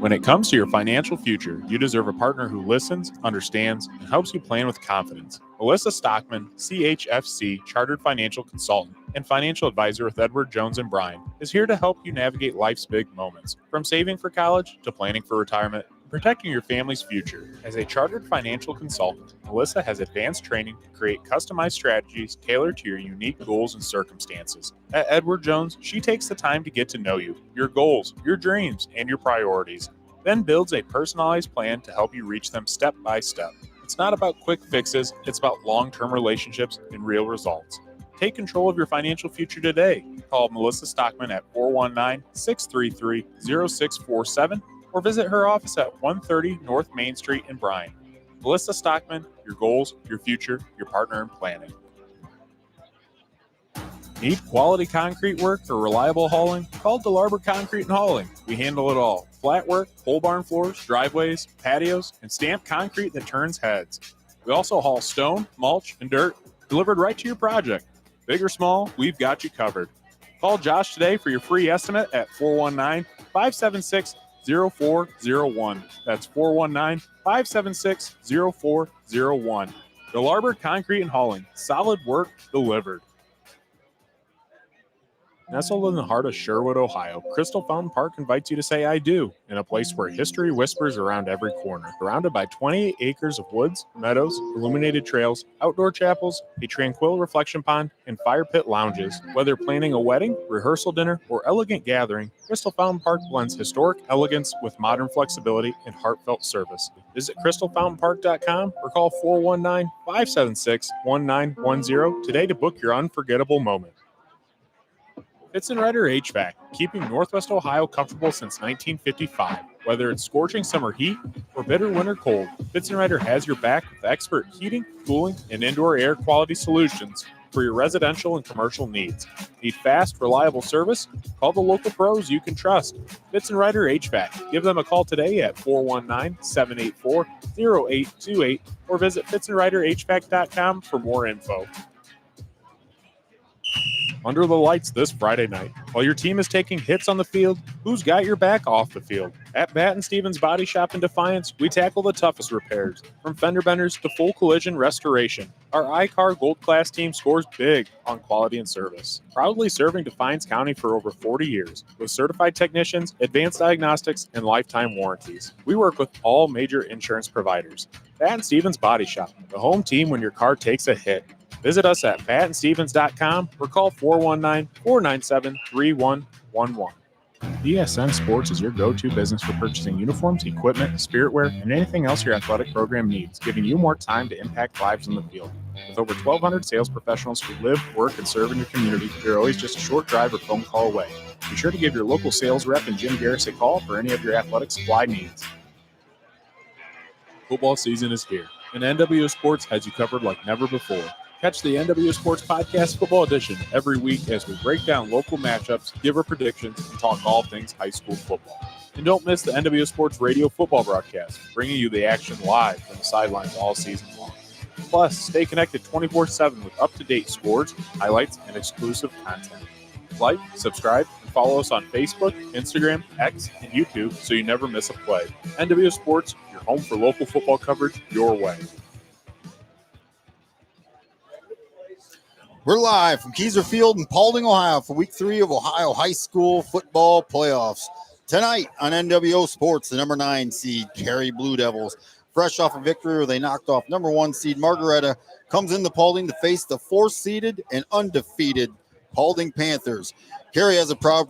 When it comes to your financial future, you deserve a partner who listens, understands, and helps you plan with confidence. Melissa Stockman, CHFC Chartered Financial Consultant and Financial Advisor with Edward Jones & Bryan, is here to help you navigate life's big moments, from saving for college to planning for retirement, and protecting your family's future. As a Chartered Financial Consultant, Melissa has advanced training to create customized strategies tailored to your unique goals and circumstances. At Edward Jones, she takes the time to get to know you, your goals, your dreams, and your priorities, then builds a personalized plan to help you reach them step by step. It's not about quick fixes, it's about long-term relationships and real results. Take control of your financial future today. Call Melissa Stockman at 419-633-0647 or visit her office at 130 North Main Street in Bryan. Melissa Stockman, your goals, your future, your partner in planning. Need quality concrete work or reliable hauling? Call DeLarber Concrete and Hauling. We handle it all. Flat work, pole barn floors, driveways, patios, and stamped concrete that turns heads. We also haul stone, mulch, and dirt delivered right to your project. Big or small, we've got you covered. Call Josh today for your free estimate at 419-576-0401. That's 419-576-0401. DeLarber Concrete and Hauling. Solid work delivered. Nestled in the heart of Sherwood, Ohio, Crystal Fountain Park invites you to say I do, in a place where history whispers around every corner. Surrounded by 28 acres of woods, meadows, illuminated trails, outdoor chapels, a tranquil reflection pond, and fire pit lounges. Whether planning a wedding, rehearsal dinner, or elegant gathering, Crystal Fountain Park blends historic elegance with modern flexibility and heartfelt service. Visit crystalfountainpark.com or call 419-576-1910 today to book your unforgettable moment. Fitz & Rider HVAC, keeping Northwest Ohio comfortable since 1955. Whether it's scorching summer heat or bitter winter cold, Fitz & Rider has your back with expert heating, cooling, and indoor air quality solutions for your residential and commercial needs. Need fast, reliable service? Call the local pros you can trust. Fitz & Rider HVAC. Give them a call today at 419-784-0828 or visit fitzandriderhvac.com for more info. Under the lights this Friday night. While your team is taking hits on the field, who's got your back off the field? At Batten Stevens Body Shop in Defiance, we tackle the toughest repairs, from fender benders to full collision restoration. Our iCar Gold Class team scores big on quality and service. Proudly serving Defiance County for over 40 years, with certified technicians, advanced diagnostics, and lifetime warranties. We work with all major insurance providers. Batten Stevens Body Shop, the home team when your car takes a hit. Visit us at battenstevens.com or call 419-497-3111. BSN Sports is your go-to business for purchasing uniforms, equipment, spiritware, and anything else your athletic program needs, giving you more time to impact lives on the field. With over 1,200 sales professionals who live, work, and serve in your community, you're always just a short drive or phone call away. Be sure to give your local sales rep and Jim Garris a call for any of your athletic supply needs. Football season is here, and NWO Sports has you covered like never before. Catch the NWO Sports Podcast Football Edition every week as we break down local matchups, give our predictions, and talk all things high school football. And don't miss the NWO Sports Radio football broadcast, bringing you the action live from the sidelines all season long. Plus, stay connected 24/7 with up-to-date scores, highlights, and exclusive content. Like, subscribe, and follow us on Facebook, Instagram, X, and YouTube so you never miss a play. NWO Sports, your home for local football coverage your way. We're live from Keyser Field in Paulding, Ohio for Week 3 of Ohio High School Football Playoffs. Tonight on NWO Sports, the number 9 seed Carey Blue Devils, fresh off a victory where they knocked off number 1 seed Margaretta, comes into Paulding to face the 4th-seeded and undefeated Paulding Panthers. Carey has a proud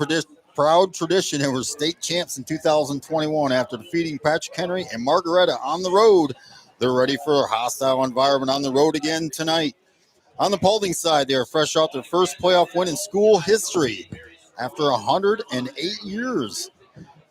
tradition and were state champs in 2021 after defeating Patrick Henry and Margaretta on the road. They're ready for a hostile environment on the road again tonight. On the Paulding side, they are fresh off their first playoff win in school history after 108 years,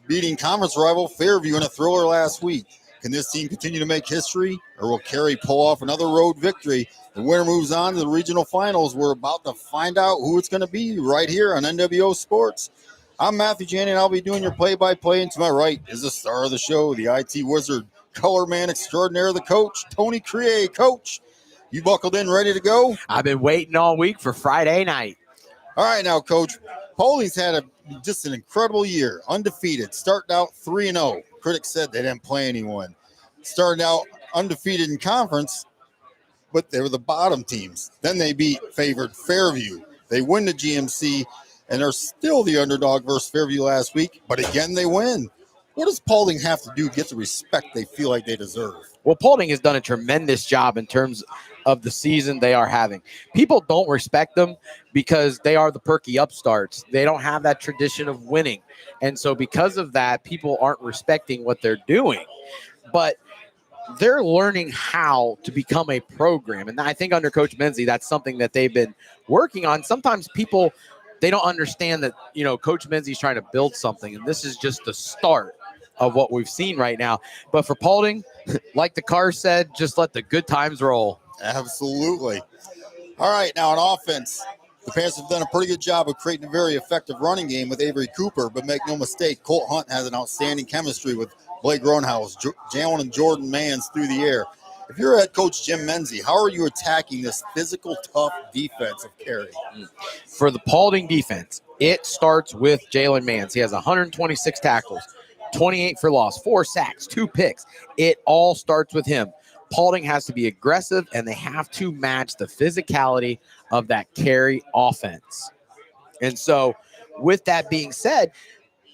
beating conference rival Fairview in a thriller last week. Can this team continue to make history, or will Carey pull off another road victory? The winner moves on to the regional finals. We're about to find out who it's going to be right here on NWO Sports. I'm Matthew Janney, and I'll be doing your play-by-play. And to my right is the star of the show, the IT wizard, color man extraordinaire, the coach, Tony Carrie. Coach, you buckled in, ready to go? I've been waiting all week for Friday night. All right now, Coach. Paulding's had just an incredible year, undefeated, starting out 3-0. critics said they didn't play anyone. Started out undefeated in conference, but they were the bottom teams. Then they beat favored Fairview. They win the GMC, and they're still the underdog versus Fairview last week, but again, they win. What does Paulding have to do to get the respect they feel like they deserve? Well, Paulding has done a tremendous job in terms of the season they are having. People don't respect them because they are the perky upstarts. They don't have that tradition of winning. And so because of that, people aren't respecting what they're doing. But they're learning how to become a program. And I think under Coach Menzie, that's something that they've been working on. Sometimes people, they don't understand that, Coach Menzie's trying to build something, and this is just the start of what we've seen right now. But for Paulding, like the car said, just let the good times roll. Absolutely. All right, now on offense, the Panthers have done a pretty good job of creating a very effective running game with Avery Cooper, but make no mistake, Colt Hunt has an outstanding chemistry with Blake Roanhouse, Jalen and Jordan Mans through the air. If you're head coach Jim Menzie, how are you attacking this physical, tough defense of Carey? For the Paulding defense, it starts with Jalen Mans. He has 126 tackles, 28 for loss, 4 sacks, 2 picks. It all starts with him. Paulding has to be aggressive, and they have to match the physicality of that Carey offense. And so with that being said,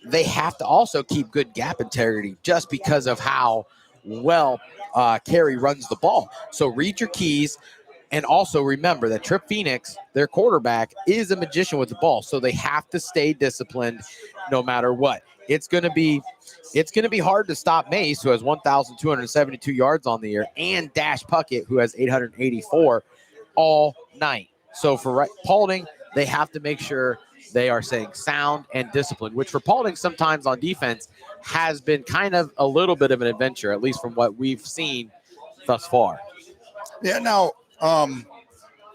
they have to also keep good gap integrity just because of how well Carey runs the ball. So read your keys, and also remember that Trip Phoenix, their quarterback, is a magician with the ball. So they have to stay disciplined no matter what. It's going to be hard to stop Mace, who has 1,272 yards on the year, and Dash Puckett, who has 884 all night. So for Paulding, they have to make sure they are staying sound and disciplined, which for Paulding sometimes on defense has been kind of a little bit of an adventure, at least from what we've seen thus far. Yeah, now,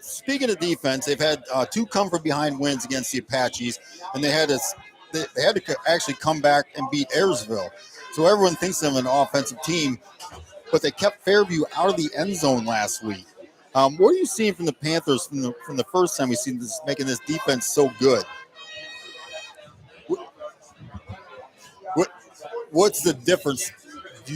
speaking of defense, they've had 2 come-from-behind wins against the Apaches, and they had to actually come back and beat Ayersville. So everyone thinks of an offensive team, but they kept Fairview out of the end zone last week. What are you seeing from the Panthers from the first time we've seen this, making this defense so good? What's the difference do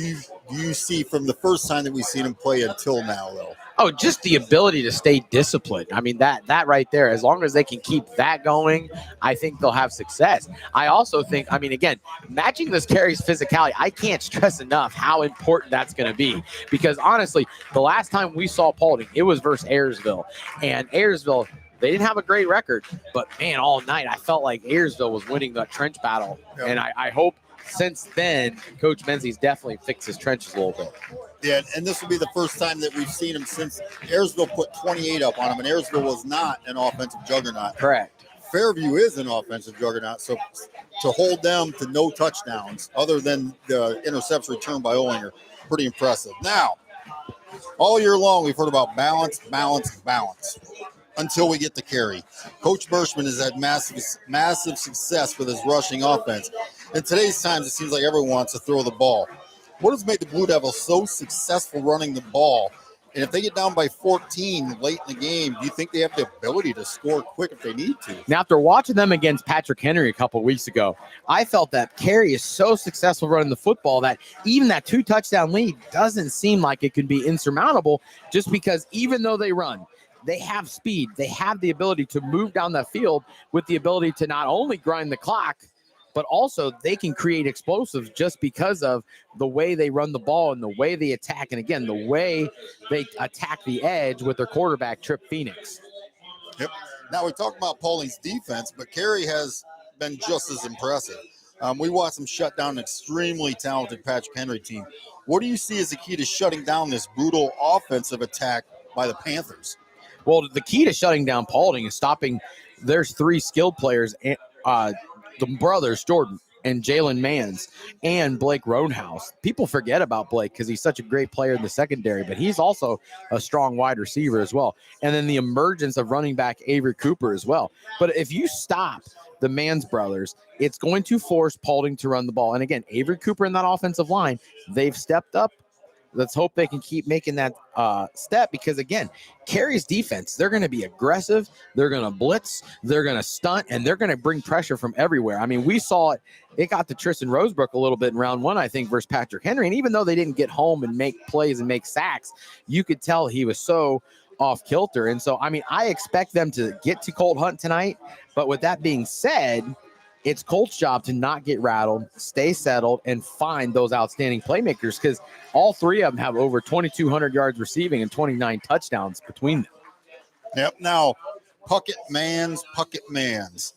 you see from the first time that we've seen them play until now, though? Oh, just the ability to stay disciplined. I mean, that right there, as long as they can keep that going, I think they'll have success. I also think, again, matching this Carey's physicality, I can't stress enough how important that's going to be. Because honestly, the last time we saw Paulding, it was versus Ayersville. And Ayersville, they didn't have a great record. But, man, all night I felt like Ayersville was winning the trench battle. Yep. And I hope since then, Coach Menzie's definitely fixed his trenches a little bit. Yeah, and this will be the first time that we've seen him since Ayersville put 28 up on him, and Ayersville was not an offensive juggernaut. Correct. Fairview is an offensive juggernaut, so to hold them to no touchdowns other than the interception return by Olinger, pretty impressive. Now, all year long, we've heard about balance until we get to Carey. Coach Bershman has had massive success with his rushing offense. In today's times, it seems like everyone wants to throw the ball. What has made the Blue Devils so successful running the ball? And if they get down by 14 late in the game, do you think they have the ability to score quick if they need to? Now, after watching them against Patrick Henry a couple of weeks ago, I felt that Carey is so successful running the football that even that 2-touchdown lead doesn't seem like it could be insurmountable, just because even though they run, they have speed. They have the ability to move down the field with the ability to not only grind the clock, but also they can create explosives just because of the way they run the ball and the way they attack. And again, the way they attack the edge with their quarterback, Trip Phoenix. Yep. Now we talked about Paulding's defense, but Carey has been just as impressive. We watched them shut down an extremely talented Patrick Henry team. What do you see as the key to shutting down this brutal offensive attack by the Panthers? Well, the key to shutting down Paulding is stopping. There's 3 skilled players, the brothers, Jordan and Jalen Mans and Blake Roanhouse. People forget about Blake because he's such a great player in the secondary, but he's also a strong wide receiver as well. And then the emergence of running back Avery Cooper as well. But if you stop the Mans brothers, it's going to force Paulding to run the ball. And again, Avery Cooper in that offensive line, they've stepped up let's hope they can keep making that step, because again, Carey's defense, they're going to be aggressive, they're going to blitz, they're going to stunt, and they're going to bring pressure from everywhere. I mean, we saw it got to Tristan Rosebrook a little bit in round 1, I think, versus Patrick Henry, and even though they didn't get home and make plays and make sacks, you could tell he was so off kilter. And so, I mean, I expect them to get to Colt Hunt tonight, but with that being said, it's Colt's job to not get rattled, stay settled, and find those outstanding playmakers, because all three of them have over 2,200 yards receiving and 29 touchdowns between them. Yep. Now, Puckett Mans.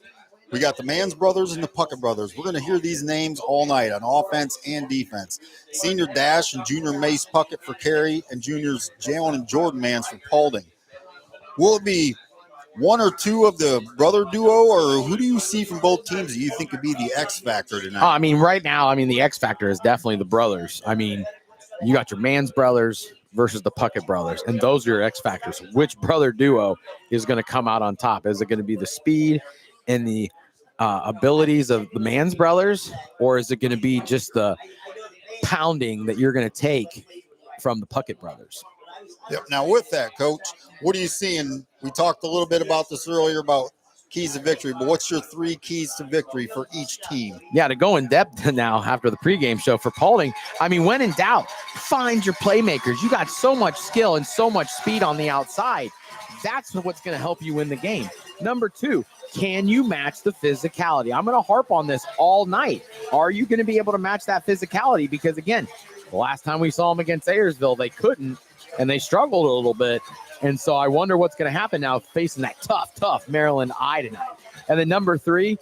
We got the Mans brothers and the Puckett brothers. We're going to hear these names all night on offense and defense. Senior Dash and Junior Mace Puckett for Carey, and juniors Jalen and Jordan Mans for Paulding. Will it be one or two of the brother duo, or who do you see from both teams that you think could be the X factor tonight? I mean, right now, I mean, the X factor is definitely the brothers. I mean, you got your Mans brothers versus the Puckett brothers, and those are your X factors. Which brother duo is going to come out on top? Is it going to be the speed and the abilities of the Mans brothers, or is it going to be just the pounding that you're going to take from the Puckett brothers? Yep. Now, with that, Coach, what are you seeing? We talked a little bit about this earlier about keys to victory, but what's your 3 keys to victory for each team? Yeah, to go in depth now after the pregame show for Paulding, I mean, when in doubt, find your playmakers. You got so much skill and so much speed on the outside. That's what's going to help you win the game. Number 2, can you match the physicality? I'm going to harp on this all night. Are you going to be able to match that physicality? Because, again, the last time we saw them against Ayersville, they couldn't, and they struggled a little bit. And so I wonder what's going to happen now facing that tough Maryland eye tonight. And then number 3,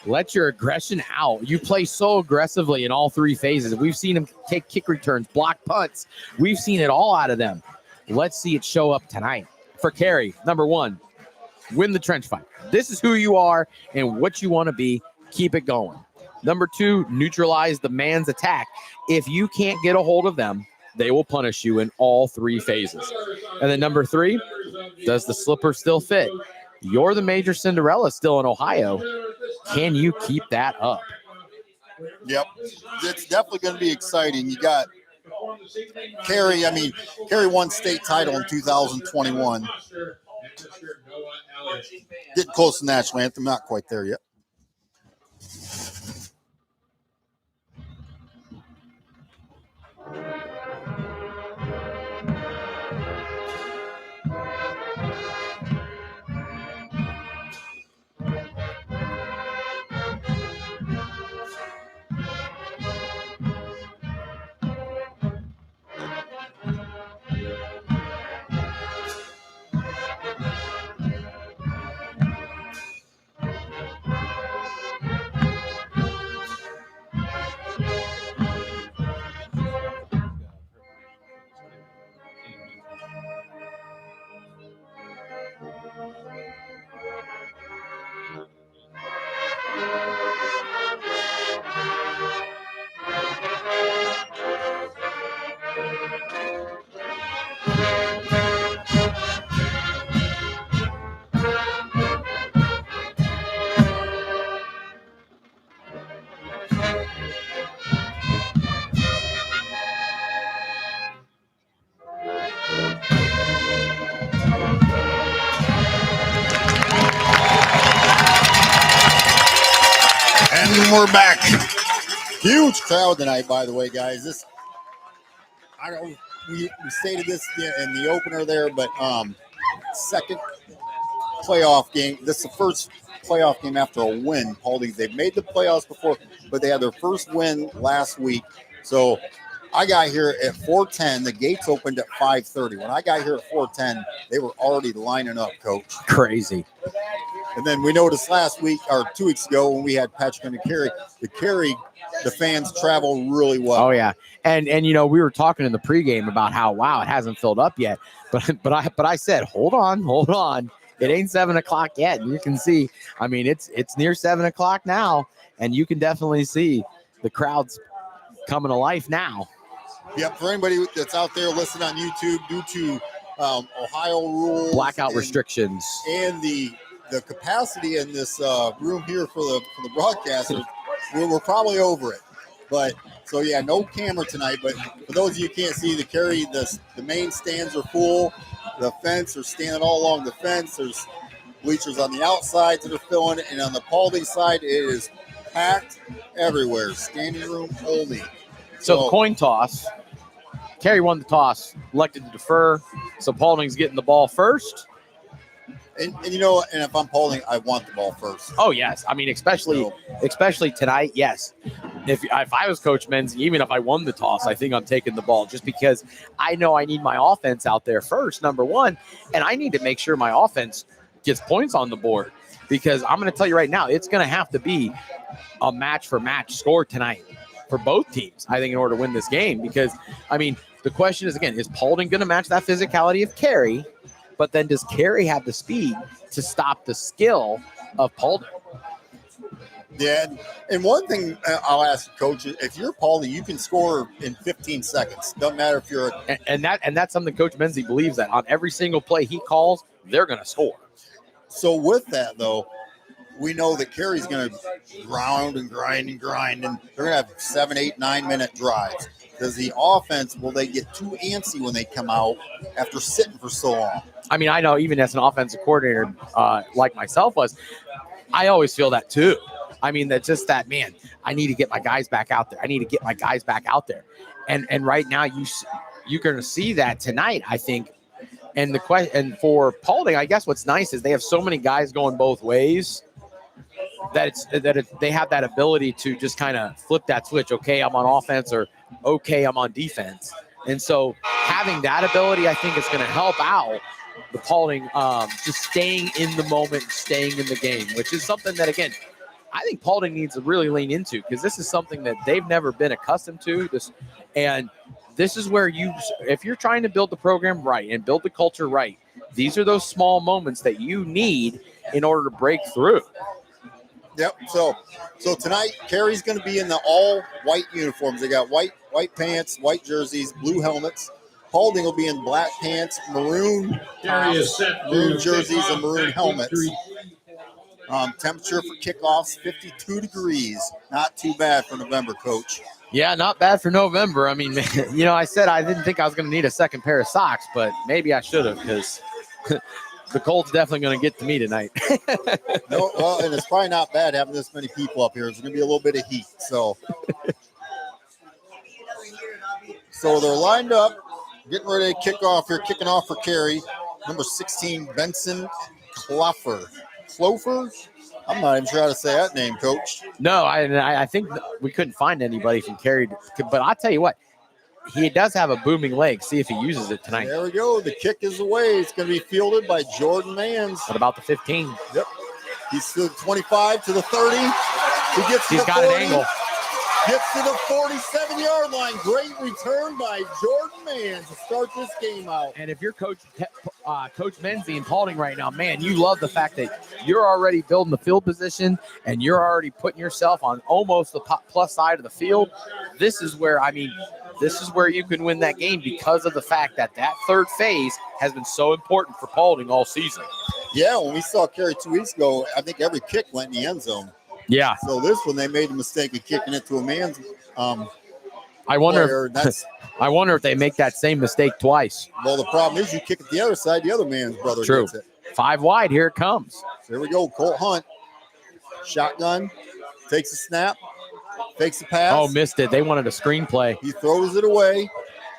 let your aggression out. You play so aggressively in all 3 phases. We've seen them take kick returns, block punts. We've seen it all out of them. Let's see it show up tonight. For Carey, number 1, win the trench fight. This is who you are and what you want to be. Keep it going. Number 2, neutralize the man's attack. If you can't get a hold of them, they will punish you in all 3 phases. And then number 3, does the slipper still fit? You're the major Cinderella still in Ohio. Can you keep that up? Yep. It's definitely going to be exciting. You got Carey. I mean, Carey won state title in 2021. Getting close to national anthem. Not quite there yet. And we're back. Huge crowd tonight, by the way, guys. This, I don't. We stated this in the opener there, but second playoff game. This is the first playoff game after a win. Paulding, they've made the playoffs before, but they had their first win last week. So I got here at 4:10. The gates opened at 5:30. When I got here at 4:10, they were already lining up, Coach. Crazy. And then we noticed last week or 2 weeks ago when we had Patrick and Carrie, the fans travel really well. Oh yeah, and you know, we were talking in the pregame about how it hasn't filled up yet, but I said hold on, it ain't 7 o'clock yet. And you can see, I mean, it's near 7 o'clock now, and you can definitely see the crowds coming to life now. Yep, for anybody that's out there listening on YouTube, due to Ohio rules, blackout restrictions, and the capacity in this room here for the broadcasters, we're probably over it. But So yeah, no camera tonight. But for those of you who can't see, the main stands are full. The fence are standing all along the fence. There's bleachers on the outside that are filling, and on the Paulding side, it is packed everywhere. Standing room only. So the coin toss. Carrie won the toss, elected to defer. So Paulding's getting the ball first. And you know, and if I'm Paulding, I want the ball first. Oh yes, I mean especially tonight. Yes, if I was Coach Menzie, even if I won the toss, I think I'm taking the ball just because I know I need my offense out there first, number one, and I need to make sure my offense gets points on the board because I'm going to tell you right now, it's going to have to be a match for match score tonight for both teams. I think in order to win this game, because I mean the question is again, is Paulding going to match that physicality of Carey? But then does Carrie have the speed to stop the skill of Paulding? Yeah, and one thing I'll ask the coach, if you're Paulding, you can score in 15 seconds. Doesn't matter if you're and that's something Coach Menzie believes that on every single play he calls, they're going to score. So with that though, we know that Carrie's going to ground and grind, and they're going to have 7, 8, 9 minute drives. Does the offense, will they get too antsy when they come out after sitting for so long? I mean, I know even as an offensive coordinator like myself was, I always feel that too. I mean, that's just that, man, I need to get my guys back out there. And right now you're going to see that tonight, I think. And and for Paulding, I guess what's nice is they have so many guys going both ways that they have that ability to just kind of flip that switch. Okay, I'm on offense, or okay, I'm on defense. And so having that ability, I think, is going to help out the Paulding just staying in the moment, staying in the game, which is something that, again, I think Paulding needs to really lean into, because this is something that they've never been accustomed to. This is where if you're trying to build the program right and build the culture right, these are those small moments that you need in order to break through. Yep. So tonight, Carrie's going to be in the all white uniforms. They got white pants, white jerseys, blue helmets. Paulding will be in black pants, maroon jerseys, and maroon helmets. Temperature for kickoffs, 52 degrees. Not too bad for November, Coach. Yeah, not bad for November. I mean, you know, I said I didn't think I was going to need a second pair of socks, but maybe I should have, because the cold's definitely going to get to me tonight. No, well, and it's probably not bad having this many people up here. There's going to be a little bit of heat. So they're lined up, getting ready to kick off here, kicking off for Carrie. Number 16, Benson Clofer. I'm not even sure how to say that name, Coach. No, I think we couldn't find anybody from Carrie. But I'll tell you what, he does have a booming leg. See if he uses it tonight. There we go. The kick is away. It's going to be fielded by Jordan Mans. What about the 15? Yep. He's still 25 to the 30. He's got 40, an angle. Gets to the 47-yard line. Great return by Jordan Mans to start this game out. And if you're Coach Menzie and Paulding right now, man, you love the fact that you're already building the field position and you're already putting yourself on almost the plus side of the field. This is where you can win that game, because of the fact that third phase has been so important for Paulding all season. Yeah, when we saw Carrie 2 weeks ago, I think every kick went in the end zone. Yeah. So this one, they made the mistake of kicking it to a man's I wonder if they make that same mistake twice. Well, the problem is you kick it the other side, the other man's brother True. gets it. 5 wide, here it comes. So here we go, Colt Hunt. Shotgun, takes a snap, fakes the pass. Oh, missed it. They wanted a screenplay. He throws it away.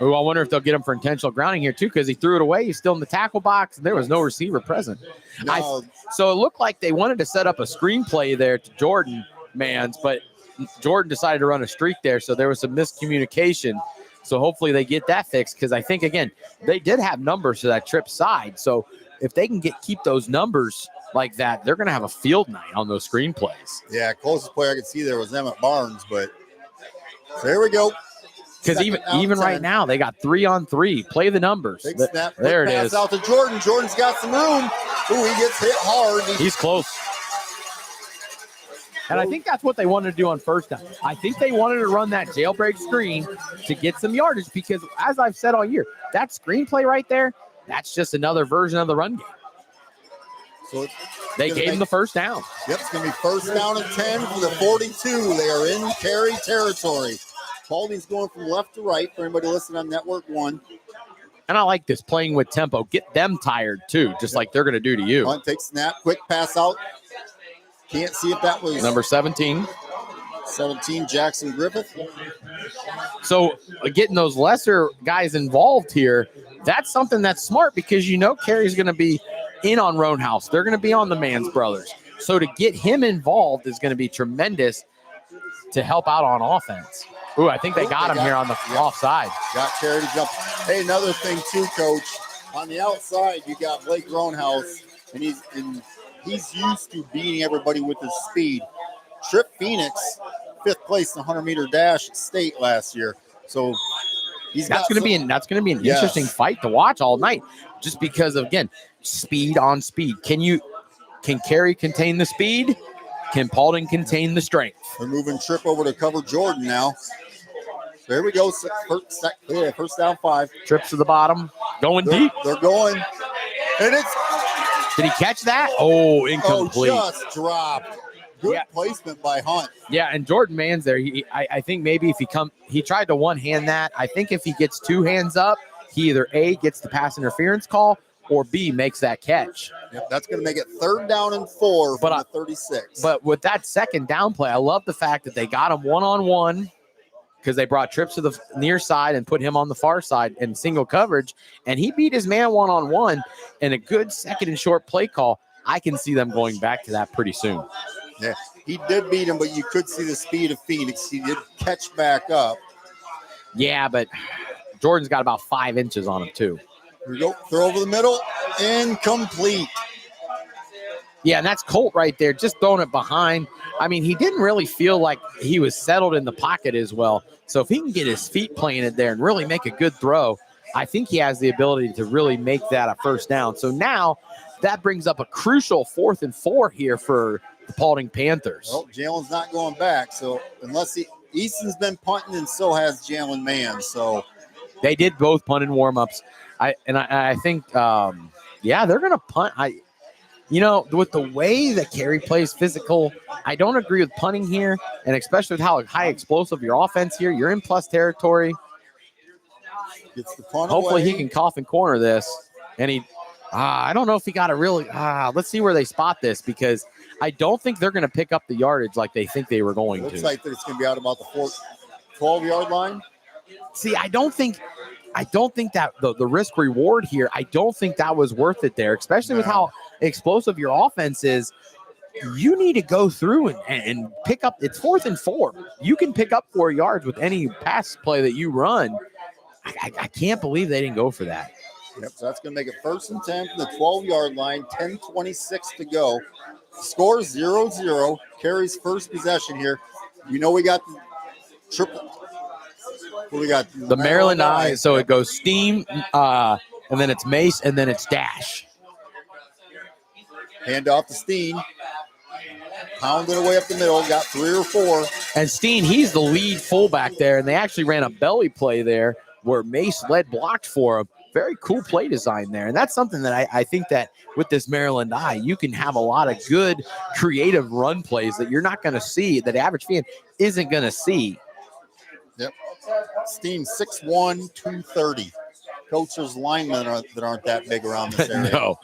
Oh, I wonder if they'll get him for intentional grounding here, too, because he threw it away. He's still in the tackle box, and there was no receiver present. No. So it looked like they wanted to set up a screenplay there to Jordan Mans, but Jordan decided to run a streak there, so there was some miscommunication. So hopefully they get that fixed, because I think, again, they did have numbers to that trip side. So if they can keep those numbers like that, they're going to have a field night on those screenplays. Yeah, closest player I could see there was Emmett Barnes, but there we go. Because even right now, they got 3-on-3. Play the numbers. Big snap. There it pass is. Out to Jordan. Jordan's got some room. Ooh, he gets hit hard. He's close. And I think that's what they wanted to do on first down. I think they wanted to run that jailbreak screen to get some yardage, because, as I've said all year, that screenplay right there, that's just another version of the run game. So they gave him the first down. Yep, it's going to be first down and 10 from the 42. They are in Carrie territory. Paulding's going from left to right for anybody listening on Network 1. And I like this, playing with tempo. Get them tired, too, just like they're going to do to you. Punt, take snap, quick pass out. Can't see if that was Number 17. 17, Jackson Griffith. So getting those lesser guys involved here, that's something that's smart because Carey's going to be in on Roanhouse. They're going to be on the Mans brothers. So to get him involved is going to be tremendous to help out on offense. Ooh, I think they got him here on the offside. Got Carey to jump. Hey, another thing too, Coach. On the outside, you got Blake Roanhouse, and he's used to beating everybody with his speed. Trip Phoenix, 5th place in the 100-meter dash at state last year. So that's going to be an interesting fight to watch all night, just because of, again, speed on speed. Can Carey contain the speed? Can Paulding contain the strength? They're moving Trip over to cover Jordan now. There we go. First down 5. Trips to the bottom, going deep. They're going. And Did he catch that? Oh, incomplete. Just dropped. Good placement by Hunt. Yeah, and Jordan Mans there. I think maybe if he tried to one-hand that. I think if he gets 2 hands up, he either A, gets the pass interference call, or B, makes that catch. Yep, that's going to make it 3rd down and 4 from the 36. But with that second down play, I love the fact that they got him one-on-one because they brought Trips to the near side and put him on the far side in single coverage, and he beat his man one-on-one in a good second and short play call. I can see them going back to that pretty soon. Yeah, he did beat him, but you could see the speed of Phoenix. He did catch back up. Yeah, but Jordan's got about 5 inches on him, too. Here we go. Throw over the middle. Incomplete. Yeah, and that's Colt right there, just throwing it behind. I mean, he didn't really feel like he was settled in the pocket as well. So if he can get his feet planted there and really make a good throw, I think he has the ability to really make that a first down. So now that brings up a crucial 4th and 4 here for the Paulding Panthers. Well, Jalen's not going back. So unless Easton's been punting, and so has Jalen Mann. So they did both punt and warm-ups. I think, they're going to punt. With the way that Carey plays physical, I don't agree with punting here, and especially with how high explosive your offense here. You're in plus territory. Gets the punt Hopefully away. he can cough and corner this. And I don't know if he got a really let's see where they spot this, because I don't think they're going to pick up the yardage like they think they were going to. Looks like that it's going to be out about the 12-yard line. See, I don't think that the risk reward here, I don't think that was worth it there, especially with how explosive your offense is. You need to go through and pick up. It's 4th and 4. You can pick up 4 yards with any pass play that you run. I can't believe they didn't go for that. Yep, so that's going to make it 1st and 10 from the 12-yard line, 10:26 to go. Score 0-0. Carey's first possession here. We got the triple. We got the Maryland Eye. So it goes Steam, and then it's Mace, and then it's Dash. Hand off to Steen. Pounded away up the middle. Got 3 or 4. And Steen, he's the lead fullback there, and they actually ran a belly play there where Mace led blocked for him. Very cool play design there. And that's something that I think that with this Maryland Eye, you can have a lot of good creative run plays that you're not going to see, that the average fan isn't going to see. Yep. Steen 6'1", 230. Coach, there's linemen that aren't that big around this area. No.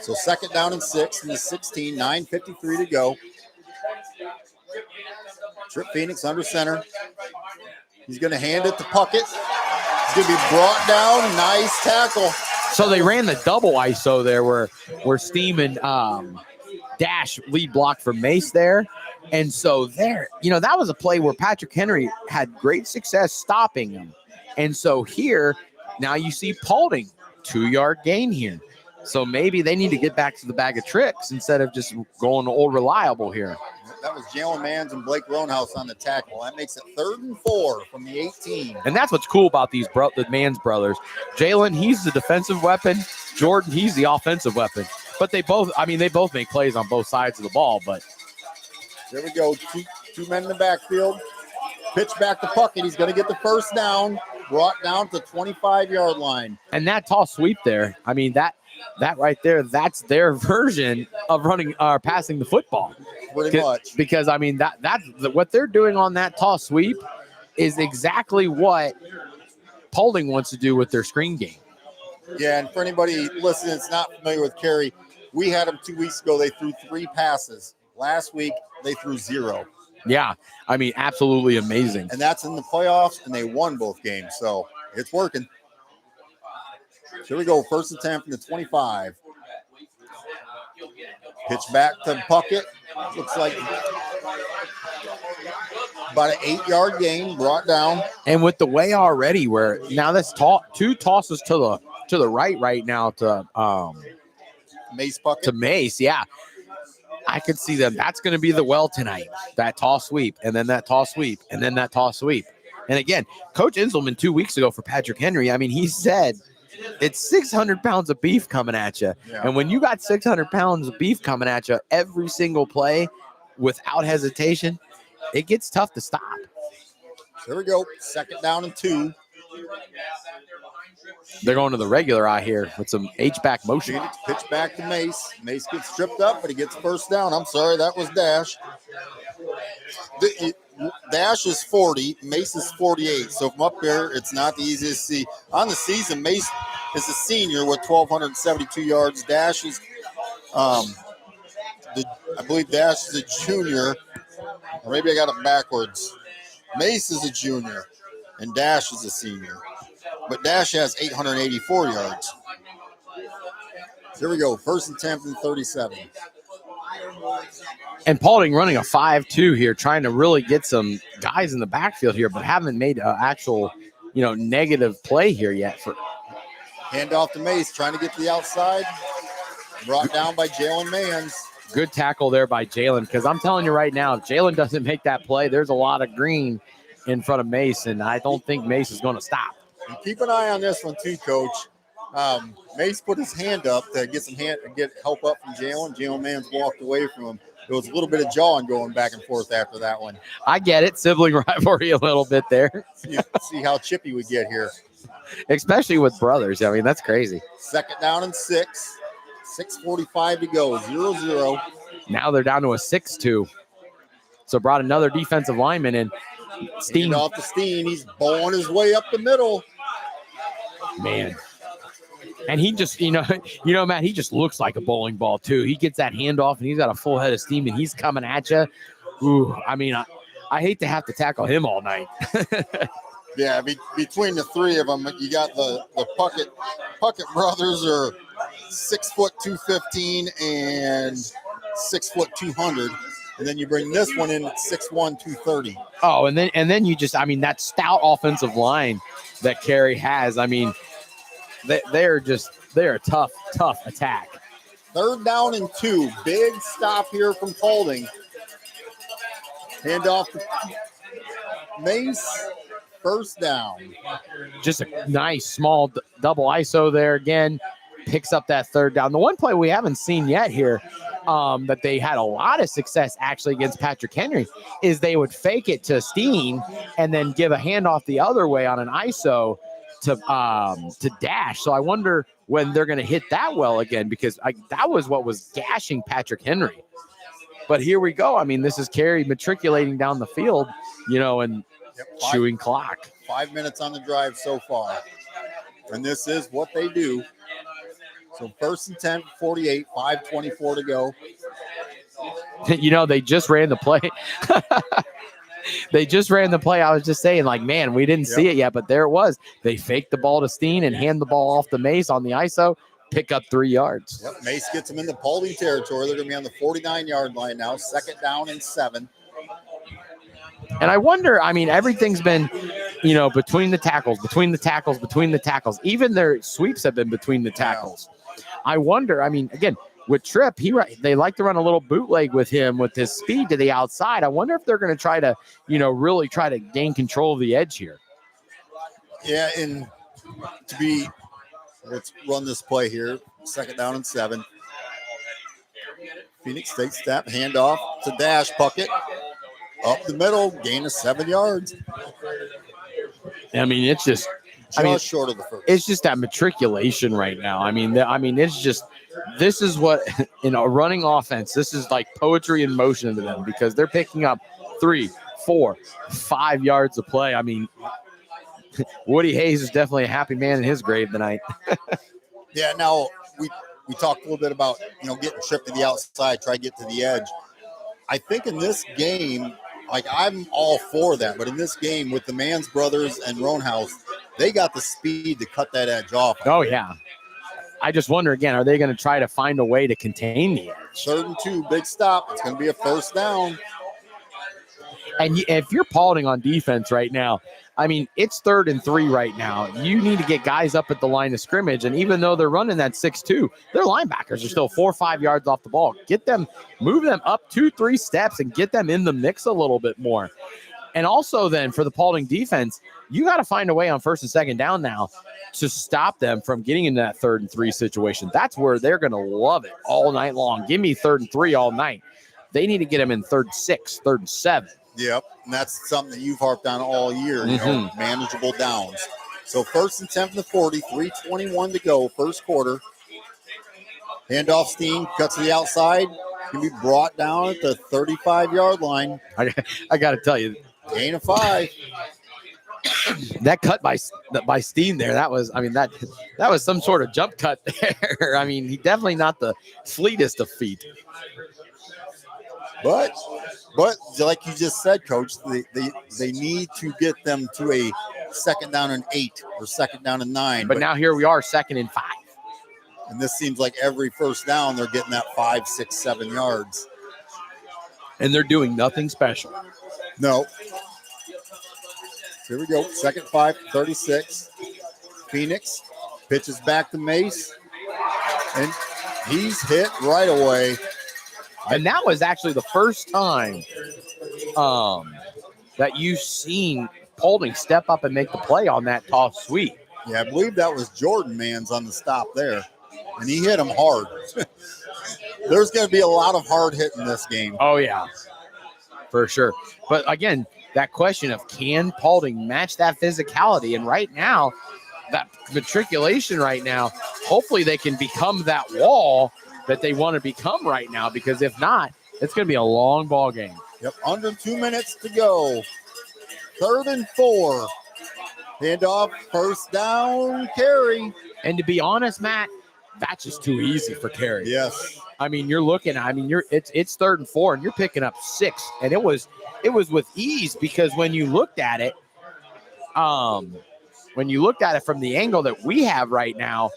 So 2nd down and 6 in the 16, 9:53 to go. Trip Phoenix under center. He's going to hand it to Puckett. It's going to be brought down. Nice tackle. So they ran the double ISO there where Steam and Dash lead block for Mace there. And so there, that was a play where Patrick Henry had great success stopping him. And so here, now you see Paulding, 2-yard gain here. So maybe they need to get back to the bag of tricks instead of just going old reliable here. That was Jalen Mans and Blake Roanhouse on the tackle. That makes it 3rd and 4 from the 18. And that's what's cool about the Mans brothers. Jalen, he's the defensive weapon. Jordan, he's the offensive weapon. But they both make plays on both sides of the ball. But there we go. Two men in the backfield. Pitch back to Puckett. He's going to get the first down. Brought down to the 25-yard line. And that toss sweep there, that right there, that's their version of running or passing the football. Pretty much. Because I mean that's what they're doing on that toss sweep is exactly what Paulding wants to do with their screen game. Yeah, and for anybody listening that's not familiar with Carey, we had them 2 weeks ago. They threw 3 passes. Last week, they threw 0. Yeah, I mean, absolutely amazing. And that's in the playoffs, and they won both games. So it's working. Here we go. First and 10 from the 25. Pitch back to Puckett. Looks like about an 8-yard gain brought down. And with the way already, where now that's 2 tosses to the right now to Mace Puckett. To Mace, yeah. I could see them. That's going to be the well tonight. That toss sweep, and then that toss sweep, and then that toss sweep. And again, Coach Inselman 2 weeks ago for Patrick Henry, I mean, he said it's 600 pounds of beef coming at you. Yeah. And when you got 600 pounds of beef coming at you every single play without hesitation, it gets tough to stop. Here we go. Second down and 2. They're going to the regular eye here with some H-back motion. Pitch back to Mace. Mace gets stripped up, but he gets first down. I'm sorry, that was Dash. Dash is 40. Mace is 48. So from up there, it's not the easiest to see. On the season, Mace is a senior with 1,272 yards. Dash is, I believe Dash is a junior. Or maybe I got it backwards. Mace is a junior, and Dash is a senior. But Dash has 884 yards. Here we go. First and 10 from 37. And Paulding running a 5-2 here, trying to really get some guys in the backfield here, but haven't made an actual, negative play here yet. Hand off to Mace, trying to get to the outside. Brought down by Jalen Mans. Good tackle there by Jalen, because I'm telling you right now, if Jalen doesn't make that play, there's a lot of green in front of Mace, and I don't think Mace is going to stop. And keep an eye on this one too, Coach. Mace put his hand up to get help up from Jalen. Jalen Mans walked away from him. There was a little bit of jawing going back and forth after that one. I get it. Sibling rivalry a little bit there. See how chippy we get here. Especially with brothers. I mean, that's crazy. Second down and 6. 6:45 to go. 0-0. Now they're down to a 6-2. So brought another defensive lineman in. Steen off to Steen. He's bowling his way up the middle. Man. And he just, Matt, he just looks like a bowling ball too. He gets that handoff and he's got a full head of steam and he's coming at you. Ooh, I mean, I hate to have to tackle him all night. Yeah, between the three of them, you got the Puckett brothers are 6 foot 215 and 6 foot 200. And then you bring this one in at 6'1", 230. Oh, and then you just, that stout offensive line that Carey has, they're a tough attack. Third down and 2. Big stop here from Paulding. Hand off to Mace. First down. Just a nice small double ISO there again. Picks up that third down. The one play we haven't seen yet here that they had a lot of success actually against Patrick Henry is they would fake it to Steen and then give a handoff the other way on an ISO to Dash. So I wonder when they're going to hit that well again, because that was what was gashing Patrick Henry. But here we go. This is Carey matriculating down the field, and chewing clock. 5 minutes on the drive so far. And this is what they do. So first and 10, 48, 5:24 to go. They just ran the play. I was just saying, man, we didn't see it yet, but there it was. They faked the ball to Steen and hand the ball off to Mace on the ISO, pick up 3 yards. Yep, Mace gets them in the Paulding territory. They're going to be on the 49-yard line now, second down and 7. And I wonder, everything's been, between the tackles. Even their sweeps have been between the tackles. I wonder, again, with Tripp, they like to run a little bootleg with him with his speed to the outside. I wonder if they're going to try to, really try to gain control of the edge here. Yeah, and let's run this play here. Second down and 7. Phoenix takes that handoff to Dash Puckett. Up the middle, gain of 7 yards. It's just Just short of the first. It's just that matriculation right now. I mean, it's just, this is what, in a running offense, this is like poetry in motion to them because they're picking up 3, 4, 5 yards of play. I mean, Woody Hayes is definitely a happy man in his grave tonight. Yeah, now we talked a little bit about, getting tripped to the outside, try to get to the edge. I think in this game, like I'm all for that, but in this game with the Mans brothers and Roanhouse, they got the speed to cut that edge off. Oh, yeah. I just wonder, again, are they going to try to find a way to contain the edge? 3rd and 2, big stop. It's going to be a first down. And if you're Paulding on defense right now, I mean, it's 3rd and 3 right now. You need to get guys up at the line of scrimmage. And even though they're running that 6-2, their linebackers are still 4 or 5 yards off the ball. Move them up 2-3 steps and get them in the mix a little bit more. And also then for the Paulding defense, you got to find a way on 1st and 2nd down now to stop them from getting into that 3rd and 3 situation. That's where they're going to love it all night long. Give me 3rd and 3 all night. They need to get them in 3rd and 6, 3rd and 7. Yep, and that's something that you've harped on all year, manageable downs. So 1st and 10 from the 40, 3:21 to go, first quarter. Handoff, Steen cuts to the outside. Can be brought down at the 35-yard line. I got to tell you, gain of 5. That cut by Steen there, that was some sort of jump cut there. I mean, he definitely not the fleetest of feet. But like you just said, Coach, they need to get them to a 2nd down and 8 or 2nd down and 9. But now here we are, 2nd and 5. And this seems like every first down they're getting that 5, 6, 7 yards. And they're doing nothing special. No. Here we go. 2nd 5, 36. Phoenix pitches back to Mace. And he's hit right away. And that was actually the first time that you've seen Paulding step up and make the play on that toss sweep. Yeah, I believe that was Jordan Mans on the stop there. And he hit him hard. There's going to be a lot of hard hit in this game. Oh, yeah, for sure. But, again, that question of can Paulding match that physicality? And right now, that matriculation right now, hopefully they can become that wall that they want to become right now, because if not, it's going to be a long ball game. Yep, under 2 minutes to go. 3rd and 4. Handoff, first down, Carey. And to be honest, Matt, that's just too easy for Carrie. Yes. I mean, it's 3rd and 4, and you're picking up 6, and it was with ease, because when you looked at it from the angle that we have right now,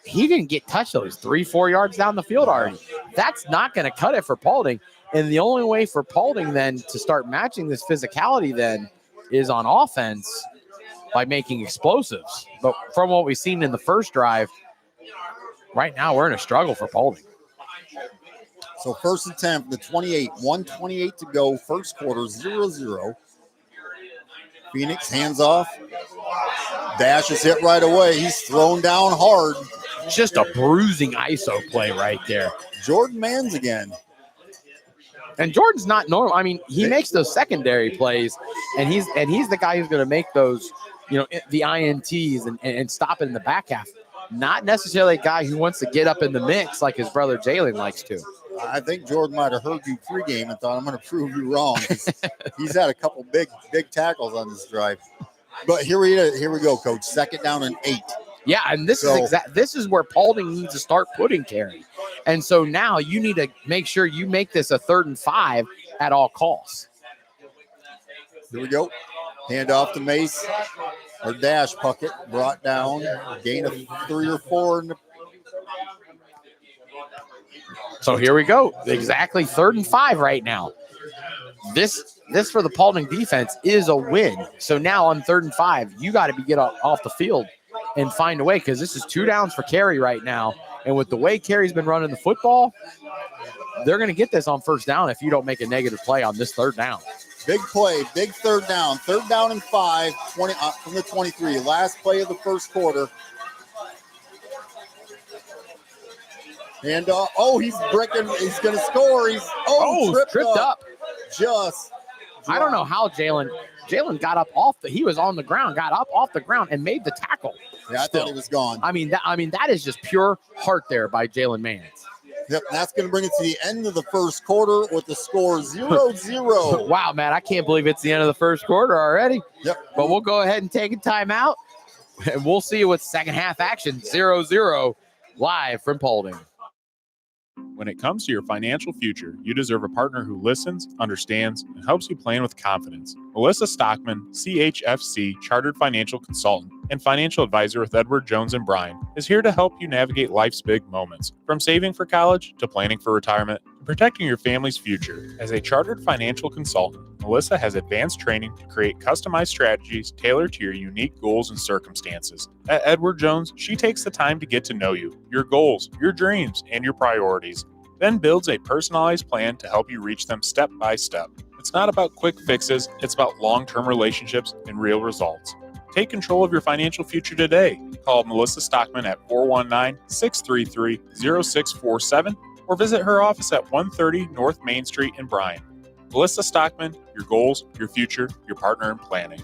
he didn't get touched those 3-4 yards down the field already. That's not going to cut it for Paulding. And the only way for Paulding then to start matching this physicality then is on offense by making explosives. But from what we've seen in the first drive, right now we're in a struggle for Paulding. So 1st and 10 from the 28, 1:28 to go, first quarter, 0-0. Phoenix hands off. Dash is hit right away. He's thrown down hard. Just a bruising ISO play right there. Jordan Mans again. And Jordan's not normal. I mean, he makes those secondary plays, and he's the guy who's going to make those, the INTs and stop it in the back half. Not necessarily a guy who wants to get up in the mix like his brother Jalen likes to. I think Jordan might have heard you pregame and thought, I'm going to prove you wrong. He's had a couple big tackles on this drive. But here we go, Coach. 2nd down and 8. Yeah, and this is where Paulding needs to start putting Carey. And so now you need to make sure you make this a 3rd and 5 at all costs. Here we go. Hand off to Mace. Or Dash Puckett brought down. Gain of 3 or 4. So here we go. Exactly 3rd and 5 right now. This for the Paulding defense is a win. So now on 3rd and 5, you got to get off the field and find a way, because this is 2 downs for Carey right now. And with the way Carey's been running the football, they're going to get this on 1st down if you don't make a negative play on this 3rd down. Big play, big 3rd down. 3rd down and 5, 20 from the 23. Last play of the first quarter. And he's breaking. He's going to score. He's tripped up. I don't know how Jalen got up he was on the ground, got up off the ground and made the tackle. Yeah, I thought he was gone. I mean, that is just pure heart there by Jalen Mans. Yep, that's going to bring it to the end of the first quarter with the score 0-0. Wow, man, I can't believe it's the end of the first quarter already. Yep. But we'll go ahead and take a timeout, and we'll see you with second half action, 0-0, live from Paulding. When it comes to your financial future, you deserve a partner who listens, understands, and helps you plan with confidence. Melissa Stockman, CHFC Chartered Financial Consultant and Financial Advisor with Edward Jones and Bryan, is here to help you navigate life's big moments, from saving for college to planning for retirement to protecting your family's future. As a Chartered Financial Consultant, Melissa has advanced training to create customized strategies tailored to your unique goals and circumstances. At Edward Jones, she takes the time to get to know you, your goals, your dreams, and your priorities, then builds a personalized plan to help you reach them step by step. It's not about quick fixes, it's about long-term relationships and real results. Take control of your financial future today. Call Melissa Stockman at 419-633-0647 or visit her office at 130 North Main Street in Bryan. Melissa Stockman, your goals, your future, your partner in planning.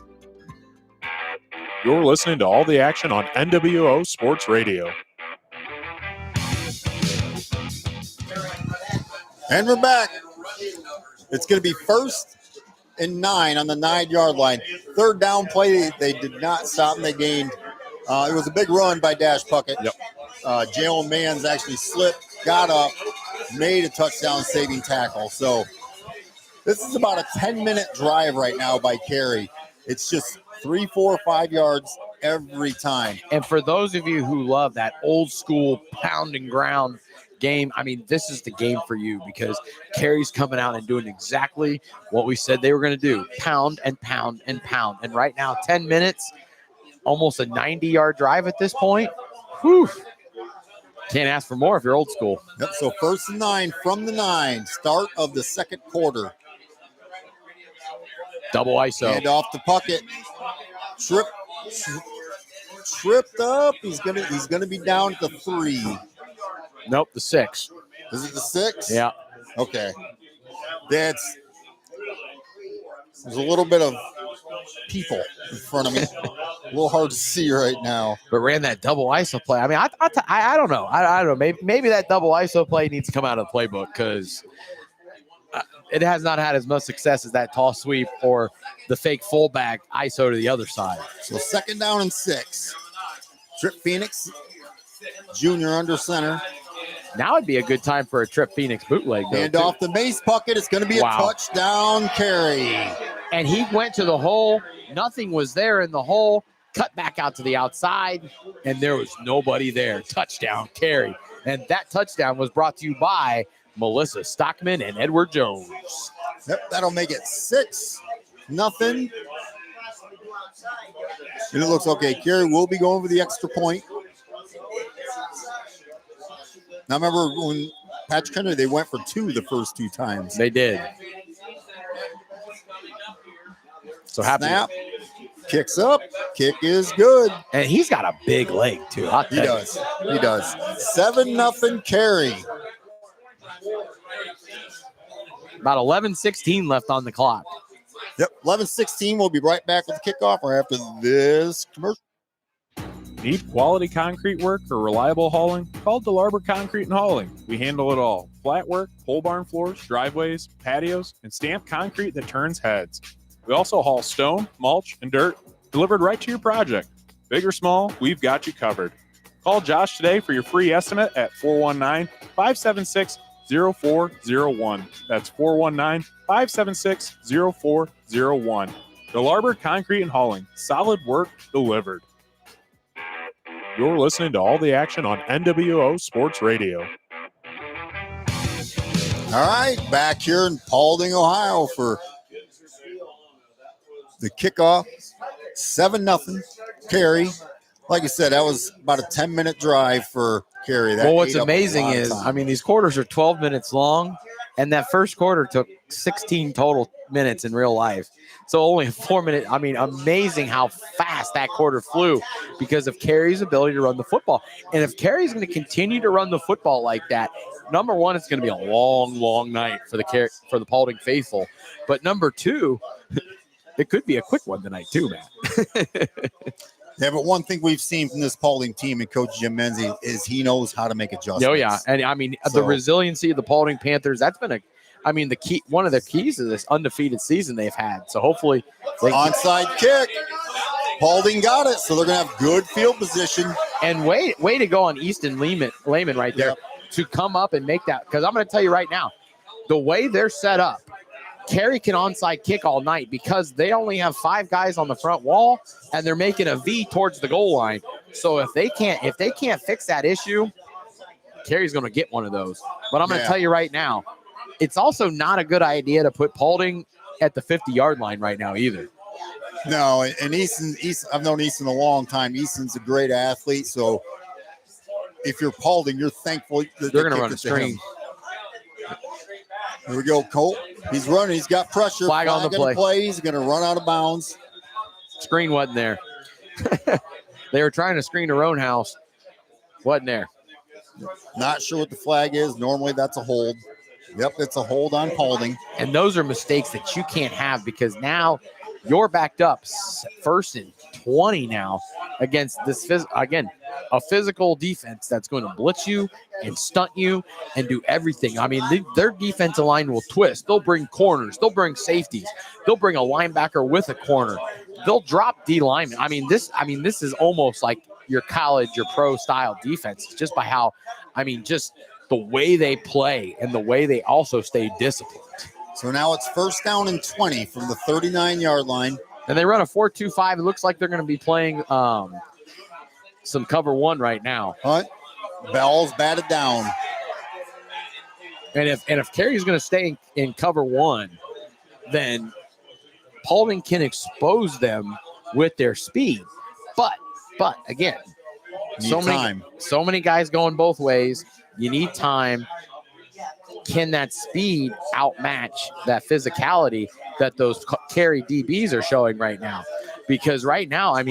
You're listening to all the action on NWO Sports Radio. And we're back. It's going to be 1st and 9 on the 9-yard line. Third down play, they did not stop, and they gained. It was a big run by Dash Puckett. Yep. Jalen Mans actually slipped, got up, made a touchdown-saving tackle. So this is about a 10-minute drive right now by Carey. It's just 3, 4, 5 yards every time. And for those of you who love that old school pound and ground game, I mean, this is the game for you because Carey's coming out and doing exactly what we said they were going to do. Pound and pound and pound. And right now, 10 minutes, almost a 90-yard drive at this point. Whew. Can't ask for more if you're old school. Yep, so 1st and 9 from the 9, start of the second quarter. Double ISO. And off the Puckett. Tripped up. He's gonna be down at the 3. Nope, the 6. Is it the 6? Yeah. Okay. There's a little bit of people in front of me. A little hard to see right now. But ran that double ISO play. I mean, I don't know. I don't know. Maybe that double ISO play needs to come out of the playbook because it has not had as much success as that toss sweep or the fake fullback ISO to the other side. So 2nd down and 6. Trip Phoenix, junior under center. Now would be a good time for a Trip Phoenix bootleg. And off the Mace Puckett, it's going to be a touchdown carry. And he went to the hole. Nothing was there in the hole. Cut back out to the outside, and there was nobody there. Touchdown carry. And that touchdown was brought to you by Melissa Stockman and Edward Jones. Yep, that'll make it 6-0. And it looks okay. Carey will be going for the extra point. Now, remember when Patrick Henry, they went for 2 the first 2 times. They did. So happy. Snap, kicks up, kick is good. And he's got a big leg, too. He does. 7-0 Carey. About 11:16 left on the clock. Yep, 11:16. We'll be right back with the kickoff right after this commercial. Need quality concrete work or reliable hauling? Call DeLarber Concrete and Hauling. We handle it all. Flat work, pole barn floors, driveways, patios, and stamped concrete that turns heads. We also haul stone, mulch, and dirt delivered right to your project. Big or small, we've got you covered. Call Josh today for your free estimate at 419-576-0401. That's 419-576-0401. DeLarber Concrete and Hauling. Solid work delivered. You're listening to all the action on NWO Sports Radio. All right, back here in Paulding, Ohio for the kickoff. 7-0 Carey. Like I said, that was about a 10-minute drive for Carey. Well, what's amazing is, I mean, these quarters are 12 minutes long, and that first quarter took 16 total minutes in real life. So only a 4-minute. I mean, amazing how fast that quarter flew because of Carey's ability to run the football. And if Carey's going to continue to run the football like that, number one, it's going to be a long, long night for the Paulding faithful. But number two, it could be a quick one tonight too, man. Yeah, but one thing we've seen from this Paulding team and Coach Jim Menzie is he knows how to make adjustments. Oh, yeah. And I mean, the resiliency of the Paulding Panthers, that's been the key, one of the keys to this undefeated season they've had. So hopefully onside kick. Paulding got it, so they're going to have good field position. And way to go on Easton Lehman right there to come up and make that. Because I'm going to tell you right now, the way they're set up, Carrie can onside kick all night because they only have 5 guys on the front wall and they're making a V towards the goal line. So if they can't fix that issue, Carrie's going to get one of those. But I'm going to tell you right now, it's also not a good idea to put Paulding at the 50-yard line right now either. No, and Easton, I've known Easton a long time. Easton's a great athlete, so if you're Paulding, you're thankful that they're going to run a screen. Here we go, Colt. He's running. He's got pressure. Flag on the play. He's going to run out of bounds. Screen wasn't there. They were trying to screen their own house. Wasn't there. Not sure what the flag is. Normally that's a hold. Yep, it's a hold on Paulding. And those are mistakes that you can't have because now you're backed up 1st and 20 now against this, again, a physical defense that's going to blitz you and stunt you and do everything. I mean, their defensive line will twist. They'll bring corners. They'll bring safeties. They'll bring a linebacker with a corner. They'll drop D linemen. I mean, this is almost like your college, your pro style defense just by how, just the way they play and the way they also stay disciplined. So now it's 1st down and 20 from the 39-yard line. And they run a 4-2-5. It looks like they're going to be playing some cover 1 right now. Hunt, ball's batted down. And if Carrie's going to stay in cover 1, then Paulding can expose them with their speed. But again, so many guys going both ways. You need time. Can that speed outmatch that physicality that those Carey DBs are showing right now? Because right now,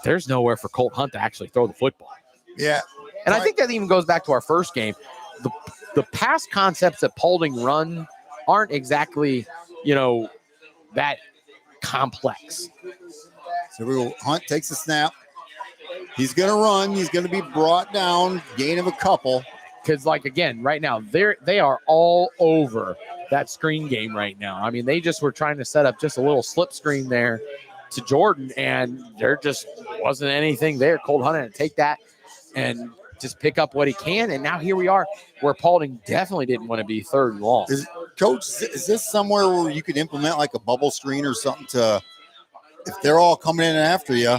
there's nowhere for Colt Hunt to actually throw the football. Yeah. And I think that even goes back to our first game. The pass concepts that Paulding run aren't exactly, that complex. So Hunt takes a snap. He's going to run. He's going to be brought down, gain of a couple. Because, again, right now, they are all over that screen game right now. They just were trying to set up just a little slip screen there to Jordan, and there just wasn't anything there. Colt Hunt had to take that and just pick up what he can, and now here we are where Paulding definitely didn't want to be 3rd and long. Coach, is this somewhere where you could implement like a bubble screen or something if they're all coming in after you?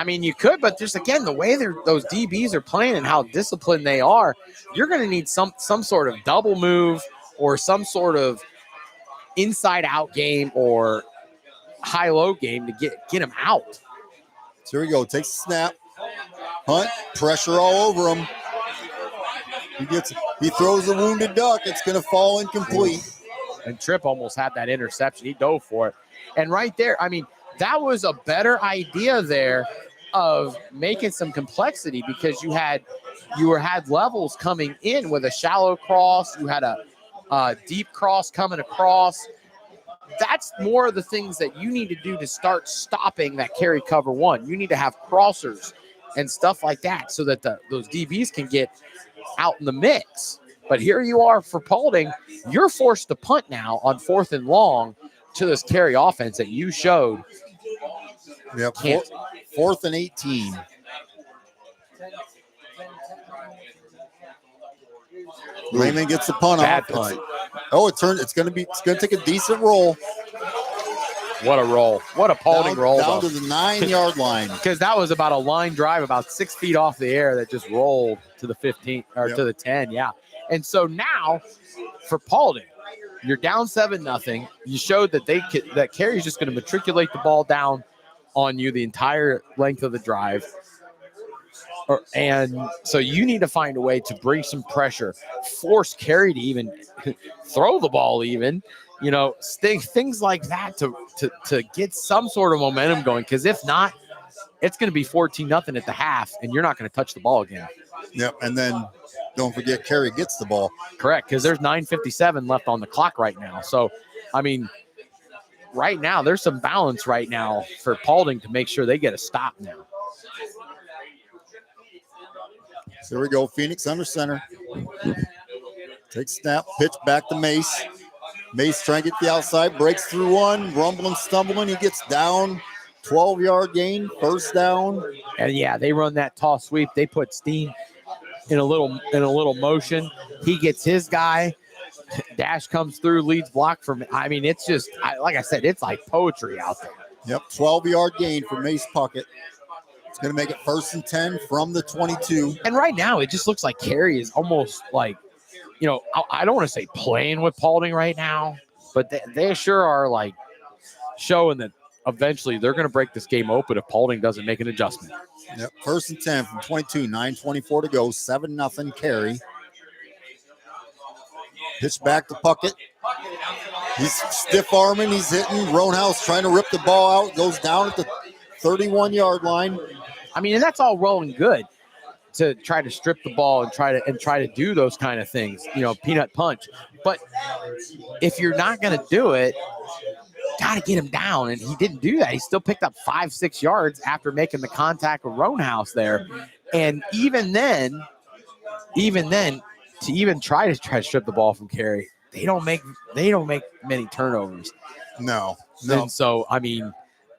You could, but just again, the way those DBs are playing and how disciplined they are, you're going to need some sort of double move or some sort of inside-out game or high-low game to get him out. So here we go. Takes a snap. Hunt, pressure all over him. He throws a wounded duck. It's going to fall incomplete. And Tripp almost had that interception. He dove for it. And right there, that was a better idea there of making some complexity because you had levels coming in with a shallow cross. You had a deep cross coming across. That's more of the things that you need to do to start stopping that Carey cover 1. You need to have crossers and stuff like that so that those DBs can get out in the mix. But here you are for Paulding. You're forced to punt now on 4th and long to this Carey offense that you showed. Yep, 4th and 18. Lehman gets the punt Bad off. Punt. It's going to take a decent roll. What a roll. What a Paulding roll. Down to the 9-yard line. Because that was about a line drive about 6 feet off the air that just rolled to the 15 or to the 10. Yeah. And so now for Paulding, you're down 7-0. You showed that Carey's just going to matriculate the ball down on you the entire length of the drive. And so you need to find a way to bring some pressure, force Carey to even throw the ball even, things like that to get some sort of momentum going. Because if not, it's going to be 14-0 at the half, and you're not going to touch the ball again. Yep, and then don't forget Carey gets the ball. Correct, because there's 9:57 left on the clock right now. So, right now, there's some balance right now for Paulding to make sure they get a stop now. So here we go. Phoenix under center. Take snap, pitch back to Mace. Mace trying to get the outside, breaks through one, rumbling, stumbling. He gets down, 12-yard gain, first down. And yeah, they run that toss sweep. They put Steen in a little motion. He gets his guy. Dash comes through, leads block from. I mean, it's just like I said, it's like poetry out there. Yep, 12-yard gain for Mace Puckett. It's going to make it 1st and 10 from the 22. And right now, it just looks like Carrie is almost like, I don't want to say playing with Paulding right now, but they sure are like showing that eventually they're going to break this game open if Paulding doesn't make an adjustment. Yep, 1st and 10 from 22, 9:24 to go, 7-0 Carey. Pitch back to Puckett. He's stiff arming, he's hitting. Roanhouse trying to rip the ball out, goes down at the 31-yard line. I mean, and that's all well and good to try to strip the ball and try to do those kind of things, peanut punch. But if you're not going to do it, got to get him down. And he didn't do that. He still picked up 5-6 yards after making the contact with Roanhouse there. And even then, to even try to strip the ball from Carey, they don't make many turnovers. No. And so, I mean,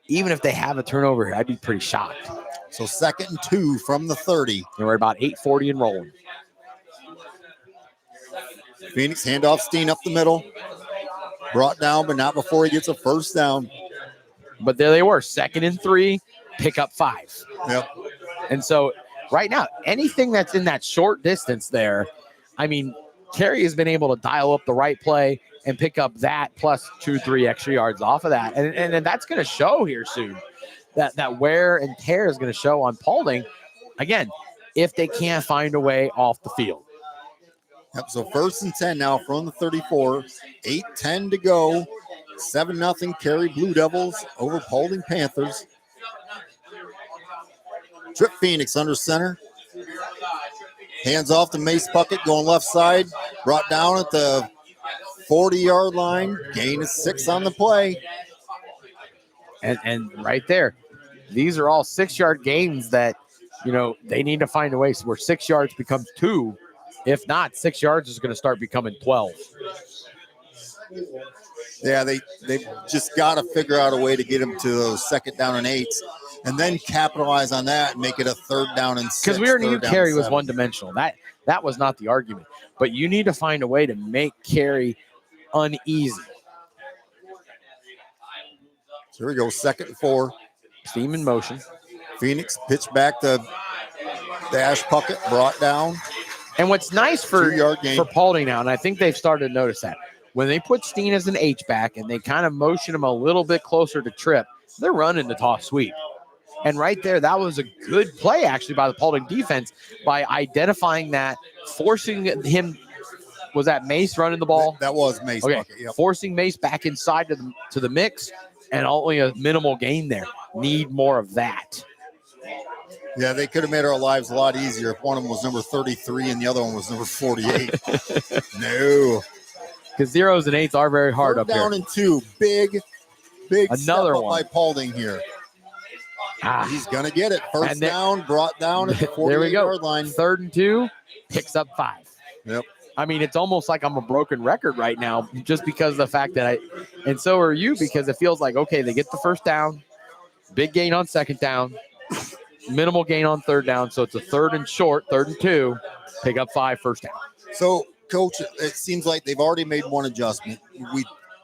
even if they have a turnover, I'd be pretty shocked. So 2nd and 2 from the 30. And we're about 8:40 and rolling. Phoenix handoff Steen up the middle. Brought down, but not before he gets a first down. But there they were, 2nd and 3, pick up 5. Yep. And so right now, anything that's in that short distance there, I mean, Carey has been able to dial up the right play and pick up that plus 2-3 extra yards off of that. And that's going to show here soon. That wear and tear is going to show on Paulding, again, if they can't find a way off the field. Yep, so 1st and 10 now from the 34. 8:10 to go. 7-0 Carey Blue Devils over Paulding Panthers. Trip Phoenix under center. Hands off to Mace Puckett going left side. Brought down at the 40-yard line. Gain is 6 on the play. And right there, these are all 6-yard gains that, they need to find a way where 6 yards becomes 2. If not, 6 yards is going to start becoming 12. Yeah, they just got to figure out a way to get them to those 2nd down and 8s and then capitalize on that and make it a 3rd down and 6. Because we already knew Carey was one-dimensional. That was not the argument. But you need to find a way to make Carey uneasy. So here we go, 2nd and 4. Steam in motion. Phoenix pitch back to Dash Puckett, brought down. And what's nice for 2-yard gain. Paulding now, and I think they've started to notice that, when they put Steen as an H-back and they kind of motion him a little bit closer to Tripp, they're running the toss sweep. And right there, that was a good play actually by the Paulding defense by identifying that, forcing him. Was that Mace running the ball? That was Mace. Okay, Puckett, yep. Forcing Mace back inside to the mix, and only a minimal gain there. Need more of that. Yeah, they could have made our lives a lot easier if one of them was number 33 and the other one was number 48. No. Because 0s and 8s are very hard up down here. and 2. Big Another step up one by Paulding here. He's going to get it. First down, brought down at the 48-yard line. 3rd and 2, picks up 5. Yep. I mean, it's almost like I'm a broken record right now just because of the fact that and so are you, because it feels like, okay, they get the first down, big gain on 2nd down, minimal gain on 3rd down. So it's a 3rd and short, 3rd and 2, pick up 5, first down. So, Coach, it seems like they've already made one adjustment.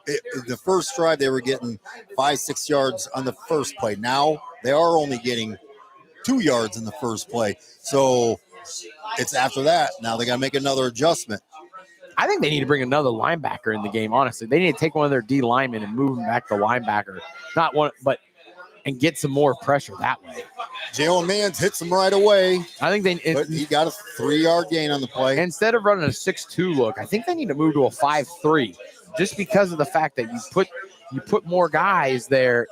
The first drive, they were getting 5-6 yards on the first play. Now they are only getting 2 yards in the first play. So it's after that. Now they got to make another adjustment. I think they need to bring another linebacker in the game, honestly. They need to take one of their D linemen and move him back to linebacker. Not one, but and get some more pressure that way. Jalen Mans hits him right away. I think but he got a 3-yard gain on the play. Instead of running a 6-2 look, I think they need to move to a 5-3, just because of the fact that you put more guys there,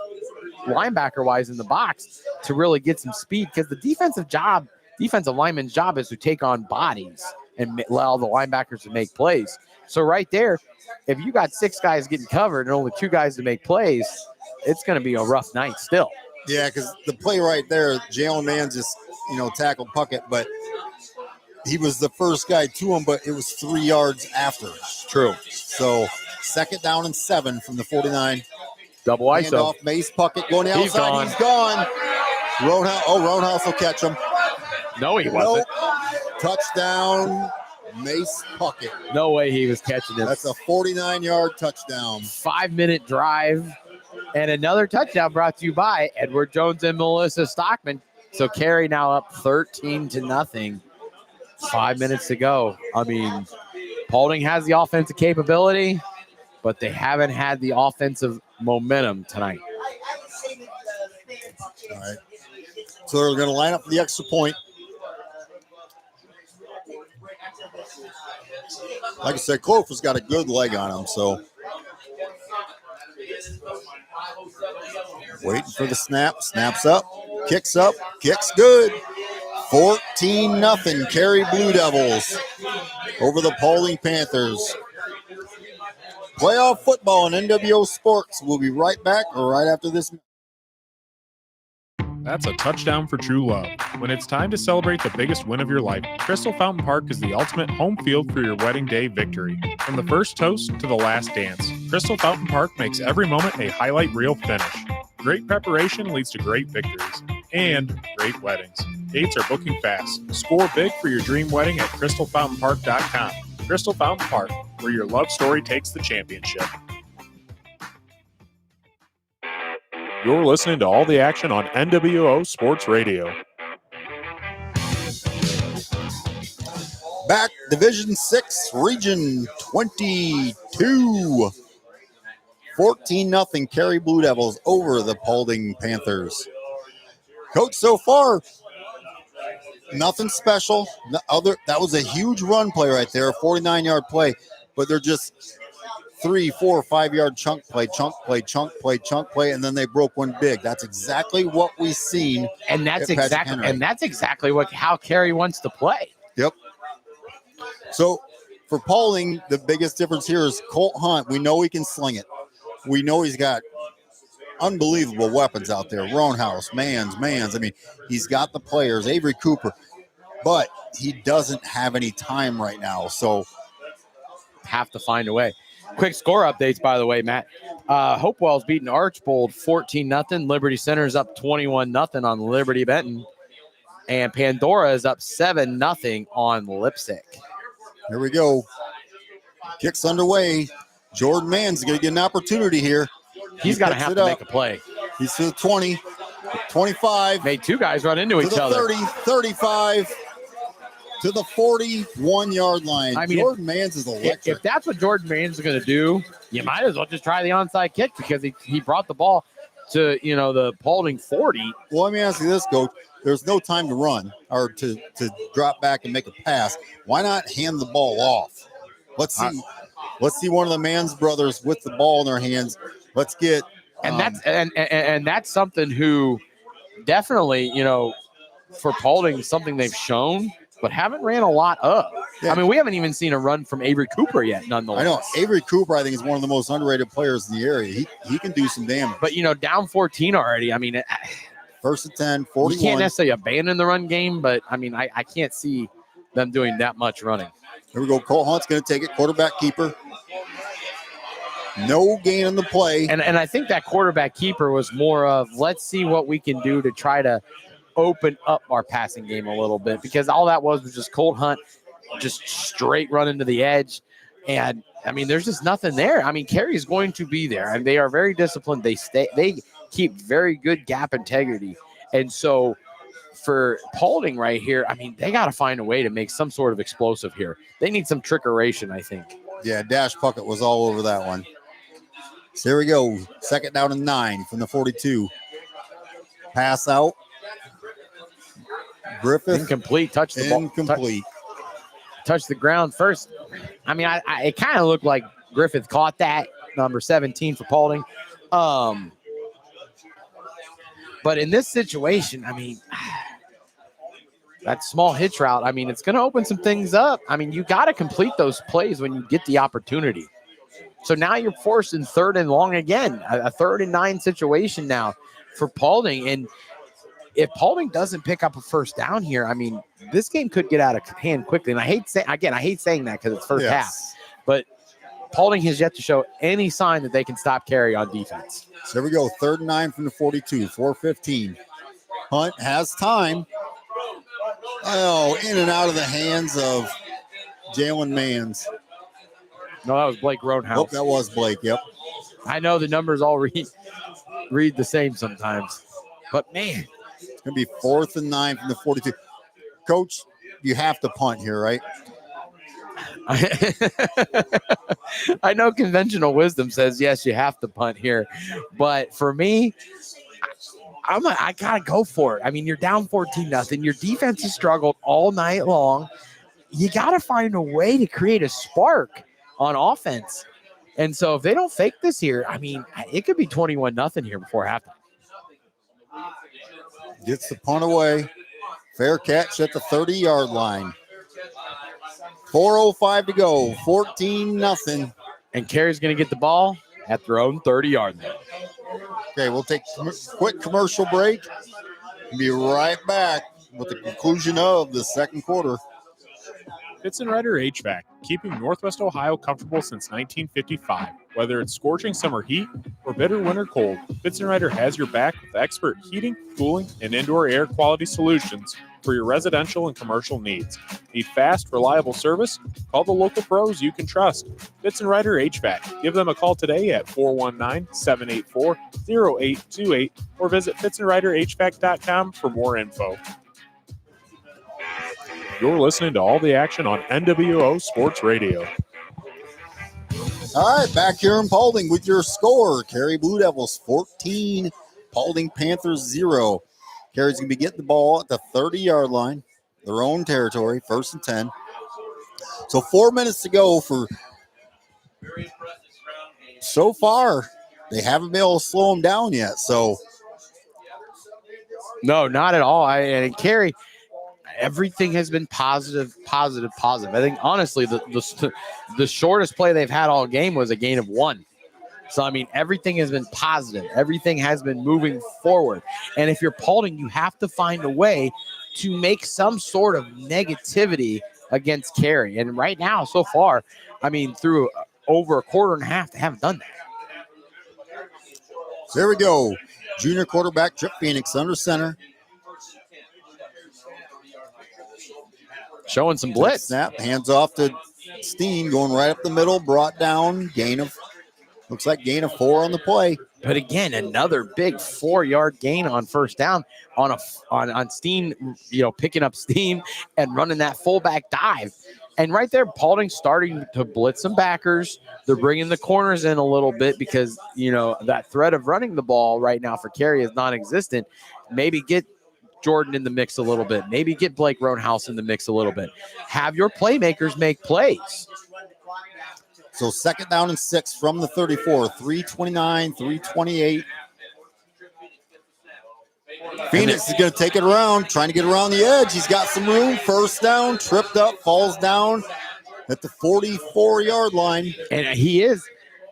linebacker wise, in the box to really get some speed. Because the defensive lineman's job is to take on bodies and allow the linebackers to make plays. So right there, if you got 6 guys getting covered and only 2 guys to make plays, it's going to be a rough night still. Yeah, because the play right there, Jalen Mann just, tackled Puckett, but he was the first guy to him, but it was 3 yards after. True. So 2nd down and 7 from the 49. Double ISO. Handoff, Mace Puckett going outside. He's gone. Roundhouse will catch him. No, he wasn't. Nope. Touchdown, Mace Puckett. No way he was catching this. That's a 49-yard touchdown. 5-minute drive. And another touchdown brought to you by Edward Jones and Melissa Stockman. So Carrie now up 13-0. 5 minutes to go. I mean, Paulding has the offensive capability, but they haven't had the offensive momentum tonight. All right. So they're going to line up for the extra point. Like I said, Clover's got a good leg on him, so waiting for the snap. Snaps up, kicks good. 14-0 Carey Blue Devils over the Paulding Panthers. Playoff football and NWO Sports. We'll be right back right after this. That's a touchdown for true love. When it's time to celebrate the biggest win of your life, Crystal Fountain Park is the ultimate home field for your wedding day victory. From the first toast to the last dance, Crystal Fountain Park makes every moment a highlight reel finish. Great preparation leads to great victories and great weddings. Dates are booking fast. Score big for your dream wedding at crystalfountainpark.com. Crystal Fountain Park, where your love story takes the championship. You're listening to all the action on NWO Sports Radio. Back Division 6, Region 22. 14-0 Carey Blue Devils over the Paulding Panthers. Coach, so far, nothing special. That was a huge run play right there, a 49-yard play, but they're just 3, 4, 5-yard chunk play, and then they broke one big. That's exactly what we've seen. And that's exactly how Carey wants to play. Yep. So for Paulding, the biggest difference here is Colt Hunt. We know he can sling it. We know he's got unbelievable weapons out there. Roundhouse, Mans. I mean, he's got the players. Avery Cooper, but he doesn't have any time right now. So have to find a way. Quick score updates, by the way, Matt. Hopewell's beating Archbold 14-0. Liberty Center's up 21-0 on Liberty Benton. And Pandora is up 7-0 on Lipsick. Here we go. Kicks underway. Jordan Mann's going to get an opportunity here. He's going to have to make a play. He's to the 20, 25. Made 2 guys run into each other. 30, 35. To the 41-yard line. I mean, Jordan Mans is electric. If that's what Jordan Mans is going to do, you might as well just try the onside kick because he brought the ball to, the Paulding 40. Well, let me ask you this, Coach. There's no time to run or to drop back and make a pass. Why not hand the ball off? Let's see one of the Mans brothers with the ball in their hands. Let's get and that's something who definitely, for Paulding, something they've shown, but haven't ran a lot up. Yeah. I mean, we haven't even seen a run from Avery Cooper yet, nonetheless. I know. Avery Cooper, I think, is one of the most underrated players in the area. He can do some damage. But, down 14 already. I mean, first and 10, 41. You can't necessarily abandon the run game, but, I mean, I can't see them doing that much running. Here we go. Cole Hunt's going to take it. Quarterback keeper. No gain on the play. And I think that quarterback keeper was more of, let's see what we can do to try to open up our passing game a little bit, because all that was just Colt Hunt just straight running to the edge. And I mean, there's just nothing there. I mean, Carey is going to be there, and they are very disciplined. They keep very good gap integrity. And so for Paulding right here, I mean, they got to find a way to make some sort of explosive here. They need some trickeration, I think. Yeah, Dash Puckett was all over that one. So here we go. 2nd down and 9 from the 42. Pass out. Griffith. Incomplete. Touch the ball. Incomplete. Touch the ground first. I mean, it kind of looked like Griffith caught that, number 17 for Paulding. But in this situation, I mean, that small hitch route, I mean, it's going to open some things up. I mean, you got to complete those plays when you get the opportunity. So now you're forced in 3rd and long again, a 3rd and 9 situation now for Paulding. And if Paulding doesn't pick up a first down here, I mean, this game could get out of hand quickly. And I hate saying that because it's first half, but Paulding has yet to show any sign that they can stop Carey on defense. So there we go. 3rd and 9 from the 42, 4:15. Punt has time. Oh, in and out of the hands of Jalen Mans. No, that was Blake Roadhouse. Oh, that was Blake, yep. I know the numbers all read the same sometimes. But, man. It's going to be 4th and 9 from the 42. Coach, you have to punt here, right? I know conventional wisdom says, yes, you have to punt here. But for me, I got to go for it. I mean, you're down 14-0. Your defense has struggled all night long. You got to find a way to create a spark on offense. And so if they don't fake this here, I mean, it could be 21-0 here before halftime. Gets the punt away. Fair catch at the 30-yard line. 4:05 to go. 14-0. And Carey's going to get the ball at their own 30-yard line. Okay, we'll take a quick commercial break. We'll be right back with the conclusion of the second quarter. Fitz & Rider HVAC, keeping Northwest Ohio comfortable since 1955. Whether it's scorching summer heat or bitter winter cold, Fitz & Rider has your back with expert heating, cooling, and indoor air quality solutions for your residential and commercial needs. Need fast, reliable service? Call the local pros you can trust. Fitz & Rider HVAC. Give them a call today at 419-784-0828 or visit fitzandriderhvac.com for more info. You're listening to all the action on NWO Sports Radio. All right, back here in Paulding with your score. Carey Blue Devils 14, Paulding Panthers 0. Carey's going to be getting the ball at the 30-yard line, their own territory, 1st and 10. So 4 minutes to go for so far. They haven't been able to slow them down yet. So no, not at all. And Carey, everything has been positive. I think honestly, the shortest play they've had all game was a gain of 1. So, I mean, everything has been positive. Everything has been moving forward. And if you're Paulding, you have to find a way to make some sort of negativity against Carey. And right now, so far, I mean, through over a quarter and a half, they haven't done that. So there we go. Junior quarterback Trip Phoenix under center. Showing some blitz. Snap, hands off to Steen, going right up the middle, brought down, looks like gain of 4 on the play. But again, another big 4-yard gain on first down on Steen, picking up steam and running that fullback dive. And right there, Paulding's starting to blitz some backers. They're bringing the corners in a little bit because, that threat of running the ball right now for Carey is non-existent. Maybe get Jordan in the mix a little bit. Maybe get Blake Roadhouse in the mix a little bit. Have your playmakers make plays. So 2nd down and 6 from the 34, 3:29, 3:28. Phoenix is going to take it around, trying to get around the edge. He's got some room. First down, tripped up, falls down at the 44-yard line. And he is,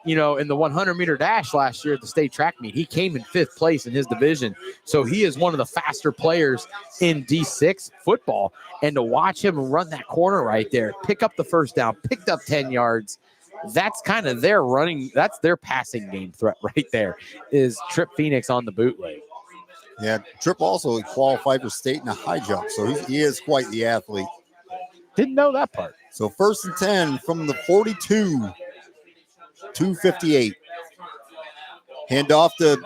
in the 100-meter dash last year at the state track meet, he came in 5th place in his division. So he is one of the faster players in D6 football. And to watch him run that corner right there, pick up the first down, picked up 10 yards, that's kind of their that's their passing game threat right there, is Trip Phoenix on the bootleg. Yeah, Trip also qualified for state in a high jump, so he is quite the athlete. Didn't know that part. So 1st and 10 from the 42, 2:58. Hand off to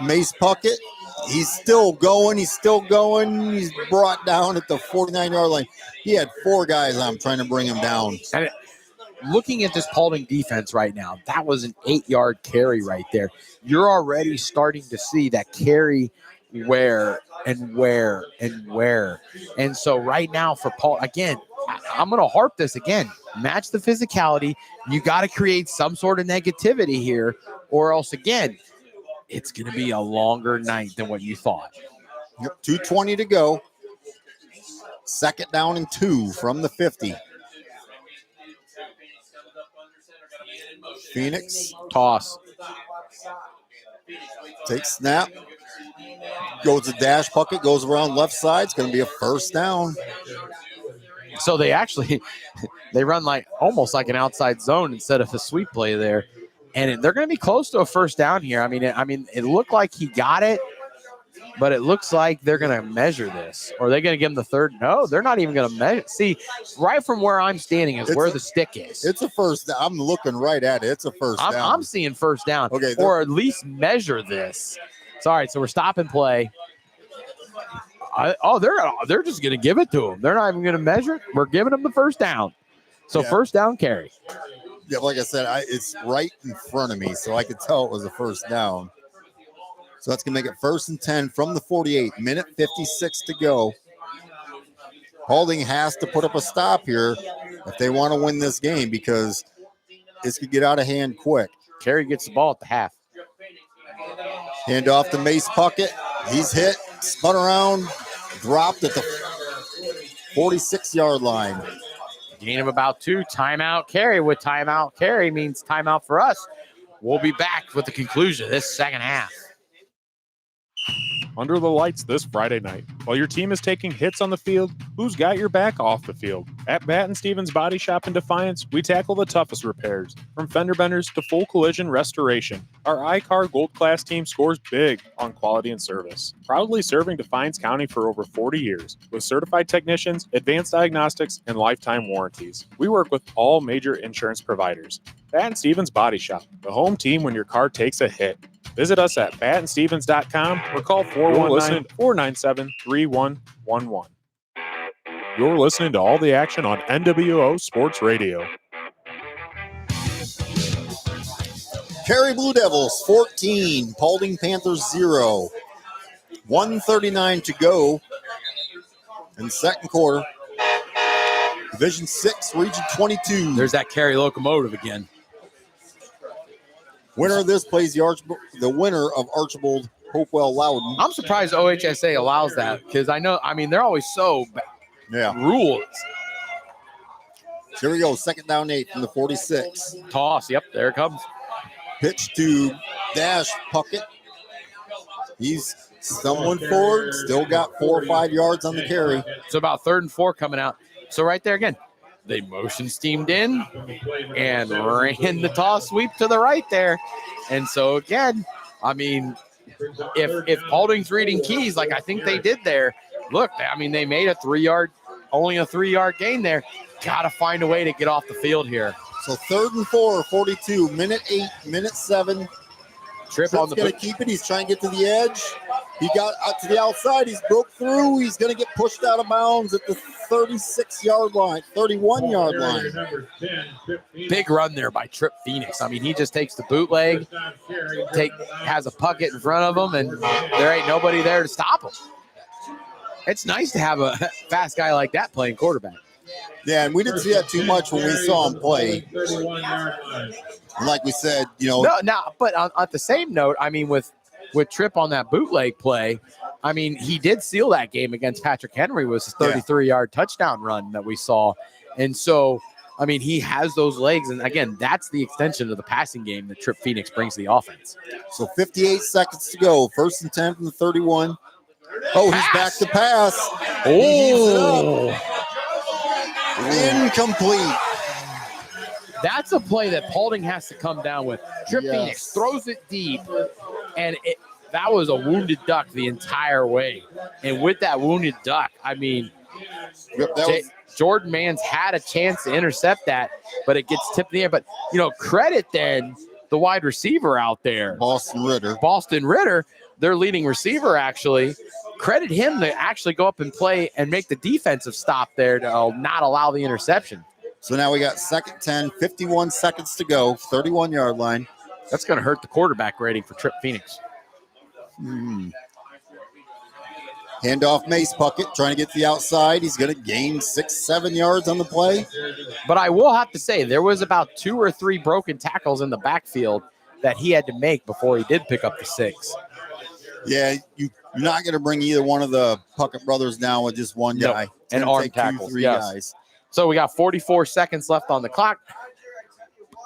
Mace Puckett. He's still going. He's brought down at the 49-yard line. He had 4 guys on him trying to bring him down. And looking at this Paulding defense right now, that was an 8-yard carry right there. You're already starting to see that carry where. And so right now for Paul, again, I'm going to harp this again. Match the physicality. You got to create some sort of negativity here, or else, again, it's going to be a longer night than what you thought. Yep, 2:20 to go. 2nd down and 2 from the 50. Phoenix. Toss. Takes snap. Goes to dash bucket. Goes around left side. It's going to be a 1st down. So they actually they run like almost like an outside zone instead of a sweep play there, and they're going to be close to a 1st down here. I mean, it looked like he got it, but it looks like they're going to measure this. Or are they going to give him the 3rd? No, they're not even going to measure. See, right from where I'm standing is where the stick is. It's a 1st down. I'm looking right at it. It's a 1st down. I'm seeing 1st down. Okay, or at least measure this. Sorry, so we're stopping play. They're just going to give it to him. They're not even going to measure it. We're giving them the 1st down. So 1st down carry. Yeah, like I said, it's right in front of me, so I could tell it was a 1st down. So that's going to make it 1st and 10 from the 48. Minute 56 to go. Paulding has to put up a stop here if they want to win this game because this could get out of hand quick. Carrie gets the ball at the half. Hand off to Mace Puckett. He's hit, spun around, dropped at the 46-yard line. Gain of about 2. Timeout Carrie. With timeout Carrie means timeout for us. We'll be back with the conclusion of this 2nd half. Under the lights this Friday night. While your team is taking hits on the field, who's got your back off the field? At Batt & Stevens Body Shop in Defiance, we tackle the toughest repairs, from fender benders to full collision restoration. Our iCar Gold Class team scores big on quality and service. Proudly serving Defiance County for over 40 years, with certified technicians, advanced diagnostics, and lifetime warranties. We work with all major insurance providers. Batt & Stevens Body Shop, the home team when your car takes a hit. Visit us at batandstevens.com or call 419-497-3111. You're listening to all the action on NWO Sports Radio. Carey Blue Devils 14, Paulding Panthers 0. 1:39 to go in the 2nd quarter. Division 6, Region 22. There's that Carrie locomotive again. Winner of this plays the winner of Archibald Hopewell Loudon. I'm surprised OHSA allows that because they're always so rules. Here we go, 2nd down 8 from the 46. Toss, yep, there it comes. Pitch to Dash Puckett. He's stumbling forward, still got 4 or 5 yards on the carry. So about 3rd and 4 coming out. So right there again, they motion steamed in and ran the toss sweep to the right there. And so again, if Paulding's reading keys like I think they did there, look, they made only a 3-yard gain there. Got to find a way to get off the field here. So 3rd and 4, 42, minute 8, minute 7. Trip on the going to keep it. He's trying to get to the edge. He got out to the outside. He's broke through. He's going to get pushed out of bounds at the 36-yard line, 31-yard line. Big run there by Trip Phoenix. He just takes the bootleg, has a Puckett in front of him, and there ain't nobody there to stop him. It's nice to have a fast guy like that playing quarterback. Yeah, and we didn't see that too much when we saw him play. And like we said, but on the same note, with Trip on that bootleg play, he did seal that game against Patrick Henry with his 33-yard touchdown run that we saw. And so, he has those legs. And again, that's the extension of the passing game that Trip Phoenix brings to the offense. So 58 seconds to go. 1st and 10 from the 31. Oh, he's back to pass. Oh, incomplete. That's a play that Paulding has to come down with. Trip Phoenix throws it deep, and that was a wounded duck the entire way. And with that wounded duck, Jordan Mans had a chance to intercept that, but it gets tipped in the air. But, credit then the wide receiver out there. Boston Ritter, their leading receiver, actually. Credit him to actually go up and play and make the defensive stop there to not allow the interception. So now we got 2nd 10, 51 seconds to go, 31-yard line. That's going to hurt the quarterback rating for Trip Phoenix. Handoff Mace Puckett trying to get to the outside. He's going to gain 6-7 yards on the play. But I will have to say there was about 2 or 3 broken tackles in the backfield that he had to make before he did pick up the 6. Yeah, you're not going to bring either one of the Puckett brothers down with just one guy. Nope. And arm tackles. 2-3 guys. So we got 44 seconds left on the clock.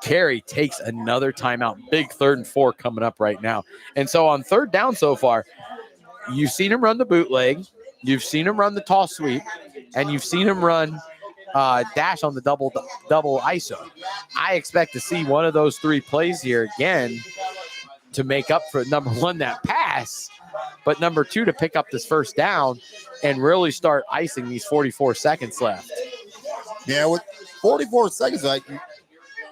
Carey takes another timeout. Big 3rd and 4 coming up right now. And so on 3rd down so far, you've seen him run the bootleg, you've seen him run the toss sweep, and you've seen him run dash on the double ISO. I expect to see one of those 3 plays here again to make up for, number 1, that pass, but number 2, to pick up this 1st down and really start icing these 44 seconds left. Yeah, with 44 seconds,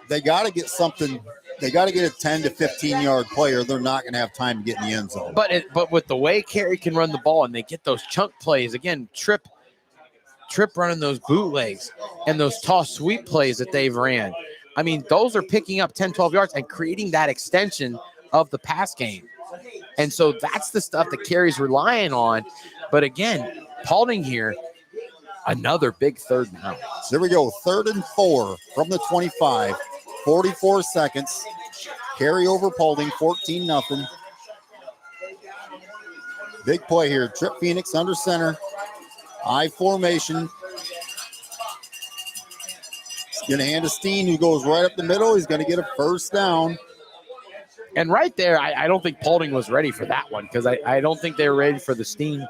they got to get something. They got to get a 10 to 15-yard play, or they're not going to have time to get in the end zone. But with the way Carey can run the ball and they get those chunk plays, again, Trip running those bootlegs and those toss sweep plays that they've ran. I mean, those are picking up 10, 12 yards and creating that extension of the pass game. And so that's the stuff that Carey's relying on. But again, Paulding here, another big 3rd down. So there we go, 3rd and 4 from the 25. 44 seconds. Carey over Paulding, 14-0. Big play here. Trip Phoenix under center. I formation. He's going to hand to Steen, who goes right up the middle. He's going to get a 1st down. And right there, I don't think Paulding was ready for that one, because I don't think they were ready for the Steen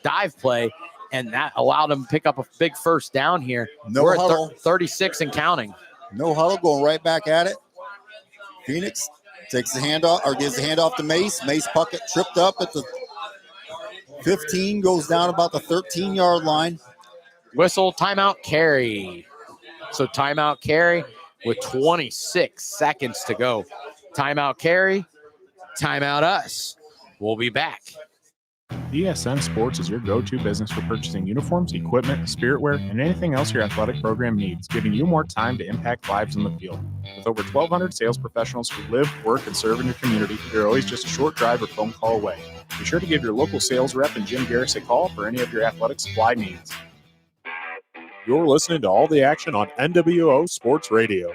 dive play, and that allowed them to pick up a big 1st down here. We're at 36 and counting. No huddle, going right back at it. Phoenix takes the handoff, or gives the handoff to Mace. Mace Puckett tripped up at the 15, goes down about the 13-yard line. Whistle, timeout, Carey. So timeout, Carey, with 26 seconds to go. Timeout, Carey. Timeout, us. We'll be back. ESN Sports is your go-to business for purchasing uniforms, equipment, spiritware, and anything else your athletic program needs, giving you more time to impact lives in the field. With over 1,200 sales professionals who live, work, and serve in your community, you're always just a short drive or phone call away. Be sure to give your local sales rep and Jim Garris a call for any of your athletic supply needs. You're listening to all the action on NWO Sports Radio.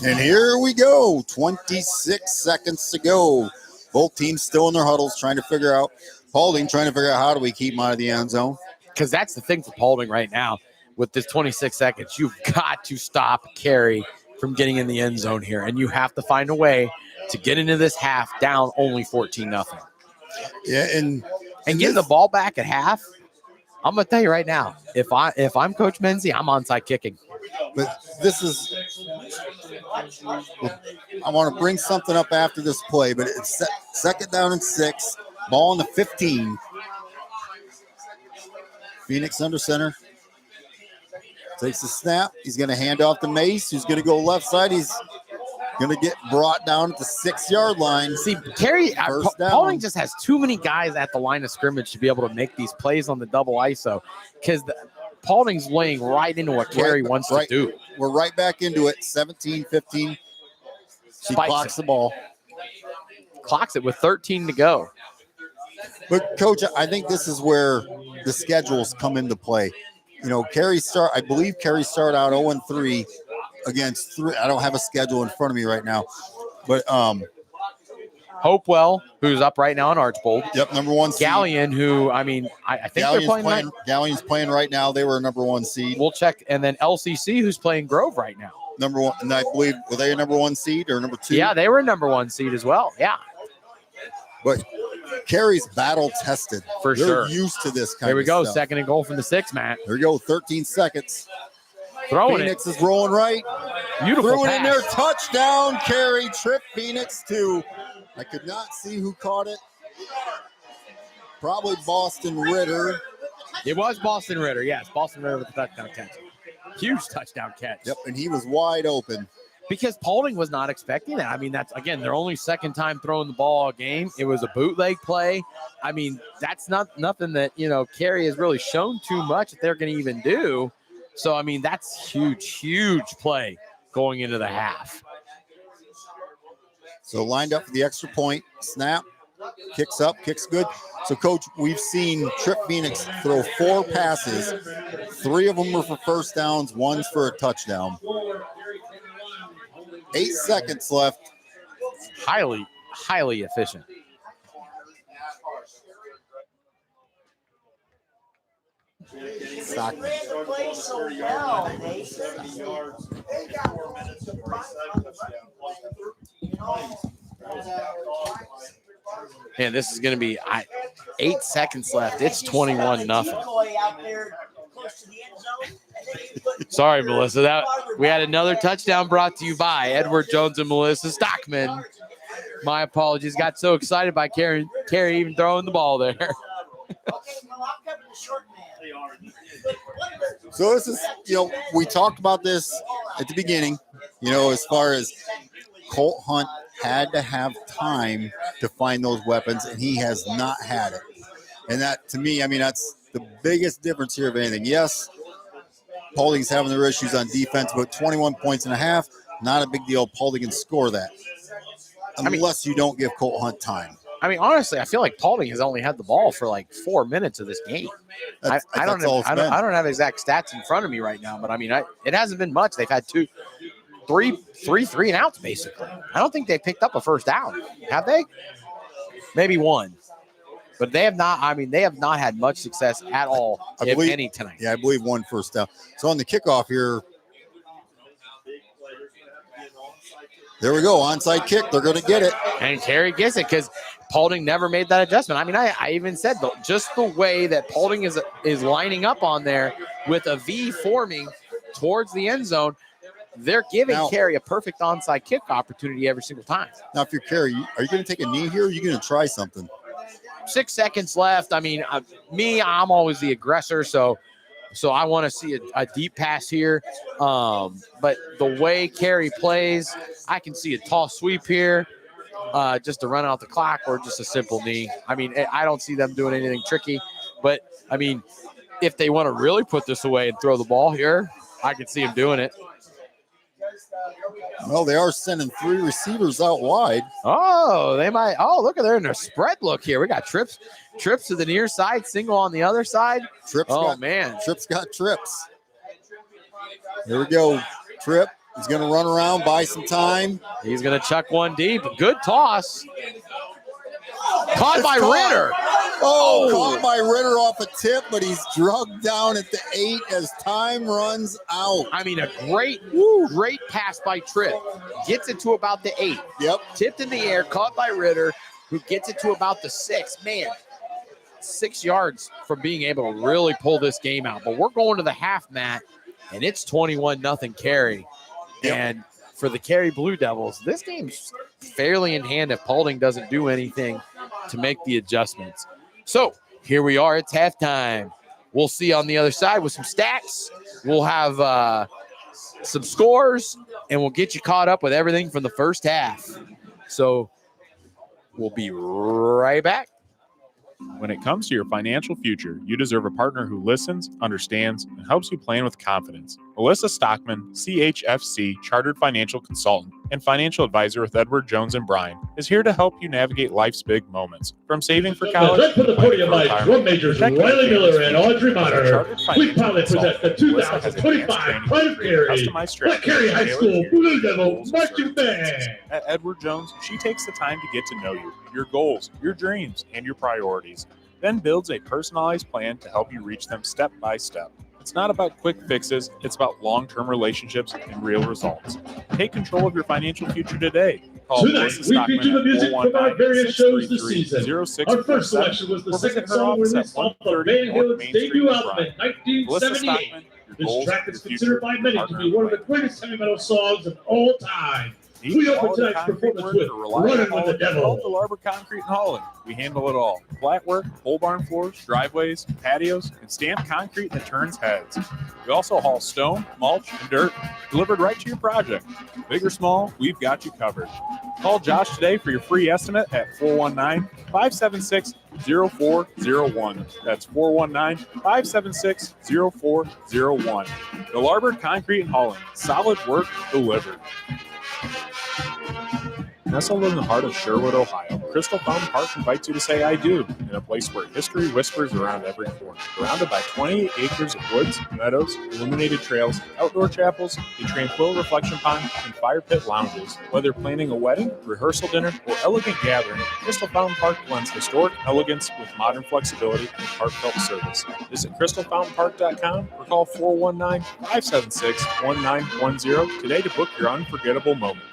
And here we go, 26 seconds to go. Both teams still in their huddles trying to figure out, Paulding trying to figure out how do we keep him out of the end zone. Because that's the thing for Paulding right now. With this 26 seconds, you've got to stop Carey from getting in the end zone here. And you have to find a way to get into this half down only 14-0. Yeah, and getting the ball back at half, I'm going to tell you right now, if I'm Coach Menzie, I'm onside kicking. But this is, I want to bring something up after this play, but it's 2nd down and 6, ball on the 15. Phoenix under center. Takes the snap. He's going to hand off to Mace, who's going to go left side. He's going to get brought down at the 6-yard line. See, Carey, Paulding just has too many guys at the line of scrimmage to be able to make these plays on the double ISO, because Paulding's laying right into what Carey wants to do. We're right back into it. 17-15. She clocks the ball. Clocks it with 13 to go. But, Coach, I think this is where the schedules come into play. You know, I believe Carey started out 0-3 against 3. I don't have a schedule in front of me right now. But Hopewell, who's up right now in Archbold. Yep, number 1 seed. Galleon, who, I think they're playing. Gallion's playing right now. They were a number 1 seed. We'll check. And then LCC, who's playing Grove right now. Number 1, and I believe, were they a number 1 seed or number 2? Yeah, they were a number 1 seed as well. Yeah. But Carey's battle tested. For sure. They're used to this kind Here we of go. stuff. 2nd and goal from the 6, Matt. Here we go. 13 seconds. Phoenix is rolling right. Beautiful Threw it pass. in there. Touchdown, Carey. Trip Phoenix 2. I could not see who caught it. Probably Boston Ritter. It was Boston Ritter. Yes, Boston Ritter with the touchdown catch. Huge touchdown catch. Yep, and he was wide open. Because Paulding was not expecting that. I mean, that's, again, their only 2nd time throwing the ball all game. It was a bootleg play. I mean, that's nothing that, Carey has really shown too much that they're going to even do. So, I mean, that's huge play going into the half. So lined up for the extra point. Snap. Kicks up. Kicks good. So, Coach, we've seen Trip Phoenix throw 4 passes. 3 of them were for 1st downs. 1's for a touchdown. 8 seconds left. Highly highly efficient. Stockman. Man, this is going to be 8 seconds left. It's 21-0. Sorry, Melissa. We had another touchdown brought to you by Edward Jones and Melissa Stockman. My apologies. Got so excited by Carrie even throwing the ball there. So this is, we talked about this at the beginning, as far as Colt Hunt had to have time to find those weapons, and he has not had it. And that, to me, that's the biggest difference here of anything. Yes, Paulding's having their issues on defense, but 21 points and a half, not a big deal. Paulding can score that. Unless you don't give Colt Hunt time. Honestly, I feel like Paulding has only had the ball for like 4 minutes of this game. I don't have exact stats in front of me right now, but it hasn't been much. They've had three and outs basically. I don't think they picked up a first down. Have they? Maybe one. But they have not. They have not had much success at all, if any, tonight. Yeah, I believe one first down. So on the kickoff here, there we go, onside kick. They're going to get it, and Carrie gets it because Paulding never made that adjustment. I even said just the way that Paulding is lining up on there with a V forming towards the end zone, they're giving Carrie a perfect onside kick opportunity every single time. Now, if you're Carrie, are you going to take a knee here? Or are you going to try something? 6 seconds left. I'm always the aggressor, so I want to see a deep pass here. But the way Carrie plays, I can see a toss sweep here just to run out the clock, or just a simple knee. I don't see them doing anything tricky. But, if they want to really put this away and throw the ball here, I can see them doing it. Well, they are sending 3 receivers out wide. Oh, they might. Oh, look at they're in a spread look here. We got trips to the near side, single on the other side. Trips got trips. Here we go. Tripp is going to run around, buy some time. He's going to chuck one deep. Good toss. Caught by Ritter. Caught by Ritter off a tip, but he's drugged down at the 8 as time runs out. A great pass by Tripp. Gets it to about the 8. Yep. Tipped in the air, caught by Ritter, who gets it to about the 6. Man, 6 yards from being able to really pull this game out. But we're going to the half, Matt, and it's 21-0 Carrie. Yep. And for the Carey Blue Devils, this game's fairly in hand if Paulding doesn't do anything to make the adjustments. So here we are. It's halftime. We'll see on the other side with some stats. We'll have some scores, and we'll get you caught up with everything from the first half. So we'll be right back. When it comes to your financial future, you deserve a partner who listens, understands, and helps you plan with confidence. Melissa Stockman, CHFC Chartered Financial Consultant and Financial Advisor with Edward Jones and Bryan, is here to help you navigate life's big moments. From saving for college, led for the podium by drum majors Riley Miller and Audrey Monitor. We proudly present the 2025 Pride of Carey, the Carey High School Blue Devil Marching Band. At Edward Jones, she takes the time to get to know you, your goals, your dreams, and your priorities, then builds a personalized plan to help you reach them step by step. It's not about quick fixes, it's about long-term relationships and real results. Take control of your financial future today. Call Tonight, we feature the music from our various shows this season. Our first selection was the second song released off of Van Halen's debut album in 1978. This track is considered by many to be one of the greatest heavy metal songs of all time. We open tonight's performance with Running with the Devil. The Larber Concrete and Hauling. We handle it all. Flat work, pole barn floors, driveways, patios, and stamped concrete that turns heads. We also haul stone, mulch, and dirt delivered right to your project. Big or small, we've got you covered. Call Josh today for your free estimate at 419-576-0401. That's 419-576-0401. The Larber Concrete and Hauling. Solid work delivered. Nestled in the heart of Sherwood, Ohio, Crystal Fountain Park invites you to say "I do" in a place where history whispers around every corner. Surrounded by 28 acres of woods, meadows, illuminated trails, outdoor chapels, a tranquil reflection pond, and fire pit lounges. Whether planning a wedding, rehearsal dinner, or elegant gathering, Crystal Fountain Park blends historic elegance with modern flexibility and heartfelt service. Visit crystalfountainpark.com or call 419-576-1910 today to book your unforgettable moment.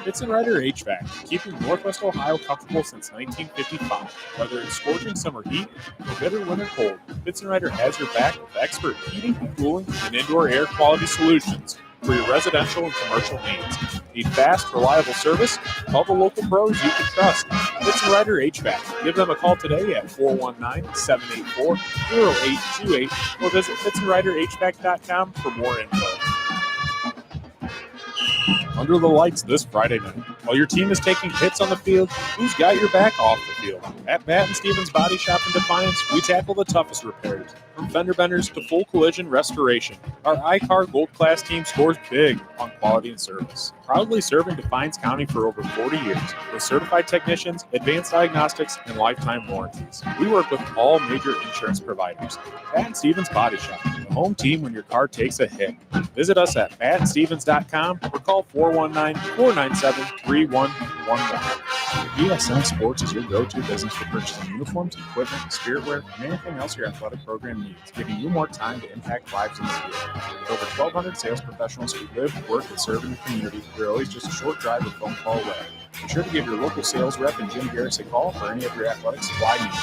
Fitz & Rider HVAC, keeping Northwest Ohio comfortable since 1955. Whether it's scorching summer heat or bitter winter cold, Fitz & Rider has your back with expert heating, cooling, and indoor air quality solutions for your residential and commercial needs. Need fast, reliable service? Call the local pros you can trust. Fitz & Rider HVAC. Give them a call today at 419-784-0828 or visit fitzandriderhvac.com for more info. Under the lights this Friday night. While your team is taking hits on the field, who's got your back off the field? At Matt and Stevens Body Shop in Defiance, we tackle the toughest repairs, from fender benders to full collision restoration. Our iCar Gold Class team scores big on quality and service. Proudly serving Defiance County for over 40 years with certified technicians, advanced diagnostics, and lifetime warranties. We work with all major insurance providers. Matt and Stevens Body Shop, the home team when your car takes a hit. Visit us at mattandstevens.com or call 419-497-3111. VSM Sports is your go-to business for purchasing uniforms, equipment, spiritware, and anything else your athletic program needs, giving you more time to impact lives in the field. With over 1,200 sales professionals who live, work, and serve in the community, we're always just a short drive or phone call away. Be sure to give your local sales rep and Jim Garris a call for any of your athletic supply needs.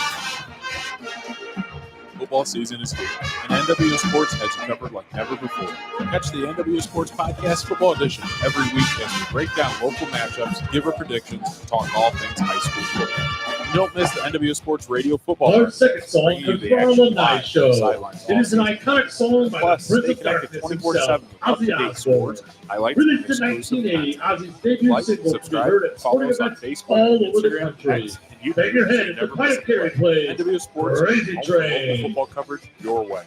Football season is here, and NWO Sports has you covered like never before. Catch the NWO Sports Podcast Football Edition every week as we break down local matchups, give our predictions, and talk all things high school football. And don't miss the NWO Sports Radio Football. Our second song comes from our alumni show. It is an iconic song by the Prince of Darkness himself, Ozzy Osbourne. Released in 1980, Ozzy's debut single to be heard at sporting events all over the country. Bang your head at the Pint Carey plays. NWO Sports Crazy Train. Football coverage your way.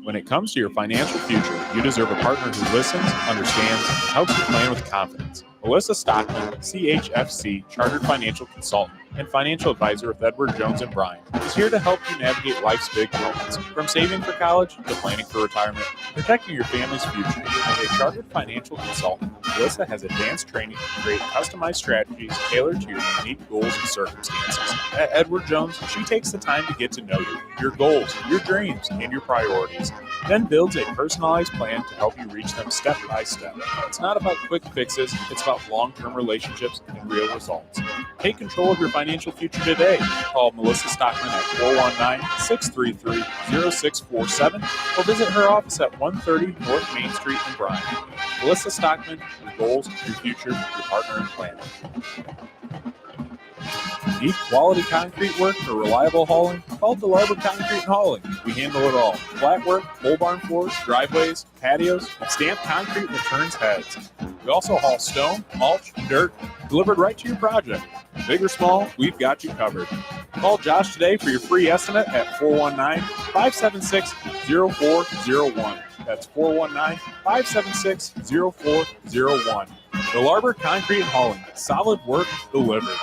When it comes to your financial future, you deserve a partner who listens, understands, and helps you plan with confidence. Melissa Stockman, CHFC, Chartered Financial Consultant and Financial Advisor with Edward Jones & Bryan, is here to help you navigate life's big moments, from saving for college to planning for retirement, protecting your family's future. As a Chartered Financial Consultant, Melissa has advanced training to create customized strategies tailored to your unique goals and circumstances. At Edward Jones, she takes the time to get to know you, your goals, your dreams, and your priorities, then builds a personalized plan to help you reach them step by step. It's not about quick fixes, it's about long-term relationships and real results. Take control of your financial future today. Call Melissa Stockman at 419-633-0647 or visit her office at 130 North Main Street in Bryan. Melissa Stockman, your goals, your future, your partner in planning. Need quality concrete work for reliable hauling? Call DeLarber Concrete and Hauling. We handle it all. Flat work, pole barn floors, driveways, patios, and stamped concrete that turns heads. We also haul stone, mulch, dirt, delivered right to your project. Big or small, we've got you covered. Call Josh today for your free estimate at 419-576-0401. That's 419-576-0401. DeLarber Concrete and Hauling. Solid work delivered.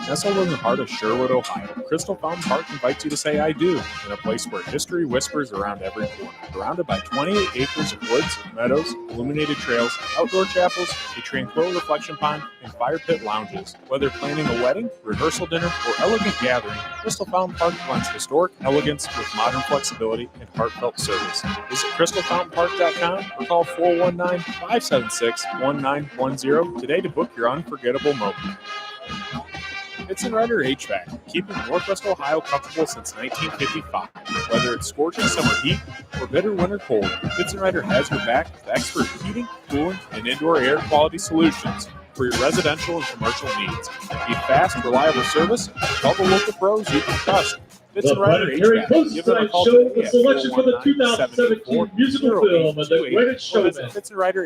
Nestled in the heart of Sherwood, Ohio, Crystal Fountain Park invites you to say "I do" in a place where history whispers around every corner. Surrounded by 28 acres of woods, meadows, illuminated trails, outdoor chapels, a tranquil reflection pond, and fire pit lounges. Whether planning a wedding, rehearsal dinner, or elegant gathering, Crystal Fountain Park blends historic elegance with modern flexibility and heartfelt service. Visit crystalfountainpark.com or call 419-576-1910 today to book your unforgettable moment. Fitz & Rider HVAC, keeping Northwest Ohio comfortable since 1955. Whether it's scorching summer heat or bitter winter cold, Fitz & Rider has your back with expert heating, cooling, and indoor air quality solutions for your residential and commercial needs. Need fast, reliable service? Call the local pros you can trust. Fitz & Rider Carey HVAC. Give them a call show today the selection for the 2017 musical film of The Greatest Showman.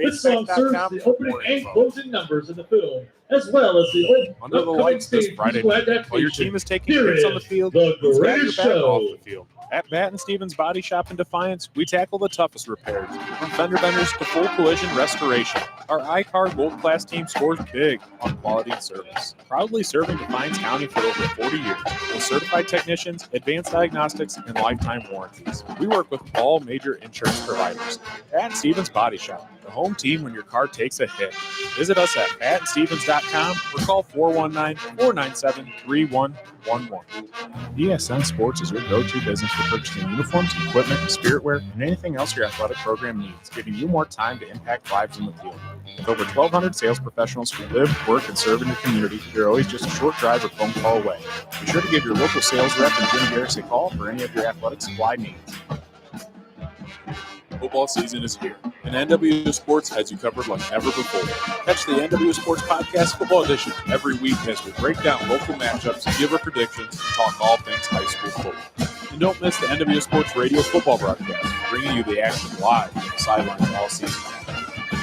This song serves the opening and closing numbers in the film, as well as the Under the lights this Friday night. While your team is taking hits on the field, The who's got your Greatest back off Show. the field? At Batten Stevens Body Shop in Defiance, we tackle the toughest repairs, from fender benders to full collision restoration. Our iCar Gold Class team scores big on quality and service. Proudly serving Defiance County for over 40 years with certified technicians, advanced diagnostics, and lifetime warranties. We work with all major insurance providers. Batten Stevens Body Shop, the home team when your car takes a hit. Visit us at battenstevens.com or call 419-497-3111. ESN Sports is your go-to business for purchasing uniforms, equipment, spiritware, and anything else your athletic program needs, giving you more time to impact lives in the field. With over 1,200 sales professionals who live, work, and serve in your community, you're always just a short drive or phone call away. Be sure to give your local sales rep and Jim Garris a call for any of your athletic supply needs. Football season is here, and NWO Sports has you covered like never before. Catch the NWO Sports Podcast Football Edition every week as we break down local matchups, give our predictions, and talk all things high school football. And don't miss the NWO Sports Radio football broadcast, bringing you the action live from the sidelines all season.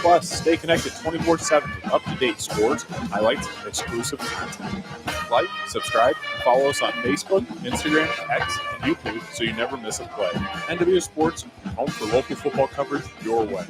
Plus, stay connected 24/7 with up-to-date scores, highlights, and exclusive content. Like, subscribe, and follow us on Facebook, Instagram, X, and YouTube so you never miss a play. NWO Sports, home for local football coverage your way.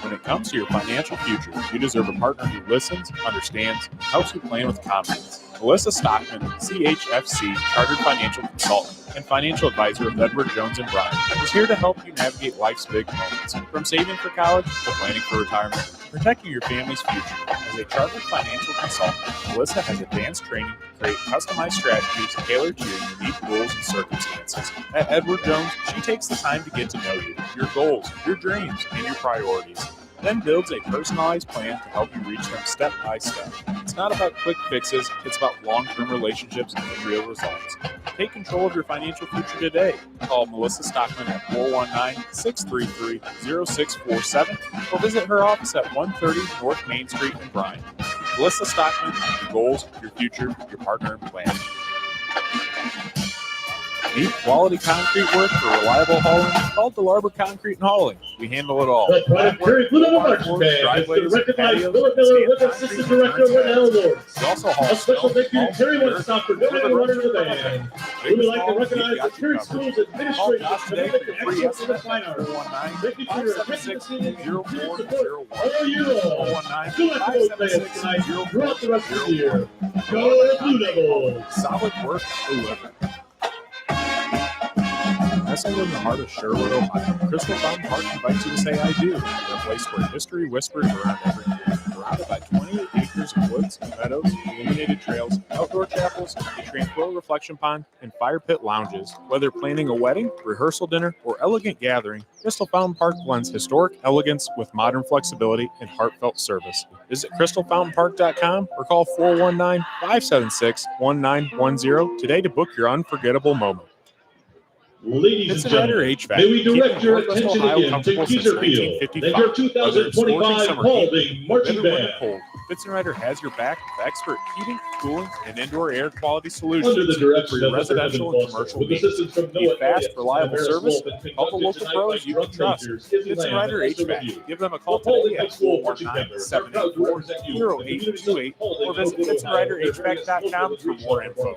When it comes to your financial future, you deserve a partner who listens, understands, and helps you plan with confidence. Melissa Stockman, CHFC, Chartered Financial Consultant and Financial Advisor with Edward Jones & Bryan, is here to help you navigate life's big moments, from saving for college to planning for retirement, protecting your family's future. As a Chartered Financial Consultant, Melissa has advanced training to create customized strategies tailored to your unique goals and circumstances. At Edward Jones, she takes the time to get to know you, your goals, your dreams, and your priorities, then builds a personalized plan to help you reach them step by step. It's not about quick fixes, it's about long-term relationships and real results. Take control of your financial future today. Call Melissa Stockman at 419-633-0647 or visit her office at 130 North Main Street in Bryan. Melissa Stockman, your goals, your future, your partner in plan. Need quality concrete work for reliable hauling? Call DeLarber Concrete and Hauling. We handle it all. The product Carey VS Paulding is the recognized Philip Miller with Assistant Director with Elmore. We also haul A special thank you to Carrie VS snow, for donating water to the band. We would like to recognize the Carey Schools Administration commitment to excellence in the fine arts. Thank you for your attention to the support all year long. Good luck to those fans tonight throughout the rest of the year. Go Blue Devils! Solid work, Blue Devils. Nestled in the heart of Sherwood, Ohio, Crystal Fountain Park invites you to say I do. A place where history whispers around every corner. Surrounded by 28 acres of woods, meadows, illuminated trails, outdoor chapels, a tranquil reflection pond, and fire pit lounges. Whether planning a wedding, rehearsal dinner, or elegant gathering, Crystal Fountain Park blends historic elegance with modern flexibility and heartfelt service. Visit crystalfountainpark.com or call 419-576-1910 today to book your unforgettable moment. Ladies and gentlemen, may we direct your attention again to Keizer Field and your 2025 Paulding Marching Band. Fitzenrider has your back with expert heating, cooling, and indoor air quality solutions Under the direction for your of residential and commercial with needs. assistance from Need Noah fast, Elliott, reliable Maris service? Wolf, and Call the local conducted pros tonight you by can trust. drug majors, Izzy Lamb, Fitzenrider and HVAC. Review. Give them a The call Paulding today High at School Marching Band are proud to 419-784-0828 represent you in the Municipal Paulding or visit Local Ohio FitzenriderHVAC.com for more info.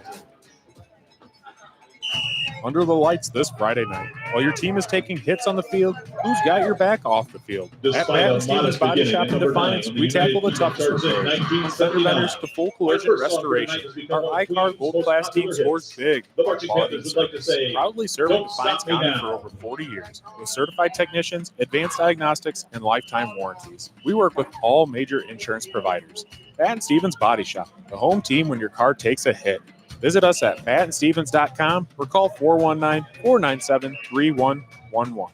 Under the lights this Friday night. While your team is taking hits on the field, who's got your back off the field? At Despite Batten a Stevens modest Body beginning Shop at in number Defiance, 9, we tackle the United toughest starts in repairs, from 1979. fender benders to full collision Our first song for restoration. tonight has become Our one of iCar Queen's Gold most Class team popular scores hits. big. The Marching Quality Panthers would like to service. say, Proudly serving "Don't Defiance stop me County now." for over 40 years with certified technicians, advanced diagnostics, and lifetime warranties. We work with all major insurance providers. Batten Stevens Body Shop, the home team when your car takes a hit. Visit us at battenstevens.com or call 419-497-3111.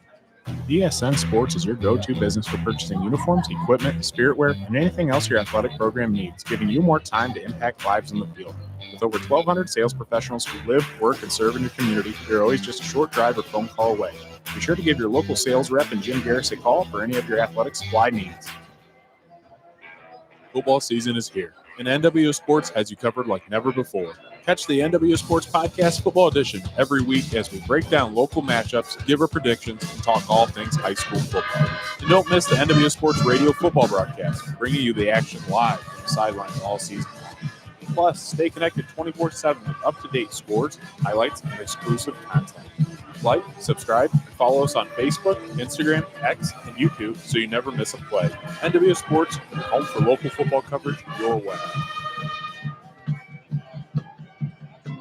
ESN Sports is your go-to business for purchasing uniforms, equipment, spiritware, and anything else your athletic program needs, giving you more time to impact lives in the field. With over 1,200 sales professionals who live, work, and serve in your community, you're always just a short drive or phone call away. Be sure to give your local sales rep and Jim Garris a call for any of your athletic supply needs. Football season is here, and NWO Sports has you covered like never before. Catch the NWO Sports Podcast Football Edition every week as we break down local matchups, give our predictions, and talk all things high school football. And don't miss the NWO Sports Radio football broadcast, bringing you the action live from the sidelines all season long. Plus, stay connected 24/7 with up-to-date scores, highlights, and exclusive content. Like, subscribe, and follow us on Facebook, Instagram, X, and YouTube so you never miss a play. NWO Sports, your home for local football coverage your way.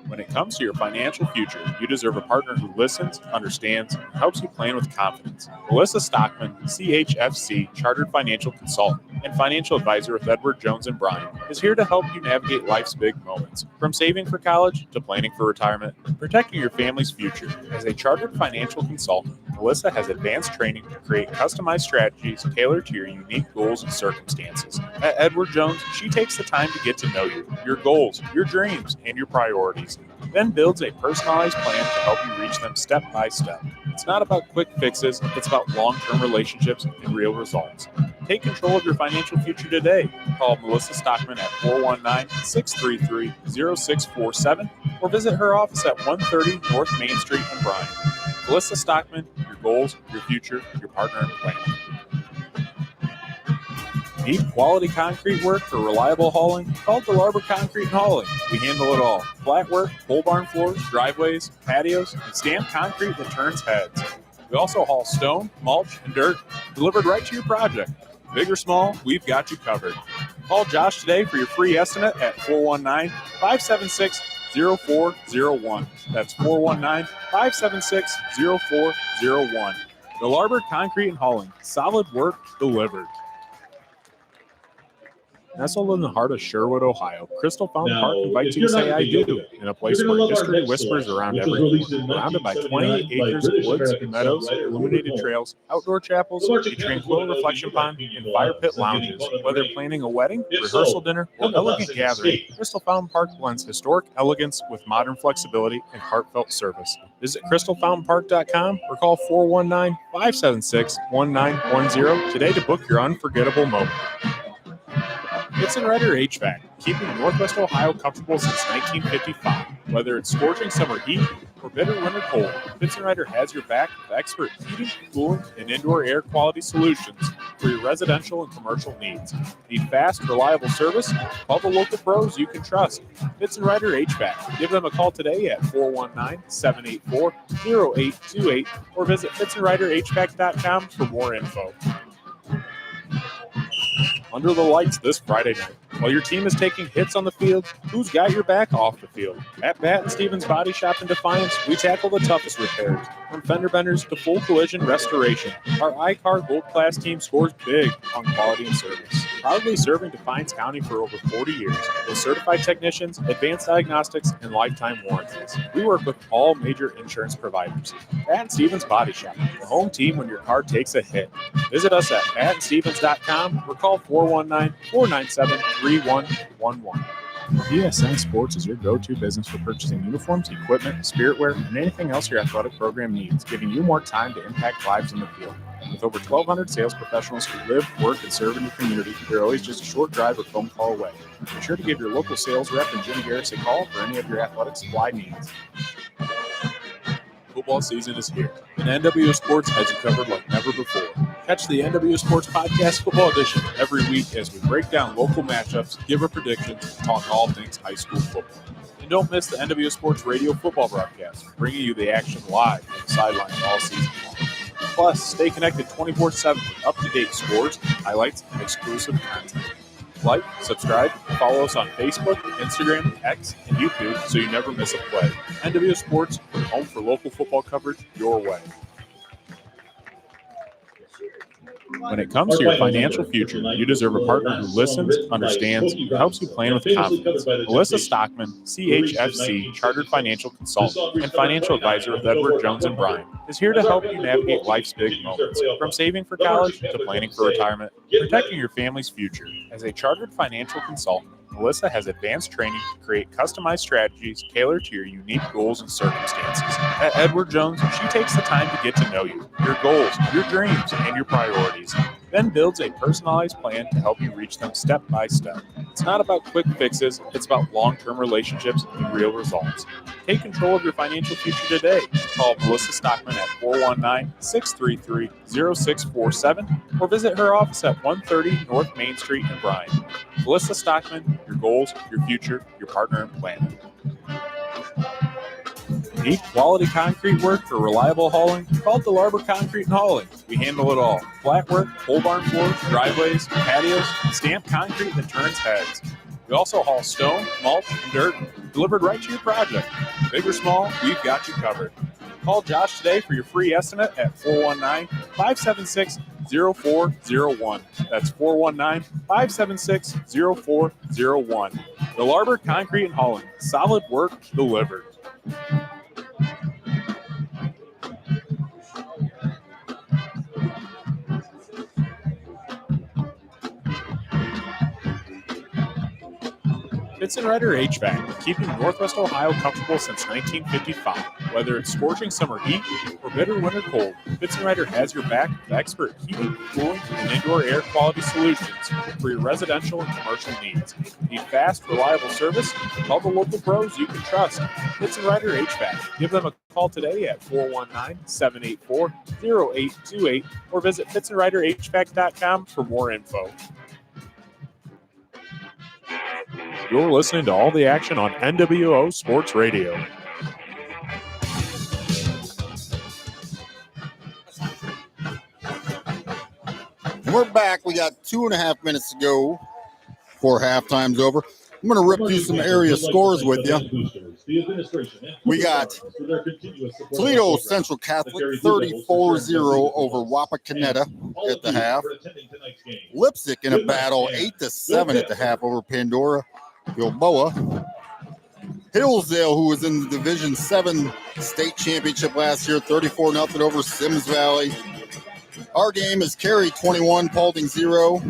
When it comes to your financial future, you deserve a partner who listens, understands, and helps you plan with confidence. Melissa Stockman, CHFC, Chartered Financial Consultant and Financial Advisor with Edward Jones and Bryan, is here to help you navigate life's big moments. From saving for college to planning for retirement, protecting your family's future. As a Chartered Financial Consultant, Melissa has advanced training to create customized strategies tailored to your unique goals and circumstances. At Edward Jones, she takes the time to get to know you, your goals, your dreams, and your priorities, then builds a personalized plan to help you reach them step by step. It's not about quick fixes, it's about long-term relationships and real results. Take control of your financial future today. Call Melissa Stockman at 419-633-0647 or visit her office at 130 North Main Street in Bryan. Melissa Stockman, your goals, your future, your partner in planning. Need quality concrete work for reliable hauling? Call DeLarber Concrete and Hauling. We handle it all. Flat work, pole barn floors, driveways, patios, and stamped concrete that turns heads. We also haul stone, mulch, and dirt delivered right to your project. Big or small, we've got you covered. Call Josh today for your free estimate at 419-576-0401. That's 419-576-0401. DeLarber Concrete and Hauling. Solid work delivered. Nestled in the heart of Sherwood, Ohio, Crystal Fountain Park invites you to say I do in a place where history whispers around every corner. Surrounded by 28 acres of woods, meadows, illuminated trails, outdoor chapels, a tranquil reflection pond, and fire pit lounges. Whether planning a wedding, rehearsal dinner, or elegant gathering, Crystal Fountain Park blends historic elegance with modern flexibility and heartfelt service. Visit crystalfountainpark.com or call 419-576-1910 today to book your unforgettable moment. Fitz & Rider HVAC, keeping Northwest Ohio comfortable since 1955. Whether it's scorching summer heat or bitter winter cold, Fitz & Rider has your back with expert heating, cooling, and indoor air quality solutions for your residential and commercial needs. Need fast, reliable service? Call the local pros you can trust. Fitz & Rider HVAC. Give them a call today at 419-784-0828 or visit fitzandriderhvac.com for more info. Under the lights this Friday night. While your team is taking hits on the field, who's got your back off the field? At Bat & Stevens Body Shop in Defiance, we tackle the toughest repairs, from fender benders to full collision restoration. Our iCar Gold Class team scores big on quality and service. Proudly serving Defiance County for over 40 years with certified technicians, advanced diagnostics, and lifetime warranties. We work with all major insurance providers. Bat & Stevens Body Shop, the home team when your car takes a hit. Visit us at batandstevens.com or call 419-497-3111. DSN Sports is your go-to business for purchasing uniforms, equipment, spiritware, and anything else your athletic program needs, giving you more time to impact lives in the field. With over 1,200 sales professionals who live, work, and serve in your community, they're always just a short drive or phone call away. Be sure to give your local sales rep and Jim Garris a call for any of your athletic supply needs. Football season is here, and NWO Sports has you covered like never before. Catch the NWO Sports Podcast Football Edition every week as we break down local matchups, give our predictions, and talk all things high school football. And don't miss the NWO Sports Radio football broadcast, bringing you the action live on the sidelines all season long. Plus, stay connected 24/7 with up-to-date scores, highlights, and exclusive content. Like, subscribe, and follow us on Facebook, Instagram, X, and YouTube so you never miss a play. NWO Sports, your home for local football coverage your way. When it comes to your financial future, you deserve a partner who listens, understands, and helps you plan with confidence. Melissa Stockman, CHFC, Chartered Financial Consultant and Financial Advisor with Edward Jones and Bryan, is here to help you navigate life's big moments. From saving for college to planning for retirement, protecting your family's future. As a Chartered Financial Consultant, Melissa has advanced training to create customized strategies tailored to your unique goals and circumstances. At Edward Jones, she takes the time to get to know you, your goals, your dreams, and your priorities. then builds a personalized plan to help you reach them step by step. It's not about quick fixes, it's about long-term relationships and real results. Take control of your financial future today. Call Melissa Stockman at 419-633-0647 or visit her office at 130 North Main Street in Bryan. Melissa Stockman, your goals, your future, your partner in planning. Need quality concrete work for reliable hauling? Call DeLarber Concrete and Hauling. We handle it all. Flat work, pole barn floors, driveways, patios, stamped concrete that turns heads. We also haul stone, mulch, and dirt delivered right to your project. Big or small, we've got you covered. Call Josh today for your free estimate at 419-576-0401. That's 419-576-0401. DeLarber Concrete and Hauling. Solid work delivered. Fitz & Rider HVAC, keeping Northwest Ohio comfortable since 1955. Whether it's scorching summer heat or bitter winter cold, Fitz & Rider has your back with expert heating, cooling, and indoor air quality solutions for your residential and commercial needs. Need fast, reliable service? Call the local pros you can trust. Fitz & Rider HVAC. Give them a call today at 419-784-0828 or visit fitzandriderhvac.com for more info. You're listening to all the action on NWO Sports Radio. And we're back. We got 2.5 minutes to go before halftime's over. I'm going to rip through some area scores with you. We got Toledo Central Catholic 34-0 over Wapakoneta at the half. Lipsick in a battle 8-7 at the half over Pandora Gilboa. Hillsdale, who was in the Division 7 state championship last year, 34-0 over Sims Valley. Our game is Carey 21, Paulding 0.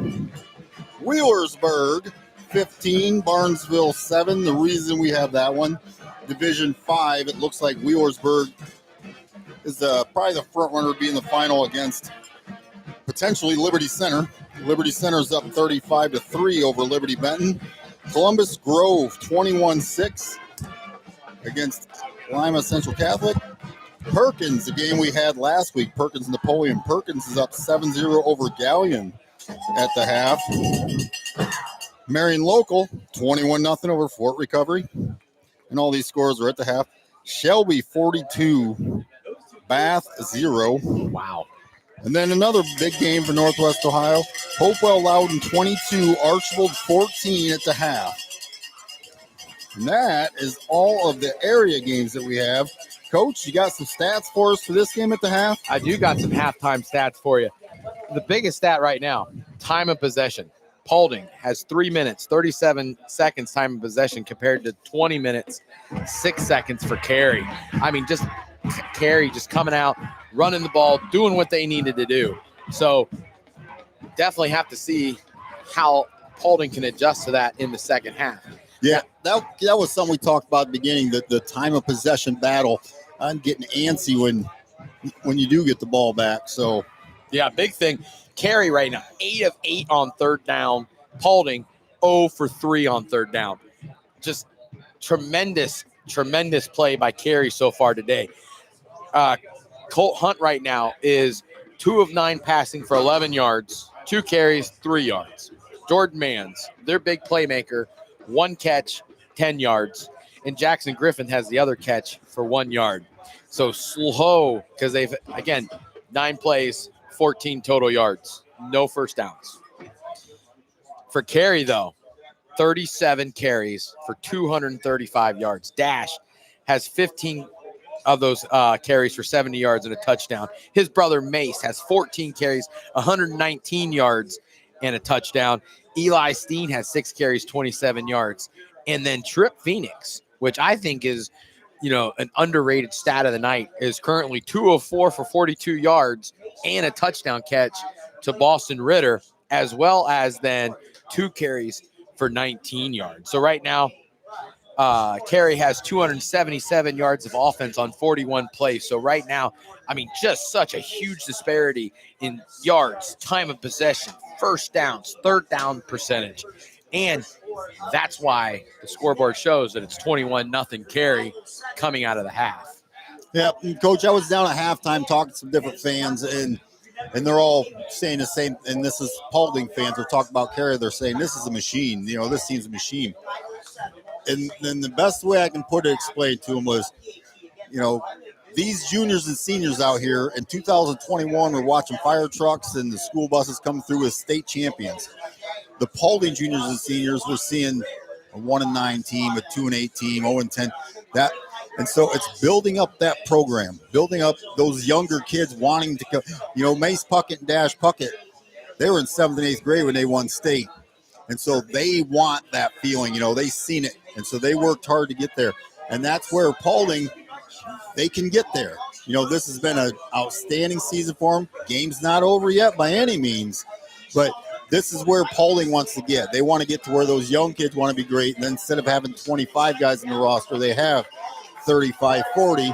Wheelersburg 15, Barnesville 7. The reason we have that one, Division 5, it looks like Wheelersburg is probably the front runner to be in the final against potentially Liberty Center. Liberty Center is up 35-3 over Liberty Benton. Columbus Grove 21-6 against Lima Central Catholic. Perkins, the game we had last week, Perkins Napoleon. Perkins is up 7-0 over Galleon at the half. Marion Local 21-0 over Fort Recovery. And all these scores are at the half. Shelby 42, Bath 0. Wow. And then another big game for Northwest Ohio. Hopewell Loudon 22, Archibald 14 at the half. And that is all of the area games that we have. Coach, you got some stats for us for this game at the half? I do got some halftime stats for you. The biggest stat right now, time of possession. Paulding has 3 minutes, 37 seconds time of possession compared to 20 minutes, 6 seconds for Carey. I mean, just Carey just coming out, running the ball, doing what they needed to do. So definitely have to see how Paulding can adjust to that in the second half. Yeah, that was something we talked about at the beginning, the time of possession battle. I'm getting antsy when you do get the ball back. So, yeah, big thing. Carey right now, 8 of 8 on third down. Paulding, 0 for 3 on third down. Just tremendous play by Carey so far today. Colt Hunt right now is 2 of 9 passing for 11 yards, 2 carries, 3 yards. Jordan Mans, their big playmaker, 1 catch, 10 yards. And Jackson Griffin has the other catch for 1 yard. So slow because they've, again, 9 plays, 14 total yards, no first downs. For Carey, though, 37 carries for 235 yards. Dash has 15 of those carries for 70 yards and a touchdown. His brother Mace has 14 carries, 119 yards and a touchdown. Eli Steen has 6 carries, 27 yards. And then Trip Phoenix, which I think is, an underrated stat of the night, is currently 2 of 4 for 42 yards and a touchdown catch to Boston Ritter, as well as then 2 carries for 19 yards. So right now, Carey has 277 yards of offense on 41 plays. So right now, I mean, just such a huge disparity in yards, time of possession, first downs, third down percentage. And that's why the scoreboard shows that it's 21-0 Carey coming out of the half. Yeah, Coach, I was down at halftime talking to some different fans, and they're all saying the same. And this is Paulding fans are talking about Carey. They're saying this is a machine. This team's a machine. And then the best way I can explain to them was, these juniors and seniors out here in 2021 were watching fire trucks and the school buses come through as state champions. The Paulding juniors and seniors were seeing a 1-9 team, a 2-8 team, 0-10. And so it's building up that program, building up those younger kids wanting to go. Mace Puckett and Dash Puckett, they were in 7th and 8th grade when they won state. And so they want that feeling, they've seen it. And so they worked hard to get there. And that's where Paulding, they can get there. This has been an outstanding season for them. Game's not over yet by any means, but this is where Paulding wants to get. They want to get to where those young kids want to be great. And then instead of having 25 guys in the roster, they have 35, 40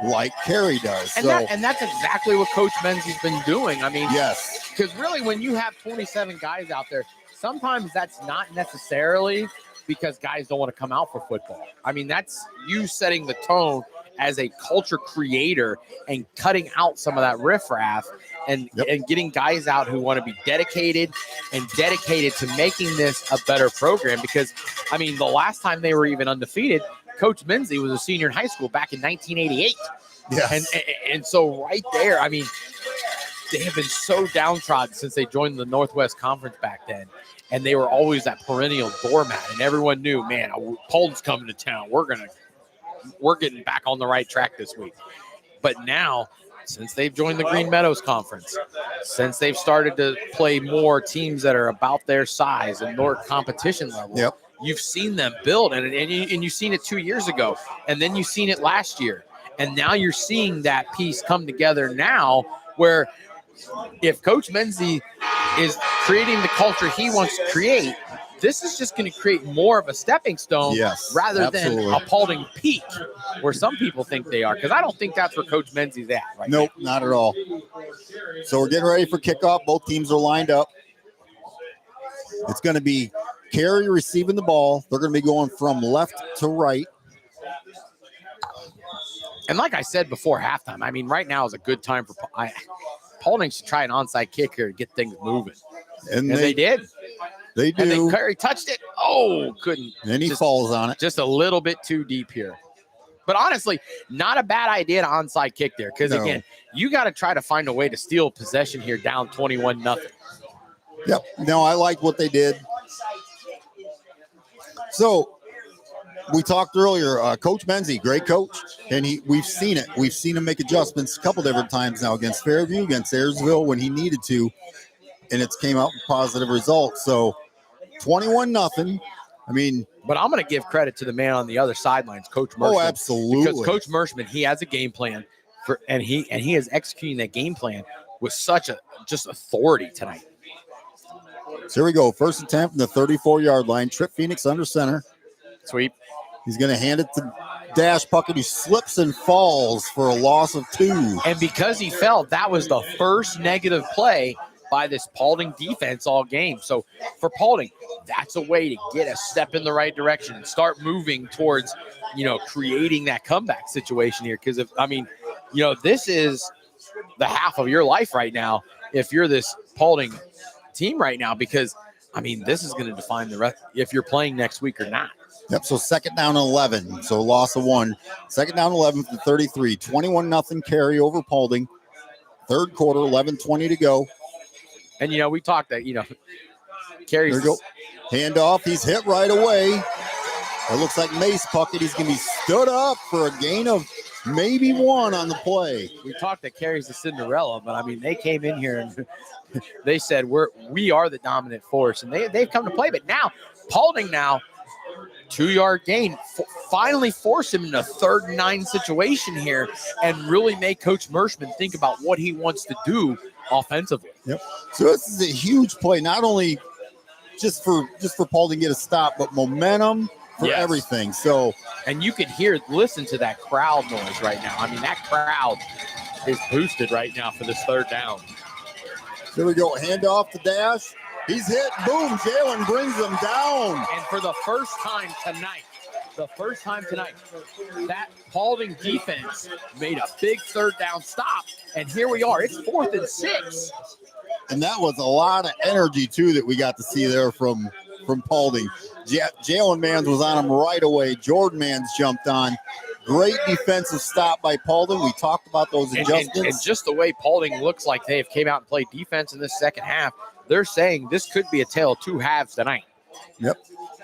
like Carey does. And that's exactly what Coach Menzies been doing. I mean, yes, because really when you have 27 guys out there, sometimes that's not necessarily because guys don't want to come out for football. I mean, that's you setting the tone as a culture creator and cutting out some of that riffraff and getting guys out who want to be dedicated to making this a better program. Because, I mean, the last time they were even undefeated, Coach Menzies was a senior in high school back in 1988. Yes. And so right there, I mean, they have been so downtrodden since they joined the Northwest Conference back then. And they were always that perennial doormat. And everyone knew, man, Paulding's coming to town. We're getting back on the right track this week. But now, since they've joined the Green Meadows Conference, since they've started to play more teams that are about their size and more competition level, you've seen them build. And you've seen it 2 years ago. And then you've seen it last year. And now you're seeing that piece come together now where if Coach Menzies is creating the culture he wants to create, this is just going to create more of a stepping stone rather than a Paulding peak where some people think they are. Because I don't think that's where Coach Menzies at right now. Nope, not at all. So we're getting ready for kickoff. Both teams are lined up. It's going to be Carey receiving the ball. They're going to be going from left to right. And like I said before halftime, I mean, right now is a good time for Paulding should try an onside kick here to get things moving. And they did. They do. And then Carey touched it. Oh, couldn't. And he falls on it. Just a little bit too deep here. But honestly, not a bad idea to onside kick there. Because, again, you got to try to find a way to steal possession here down 21-0. Yep. No, I like what they did. So we talked earlier, Coach Menzies, great coach, and we've seen it. We've seen him make adjustments a couple different times now against Fairview, against Ayersville when he needed to, and it's came out with positive results. So 21-0. I mean, but I'm going to give credit to the man on the other sidelines, Coach Mershman. Oh, absolutely. Because Coach Mershman, he has a game plan and he is executing that game plan with such a just authority tonight. So here we go. First attempt from the 34-yard line. Trip Phoenix under center. Sweep. He's going to hand it to Dash Puckett, who slips and falls for a loss of 2. And because he fell, that was the first negative play by this Paulding defense all game. So for Paulding, that's a way to get a step in the right direction and start moving towards, creating that comeback situation here. Because this is the half of your life right now if you're this Paulding team right now, because this is going to define the rest if you're playing next week or not. Yep, so second down and 11. So loss of 1. Second down 11 from 33. 21-0 Carey over Paulding. Third quarter, 11:20 to go. And, we talked that, Carey's. There you go. Handoff. He's hit right away. It looks like Mace Puckett. He's going to be stood up for a gain of maybe 1 on the play. We talked that Carey's the Cinderella, but, they came in here and they said we are the dominant force. And they've come to play. But now, Paulding 2-yard gain, finally force him in a 3rd and 9 situation here and really make Coach Mershman think about what he wants to do offensively. Yep. So this is a huge play, not only just for Paulding to get a stop, but momentum for everything. So, and you could listen to that crowd noise right now. I mean, that crowd is boosted right now for this third down. Here we go. Hand off to Dash. He's hit. Boom. Jalen brings him down. And for the first time tonight, that Paulding defense made a big third down stop. And here we are. It's 4th and 6. And that was a lot of energy, too, that we got to see there from Paulding. Jalen Mans was on him right away. Jordan Mans jumped on. Great defensive stop by Paulding. We talked about those adjustments. And just the way Paulding looks like they have came out and played defense in this second half, they're saying this could be a tale of two halves tonight. Yep.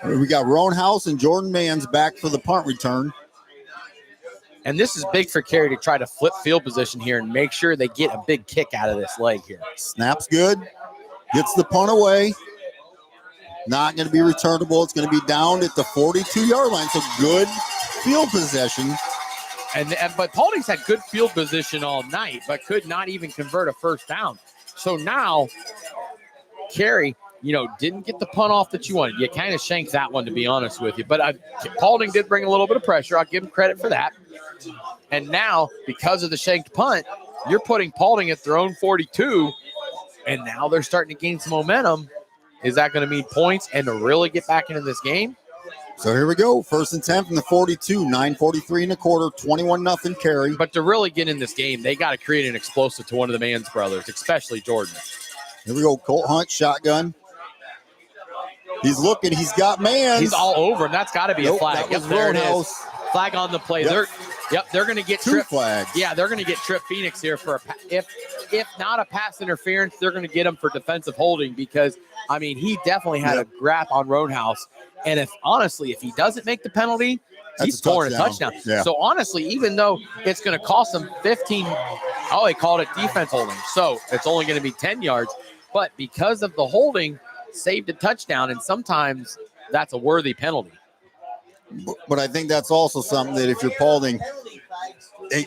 We got Roanhouse and Jordan Mans back for the punt return. And this is big for Carey to try to flip field position here and make sure they get a big kick out of this leg here. Snap's good. Gets the punt away. Not going to be returnable. It's going to be down at the 42-yard line. So good field possession. But Paulding's had good field position all night, but could not even convert a first down. So now Carey, didn't get the punt off that you wanted. You kind of shanked that one, to be honest with you. But Paulding did bring a little bit of pressure. I'll give him credit for that. And now, because of the shanked punt, you're putting Paulding at their own 42, and now they're starting to gain some momentum. Is that going to mean points and to really get back into this game? So here we go. 1st and 10 from the 42, 9:43 and a quarter, 21-0 Carey. But to really get in this game, they got to create an explosive to one of the Mans brothers, especially Jordan. Here we go. Colt Hunt, shotgun. He's looking. He's got Mans. He's all over, and that's got to be a flag. That was there it Roadhouse. is. Flag on the play. Yep. They're going to get two flags. Yeah, they're going to get Trip Phoenix here for if not a pass interference, they're going to get him for defensive holding because he definitely had a grab on Roadhouse. And if he doesn't make the penalty, he's scoring a touchdown. Yeah. So honestly, even though it's going to cost him 15, they called it defense holding. So it's only going to be 10 yards. But because of the holding, saved a touchdown. And sometimes that's a worthy penalty. But I think that's also something that if you're Paulding,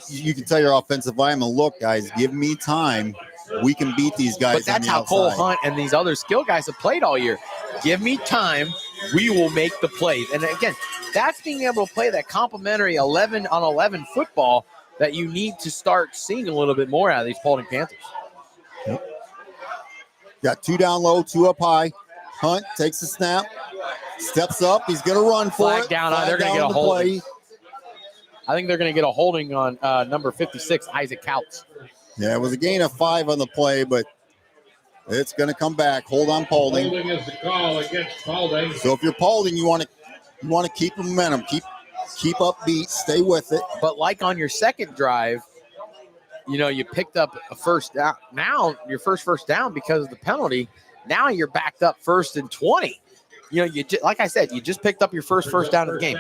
you can tell your offensive lineman, look, guys, give me time. We can beat these guys. But that's how Cole Hunt and these other skill guys have played all year. Give me time. We will make the plays. And again, that's being able to play that complimentary 11-on-11 football that you need to start seeing a little bit more out of these Paulding Panthers. Yep. Got 2 down low, 2 up high. Hunt takes the snap, steps up. He's going to run for Flag it. Down. They're going to get a holding. I think they're going to get a holding on number 56, Isaac Couts. Yeah, it was a gain of 5 on the play, but it's going to come back. Hold on, Paulding. Holding is the call against Paulding. So if you're Paulding, you want to keep the momentum, keep upbeat, stay with it. But like on your second drive, you picked up a first down. Now your first down because of the penalty. Now you're backed up 1st and 20. Like I said, you just picked up your first down of the game.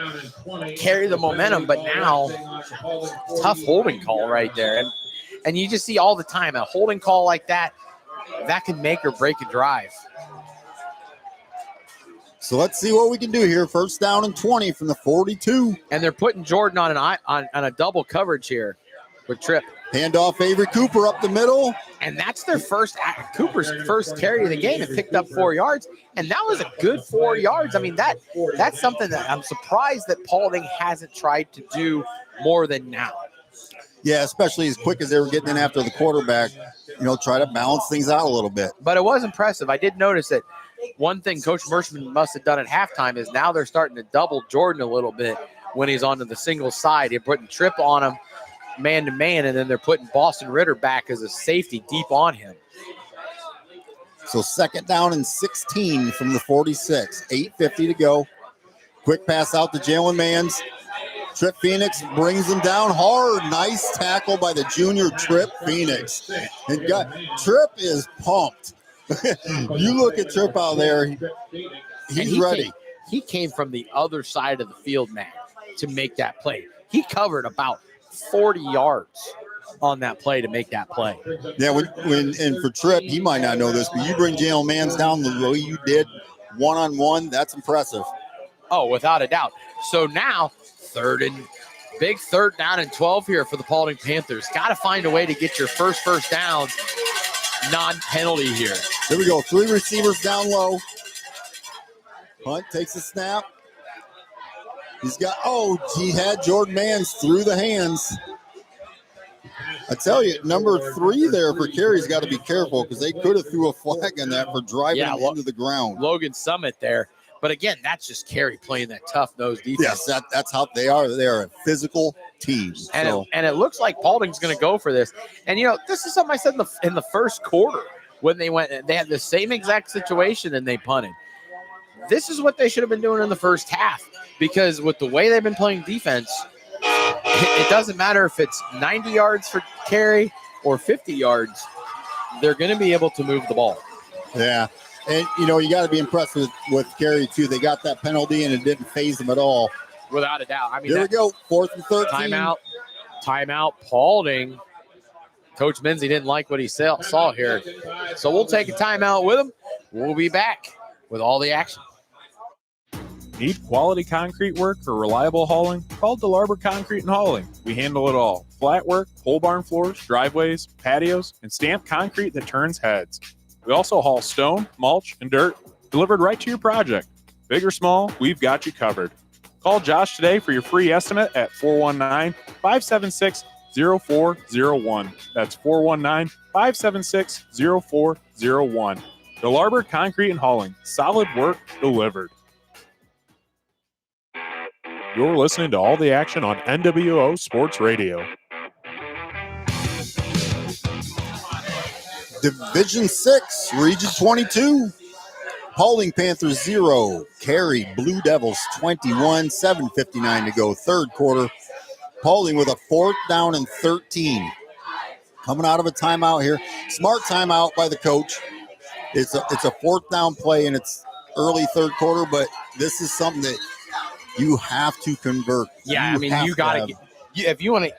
Carry the momentum, but now tough holding call right there. And you just see all the time a holding call like that can make or break a drive. So let's see what we can do here. 1st down and 20 from the 42. And they're putting Jordan on a double coverage here with Tripp. Handoff Avery Cooper up the middle. And that's their Cooper's first carry of the game and picked up 4 yards. And that was a good 4 yards. That's something that I'm surprised that Paulding hasn't tried to do more than now. Yeah, especially as quick as they were getting in after the quarterback, try to balance things out a little bit. But it was impressive. I did notice that one thing Coach Mershman must have done at halftime is now they're starting to double Jordan a little bit when he's onto the single side. They're putting Tripp on him man-to-man, and then they're putting Boston Ritter back as a safety deep on him. So 2nd down and 16 from the 46. 8:50 to go. Quick pass out to Jalen Mans. Trip Phoenix brings him down hard. Nice tackle by the junior Trip Phoenix. And Trip is pumped. You look at Trip out there. He's ready. He came from the other side of the field, man, to make that play. He covered about 40 yards on that play to make that play. Yeah, and for Trip, he might not know this, but you bring Jalen Mans down the way you did one-on-one, that's impressive. Oh, without a doubt. So now, big 3rd down and 12 here for the Paulding Panthers. Got to find a way to get your first down non-penalty here. Here we go. 3 receivers down low. Hunt takes a snap. He had Jordan Mans through the hands. I tell you, number 3 there for Carey's got to be careful because they could have threw a flag on that for driving him into the ground. Logan Summit there. But again, that's just Carey playing that tough nose defense. Yes, that's how they are. They are a physical team. And it looks like Paulding's going to go for this. And, this is something I said in the first quarter when they had the same exact situation and they punted. This is what they should have been doing in the first half because with the way they've been playing defense, it doesn't matter if it's 90 yards for Carey or 50 yards. They're going to be able to move the ball. Yeah. And, you got to be impressed with Carey, too. They got that penalty, and it didn't faze them at all. Without a doubt. Here we go, 4th and 13. Timeout, Paulding. Coach Menzie didn't like what he saw here. So we'll take a timeout with him. We'll be back with all the action. Need quality concrete work for reliable hauling? Call DeLarber Concrete and Hauling. We handle it all. Flat work, pole barn floors, driveways, patios, and stamped concrete that turns heads. We also haul stone, mulch, and dirt delivered right to your project. Big or small, we've got you covered. Call Josh today for your free estimate at 419-576-0401. That's 419-576-0401. DeLarber Concrete and Hauling. Solid work delivered. You're listening to all the action on NWO Sports Radio. Division 6, Region 22. Paulding Panthers 0. Carey Blue Devils 21. 7:59 to go. Third quarter. Paulding with a 4th down and 13. Coming out of a timeout here. Smart timeout by the coach. It's a 4th down play, and it's early third quarter, but this is something that you have to convert. Yeah, you got to get – if you want to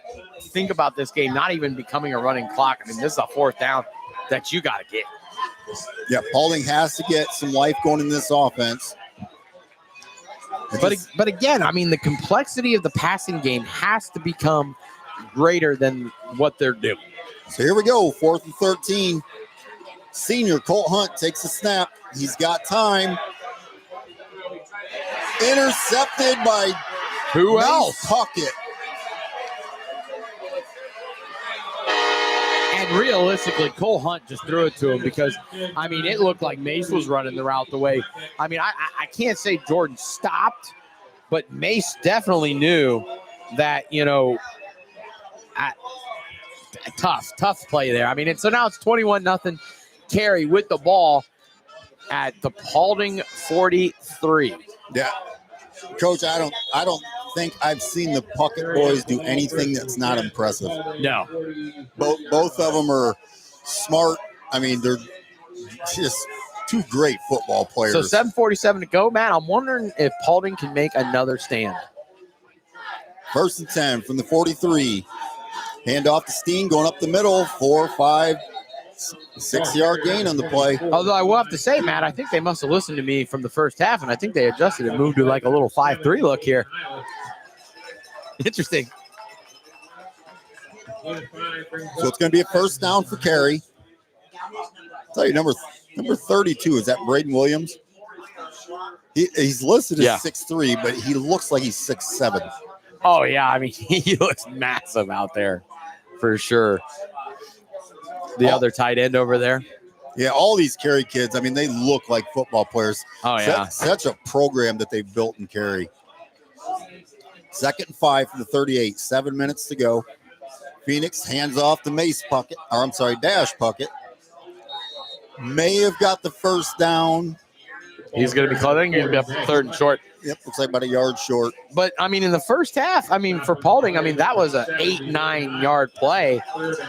think about this game not even becoming a running clock, this is a 4th down that you got to get. Yeah, Paulding has to get some life going in this offense. But again, the complexity of the passing game has to become greater than what they're doing. So here we go, 4th and 13. Senior Colt Hunt takes a snap. He's got time. Intercepted by who else? Puckett. And realistically, Cole Hunt just threw it to him because, it looked like Mace was running the route the way. I can't say Jordan stopped, but Mace definitely knew that, tough play there. So now it's 21-0. Carey with the ball at the Paulding 43. Yeah. Coach, I don't think I've seen the Puckett boys do anything that's not impressive. No. Both of them are smart. They're just two great football players. So 7:47 to go, Matt. I'm wondering if Paulding can make another stand. 1st and 10 from the 43. Hand off to Steen going up the middle. 4, 5, 6-yard gain on the play. Although I will have to say, Matt, I think they must have listened to me from the first half, and I think they adjusted and moved to like a little 5-3 look here. Interesting. So it's going to be a 1st down for Carey. I'll tell you, number 32, is that Braden Williams? He's listed as 6'3", but he looks like he's 6'7". Oh, yeah. He looks massive out there for sure. The other tight end over there. Yeah, all these Carey kids, they look like football players. Oh, yeah. Such a program that they've built in Carey. 2nd and 5 from the 38. 7 minutes to go. Phoenix hands off to Dash Puckett. May have got the 1st down. He's going to be close. I think he's going to be up 3rd and short. Yep, looks like about a yard short. But, in the first half, for Paulding, that was an 8-9 yard play,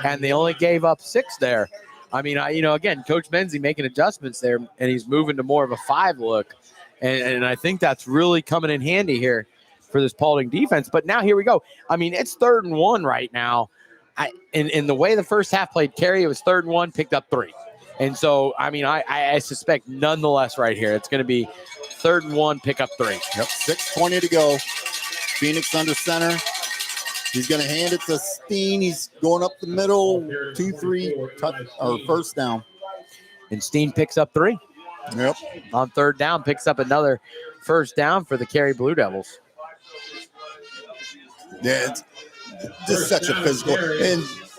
and they only gave up 6 there. Again, Coach Menzie making adjustments there, and he's moving to more of a 5 look. And I think that's really coming in handy here for this Paulding defense. But now here we go. It's 3rd and 1 right now. In the way the first half played Carey, it was 3rd and 1, picked up 3. And so, I suspect nonetheless right here, it's going to be 3rd and 1, pick up 3. Yep, 6:20 to go. Phoenix under center. He's going to hand it to Steen. He's going up the middle, 2-3, 1st down. And Steen picks up 3. Yep. On 3rd down, picks up another 1st down for the Carey Blue Devils. Yeah, it's just such a physical.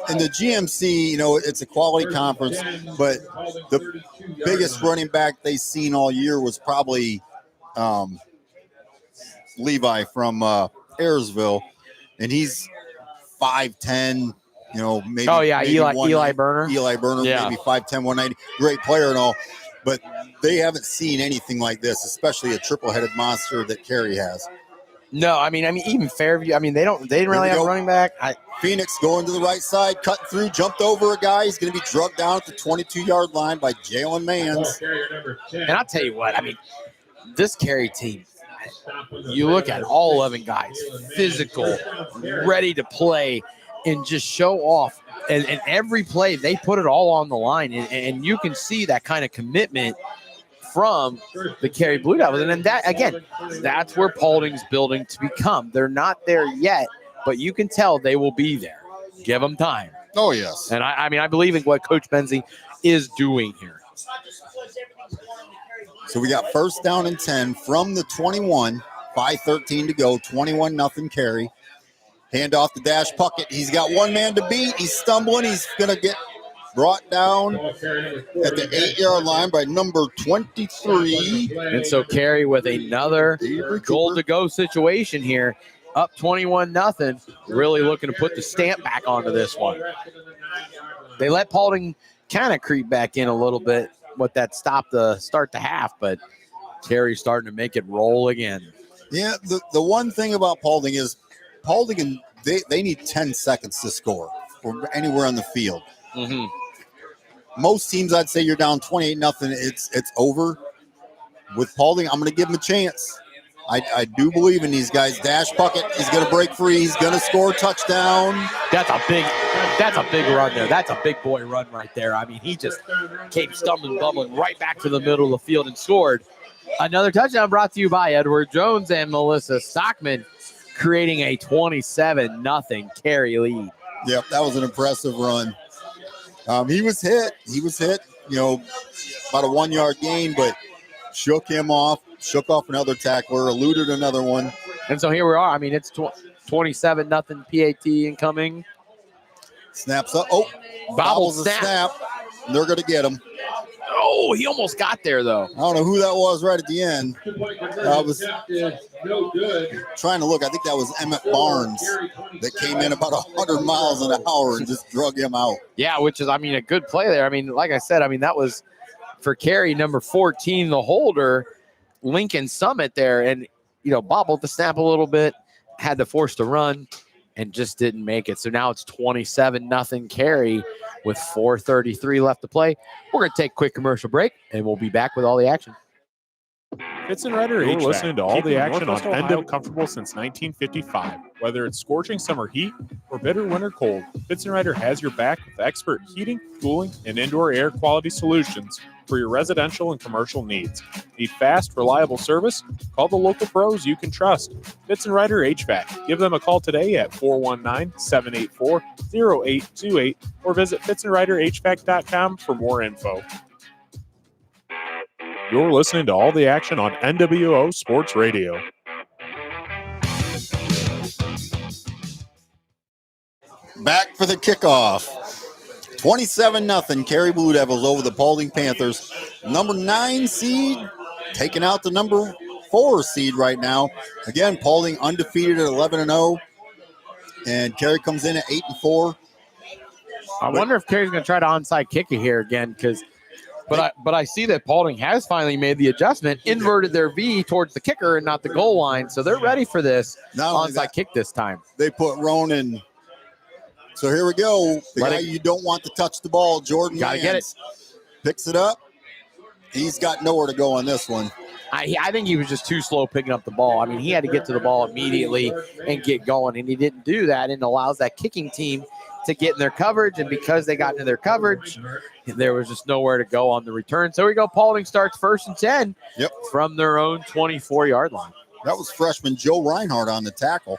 And the GMC, you know, it's a quality conference, but the biggest running back they've seen all year was probably Levi from Ayersville, and he's 5'10", you know, maybe. Oh, yeah, maybe Eli Burner. Eli Burner, Yeah. maybe 5'10", 190. Great player and all, but they haven't seen anything like this, especially a triple-headed monster that Carrie has. No, I mean, even Fairview. I mean, they didn't really have a running back. Phoenix going to the right side, cutting through, jumped over a guy. He's going to be drugged down at the 22-yard line by Jalen Mans. And I'll tell you what, I mean, this Carey team, you look at all 11 guys, physical, ready to play, and just show off. And every play, they put it all on the line. And you can see that kind of commitment from the Carey Blue Devils. And then that, again, that's where Paulding's building to become. They're not there yet, but you can tell they will be there. Give them time. Oh, yes. And I believe in what Coach Benzie is doing here. So we got first down and 10 from the 21, 5:13 to go, 21-0 Carey. Hand off to Dash Puckett. He's got one man to beat. He's stumbling. He's going to get brought down at the 8-yard line by number 23. And so Carey with another goal-to-go situation here, up 21-0, really looking to put the stamp back onto this one. They let Paulding kind of creep back in a little bit with that start the half, but Carey's starting to make it roll again. Yeah, the one thing about Paulding is Paulding, they need 10 seconds to score from anywhere on the field. Mm-hmm. Most teams, I'd say you're down 28-0. It's over. With Paulding, I'm going to give him a chance. I do believe in these guys. Dash Puckett, he's going to break free. He's going to score a touchdown. That's a big run there. That's a big boy run right there. I mean, he just came stumbling, bumbling right back to the middle of the field and scored. Another touchdown brought to you by Edward Jones and Melissa Stockman, creating a 27-0 Carey lead. Yep, that was an impressive run. He was hit, you know, about a 1-yard gain, but shook off another tackler, eluded another one. And so here we are. I mean, it's 27-0 PAT incoming. Snaps up. Oh, bobbles the snap. They're going to get him. Oh, he almost got there, though. I don't know who that was right at the end. I was trying to look. I think that was Emmett Barnes that came in about 100 miles an hour and just drug him out. Yeah, which is, I mean, a good play there. I mean, like I said, I mean, that was for Carey, number 14, the holder, Lincoln Summit there, and, you know, bobbled the snap a little bit, had to force the run, and just didn't make it. So now it's 27-0 Carey with 4:33 left to play. We're going to take a quick commercial break, and we'll be back with all the action. Fitz and Ryder HVAC. You're listening to all the action on Ohio, comfortable since 1955. Whether it's scorching summer heat or bitter winter cold, Fitz and Ryder has your back with expert heating, cooling, and indoor air quality solutions for your residential and commercial needs. Need fast, reliable service? Call the local pros you can trust. Fitz and Ryder HVAC. Give them a call today at 419-784-0828 or visit fitzandryderhvac.com for more info. You're listening to all the action on NWO Sports Radio. Back for the kickoff. 27-0 Carey Blue Devils over the Paulding Panthers. Number 9 seed taking out the number 4 seed right now. Again, Paulding undefeated at 11-0, and Carey comes in at 8-4. I wonder if Carey's going to try to onside kick it here again, but I see that Paulding has finally made the adjustment, inverted their V towards the kicker and not the goal line, so they're ready for this onside kick this time. They put Ronan. So here we go. The guy you don't want to touch the ball, Jordan Gotta get it. Picks it up. He's got nowhere to go on this one. I think he was just too slow picking up the ball. I mean, he had to get to the ball immediately and get going, and he didn't do that, and allows that kicking team to get in their coverage, and because they got into their coverage, there was just nowhere to go on the return. So here we go. Paulding starts 1st and 10 from their own 24-yard line. That was freshman Joe Reinhardt on the tackle.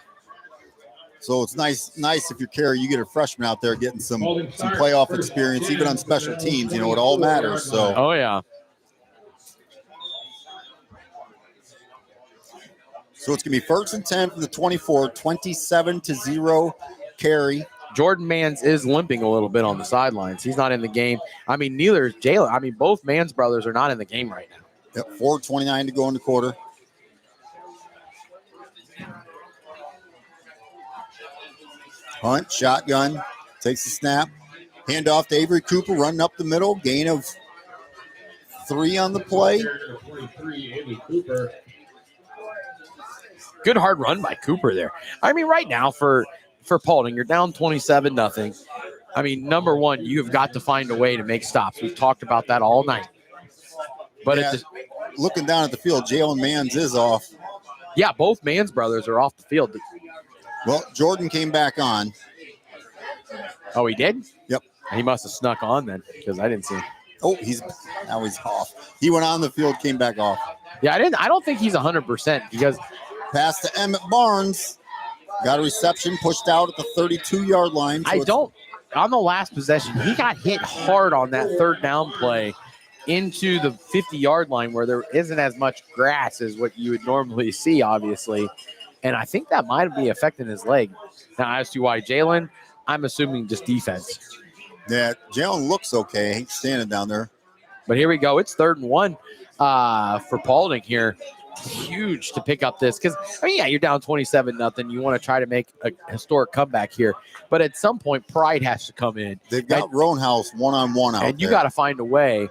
So it's nice if you're Carey, you get a freshman out there getting some playoff experience, even on special teams. You know, it all matters. So. Oh, yeah. So it's going to be 1st and 10 from the 24, 27-0 Carey. Jordan Mans is limping a little bit on the sidelines. He's not in the game. I mean, neither is Jalen. I mean, both Mans brothers are not in the game right now. Yep, 4:29 to go in the quarter. Hunt, shotgun, takes the snap. Hand off to Avery Cooper, running up the middle. Gain of 3 on the play. Good hard run by Cooper there. I mean, right now for Paulding, you're down 27-0. I mean, number one, you have got to find a way to make stops. We've talked about that all night. But yeah, looking down at the field, Jalen Mans is off. Yeah, both Mans brothers are off the field. Well, Jordan came back on. Oh, he did? Yep. He must have snuck on then because I didn't see him. Oh, now he's off. He went on the field, came back off. Yeah, I don't think he's 100% because pass to Emmett Barnes. Got a reception, pushed out at the 32-yard line. So on the last possession, he got hit hard on that 3rd down play into the 50-yard line where there isn't as much grass as what you would normally see, obviously. And I think that might be affecting his leg. Now, as to why Jalen, I'm assuming just defense. Yeah, Jalen looks okay. He's standing down there. But here we go. It's 3rd and 1 for Paulding here. Huge to pick up this because, I mean, yeah, you're down 27-0. You want to try to make a historic comeback here. But at some point, pride has to come in. They've got Roanhouse one-on-one out there. And you got to find a way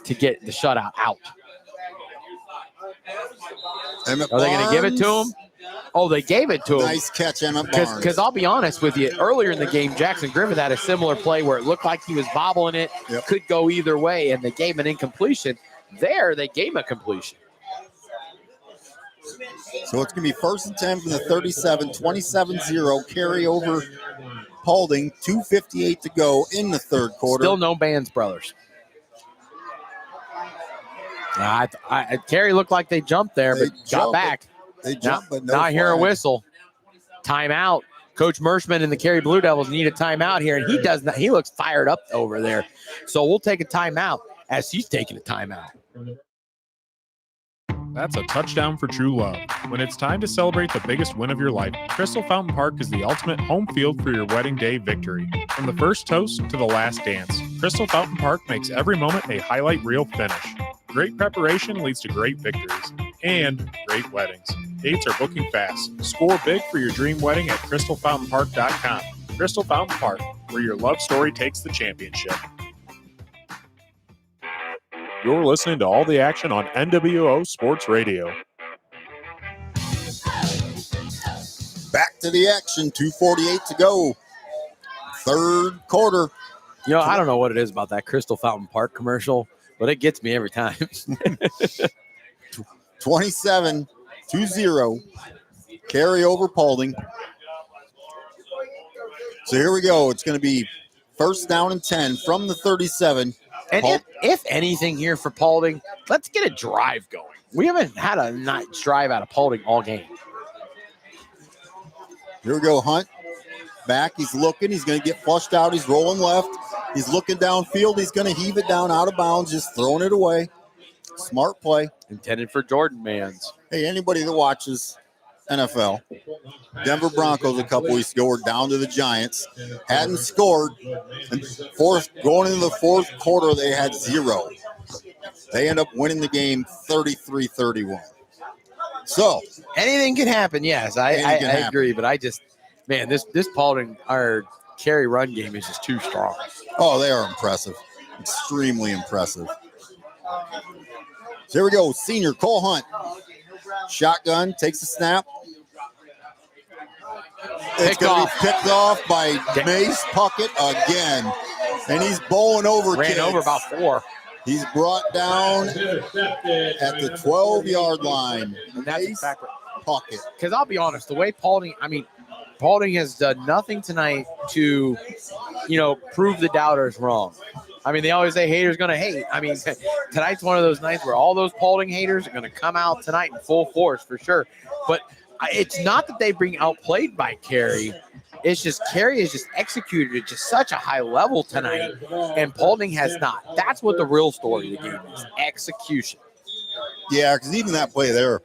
to get the shutout out. Are they going to give it to him? Oh, they gave it to him. Nice catch, Emmett Barnes. Because I'll be honest with you, earlier in the game, Jackson Griffith had a similar play where it looked like he was bobbling it, could go either way, and they gave him an incompletion. There, they gave him a completion. So it's going to be 1st and 10 from the 37, 27-0. Carry over Paulding, 2:58 to go in the 3rd quarter. Still no Mans brothers. Carrie looked like they jumped there, but got back. They jumped, but no now I hear a flag. whistle. Timeout. Coach Merschman and the Carey Blue Devils need a timeout here, and he does not. He looks fired up over there. So we'll take a timeout as he's taking a timeout. That's a touchdown for true love. When it's time to celebrate the biggest win of your life, Crystal Fountain Park is the ultimate home field for your wedding day victory. From the first toast to the last dance, Crystal Fountain Park makes every moment a highlight reel finish. Great preparation leads to great victories and great weddings. Dates are booking fast. Score big for your dream wedding at crystalfountainpark.com. Crystal Fountain Park, where your love story takes the championship. You're listening to all the action on NWO Sports Radio. Back to the action, 2:48 to go. 3rd quarter. You know, I don't know what it is about that Crystal Fountain Park commercial, but it gets me every time. 27-0. Carry over Paulding. So here we go. It's going to be 1st down and 10 from the 37. And if anything here for Paulding, let's get a drive going. We haven't had a nice drive out of Paulding all game. Here we go, Hunt. Back, he's looking. He's going to get flushed out. He's rolling left. He's looking downfield. He's going to heave it down out of bounds, just throwing it away. Smart play. Intended for Jordan Mans. Hey, anybody that watches NFL, Denver Broncos a couple weeks ago were down to the Giants, hadn't scored, and going into the 4th quarter, they had 0. They end up winning the game 33-31. So anything can happen, yes. I agree, but I just, man, this Paulding, our Carey run game is just too strong. Oh, they are impressive. Extremely impressive. So here we go, senior Cole Hunt. Shotgun, takes a snap. It's going to be picked off by Mace Puckett again. And he's bowling over kids. Ran over about 4. He's brought down at the 12-yard line. And that's Mace exactly Puckett. Because I'll be honest, the way Paulding has done nothing tonight to, prove the doubters wrong. I mean, they always say haters going to hate. I mean, tonight's one of those nights where all those Paulding haters are going to come out tonight in full force for sure. But it's not that they bring outplayed by Carey. It's just Carey has just executed at just such a high level tonight, and Paulding has not. That's what the real story of the game is, execution. Yeah, because even that play there,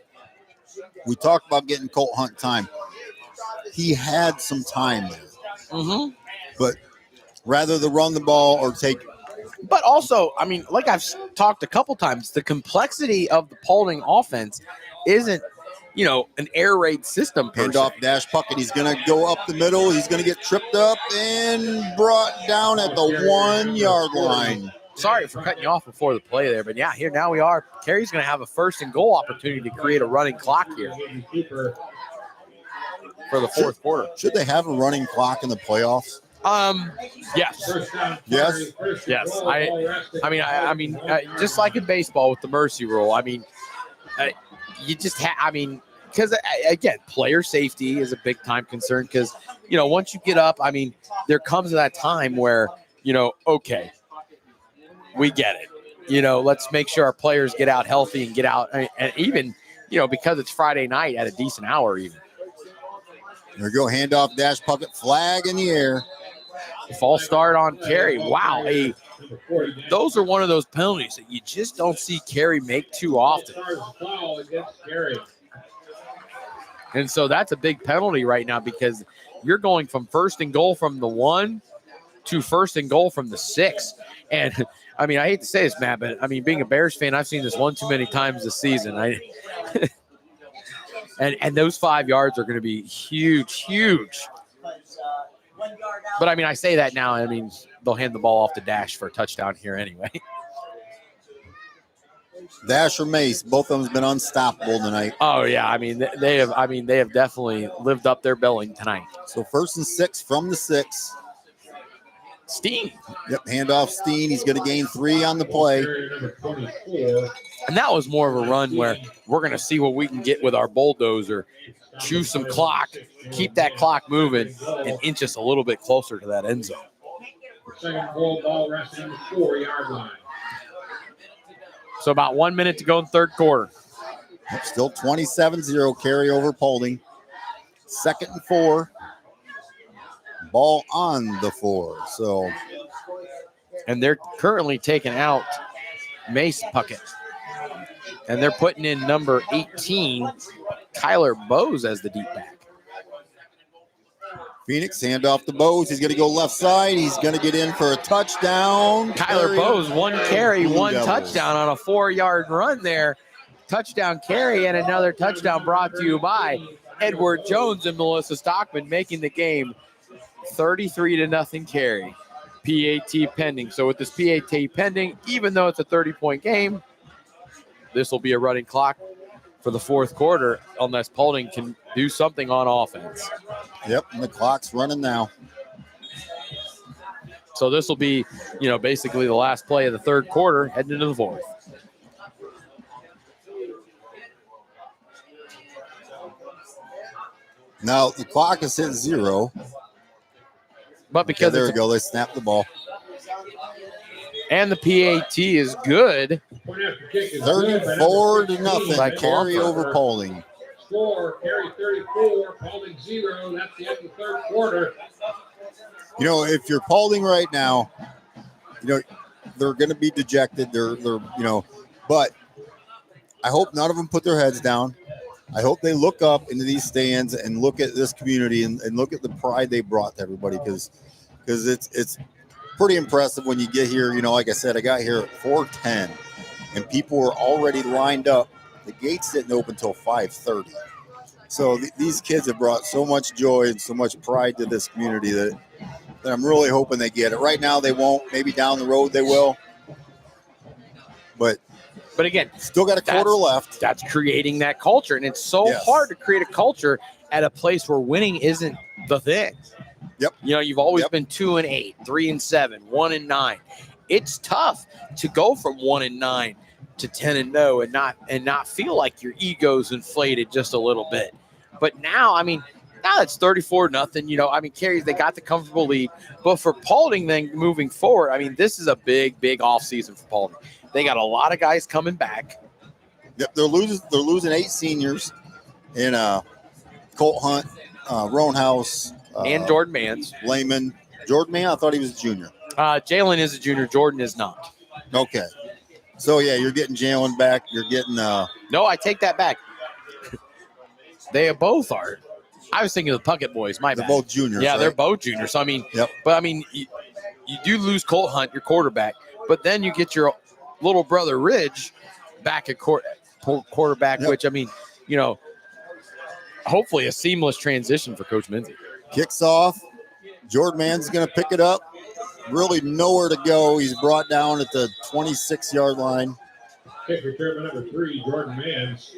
We talked about getting Colt Hunt time. He had some time there. Mm-hmm. But rather than run the ball or take. But also, I mean, like I've talked a couple times, the complexity of the Paulding offense isn't, an air raid system. Handoff dash pucket. He's going to go up the middle. He's going to get tripped up and brought down at the 1 yard line. Sorry for cutting you off before the play there, but yeah, here now we are. Carey's going to have a first and goal opportunity to create a running clock here for the fourth quarter. Should they have a running clock in the playoffs? Yes. Yes. I mean, just like in baseball with the mercy rule. I mean, you just because again, player safety is a big time concern. Because once you get up, I mean, there comes that time where okay, we get it. Let's make sure our players get out healthy and get out, and even because it's Friday night at a decent hour even. There we go, handoff dash pucket, flag in the air. False start on Carey. Wow. Those are one of those penalties that you just don't see Carey make too often. And so that's a big penalty right now because you're going from first and goal from the 1 to first and goal from the 6. And, I mean, I hate to say this, Matt, but, I mean, being a Bears fan, I've seen this one too many times this season. And those 5 yards are going to be huge. But, I mean, I say that now. I mean, they'll hand the ball off to Dash for a touchdown here anyway. Dash or Mace, both of them's been unstoppable tonight. Oh, yeah. I mean, they have definitely lived up their billing tonight. So 1st and 6 from the 6. Steen. Yep, handoff Steen. He's going to gain 3 on the play. And that was more of a run where we're going to see what we can get with our bulldozer, chew some clock, keep that clock moving, and inch us a little bit closer to that end zone. Second ball resting on the 4-yard line. So about 1 minute to go in third quarter. Still 27-0 carry over Paulding. 2nd and 4. Ball on the 4. So, and they're currently taking out Mace Puckett. And they're putting in number 18, Kyler Bowes, as the deep back. Phoenix, hand off to Bowes. He's going to go left side. He's going to get in for a touchdown. Kyler Bowes, 1 carry, 1 Devils. touchdown on a 4-yard run there. Touchdown carry and another touchdown brought to you by Edward Jones and Melissa Stockman, making the game 33-0 carry. PAT pending. So with this PAT pending, even though it's a 30-point game, this will be a running clock for the fourth quarter unless Paulding can do something on offense. Yep, and the clock's running now. So this will be, basically the last play of the third quarter heading into the fourth. Now the clock is hit 0. But because there we go, they snapped the ball. And the PAT is good. 34-0 carry over Paulding. Score, Carey 34, Paulding 0. That's the end of the third quarter. If you're Paulding right now, they're going to be dejected. They're but I hope none of them put their heads down. I hope they look up into these stands and look at this community and look at the pride they brought to everybody because it's pretty impressive when you get here. Like I said, I got here at 4:10 and people were already lined up. The gates didn't open until 5:30. So these kids have brought so much joy and so much pride to this community that I'm really hoping they get it. Right now they won't. Maybe down the road they will. But again, still got a quarter left. That's creating that culture. And it's so hard to create a culture at a place where winning isn't the thing. Yep. You've always been 2-8, 3-7, 1-9. It's tough to go from 1-9 to 10-0 and not feel like your ego's inflated just a little bit. But now it's 34-0. Carey, they got the comfortable lead. But for Paulding then moving forward, this is a big, big offseason for Paulding. They got a lot of guys coming back. Yep, they're losing 8 seniors in Colt Hunt, Roanhouse, and Jordan Mans. Lehman. Jordan Mann, I thought he was a junior. Jalen is a junior. Jordan is not. Okay. So, you're getting Jalen back. You're getting No, I take that back. They both are. I was thinking of the Puckett boys. My They're bad. both juniors. Yeah, right? they're both juniors. So, I mean, Yep. But, I mean, you do lose Colt Hunt, your quarterback, but then you get your little brother Ridge back at quarterback, Yep. which, I mean, you know, hopefully a seamless transition for Coach Minzy. Kicks off. Jordan Mann's going to pick it up. Really nowhere to go. He's brought down at the 26-yard line. Kick return by number 3, Jordan Mans.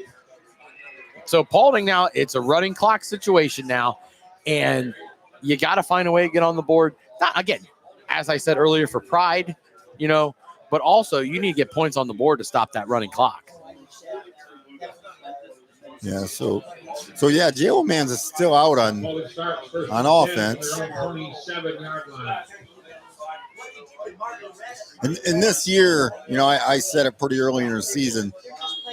So Paulding now, it's a running clock situation now, and you got to find a way to get on the board. Not, again, as I said earlier, for pride, you know, but also you need to get points on the board to stop that running clock. Yeah, so yeah, Jalen Mans is still out on offense. 27-yard line. And this year, you know, I said it pretty early in the season,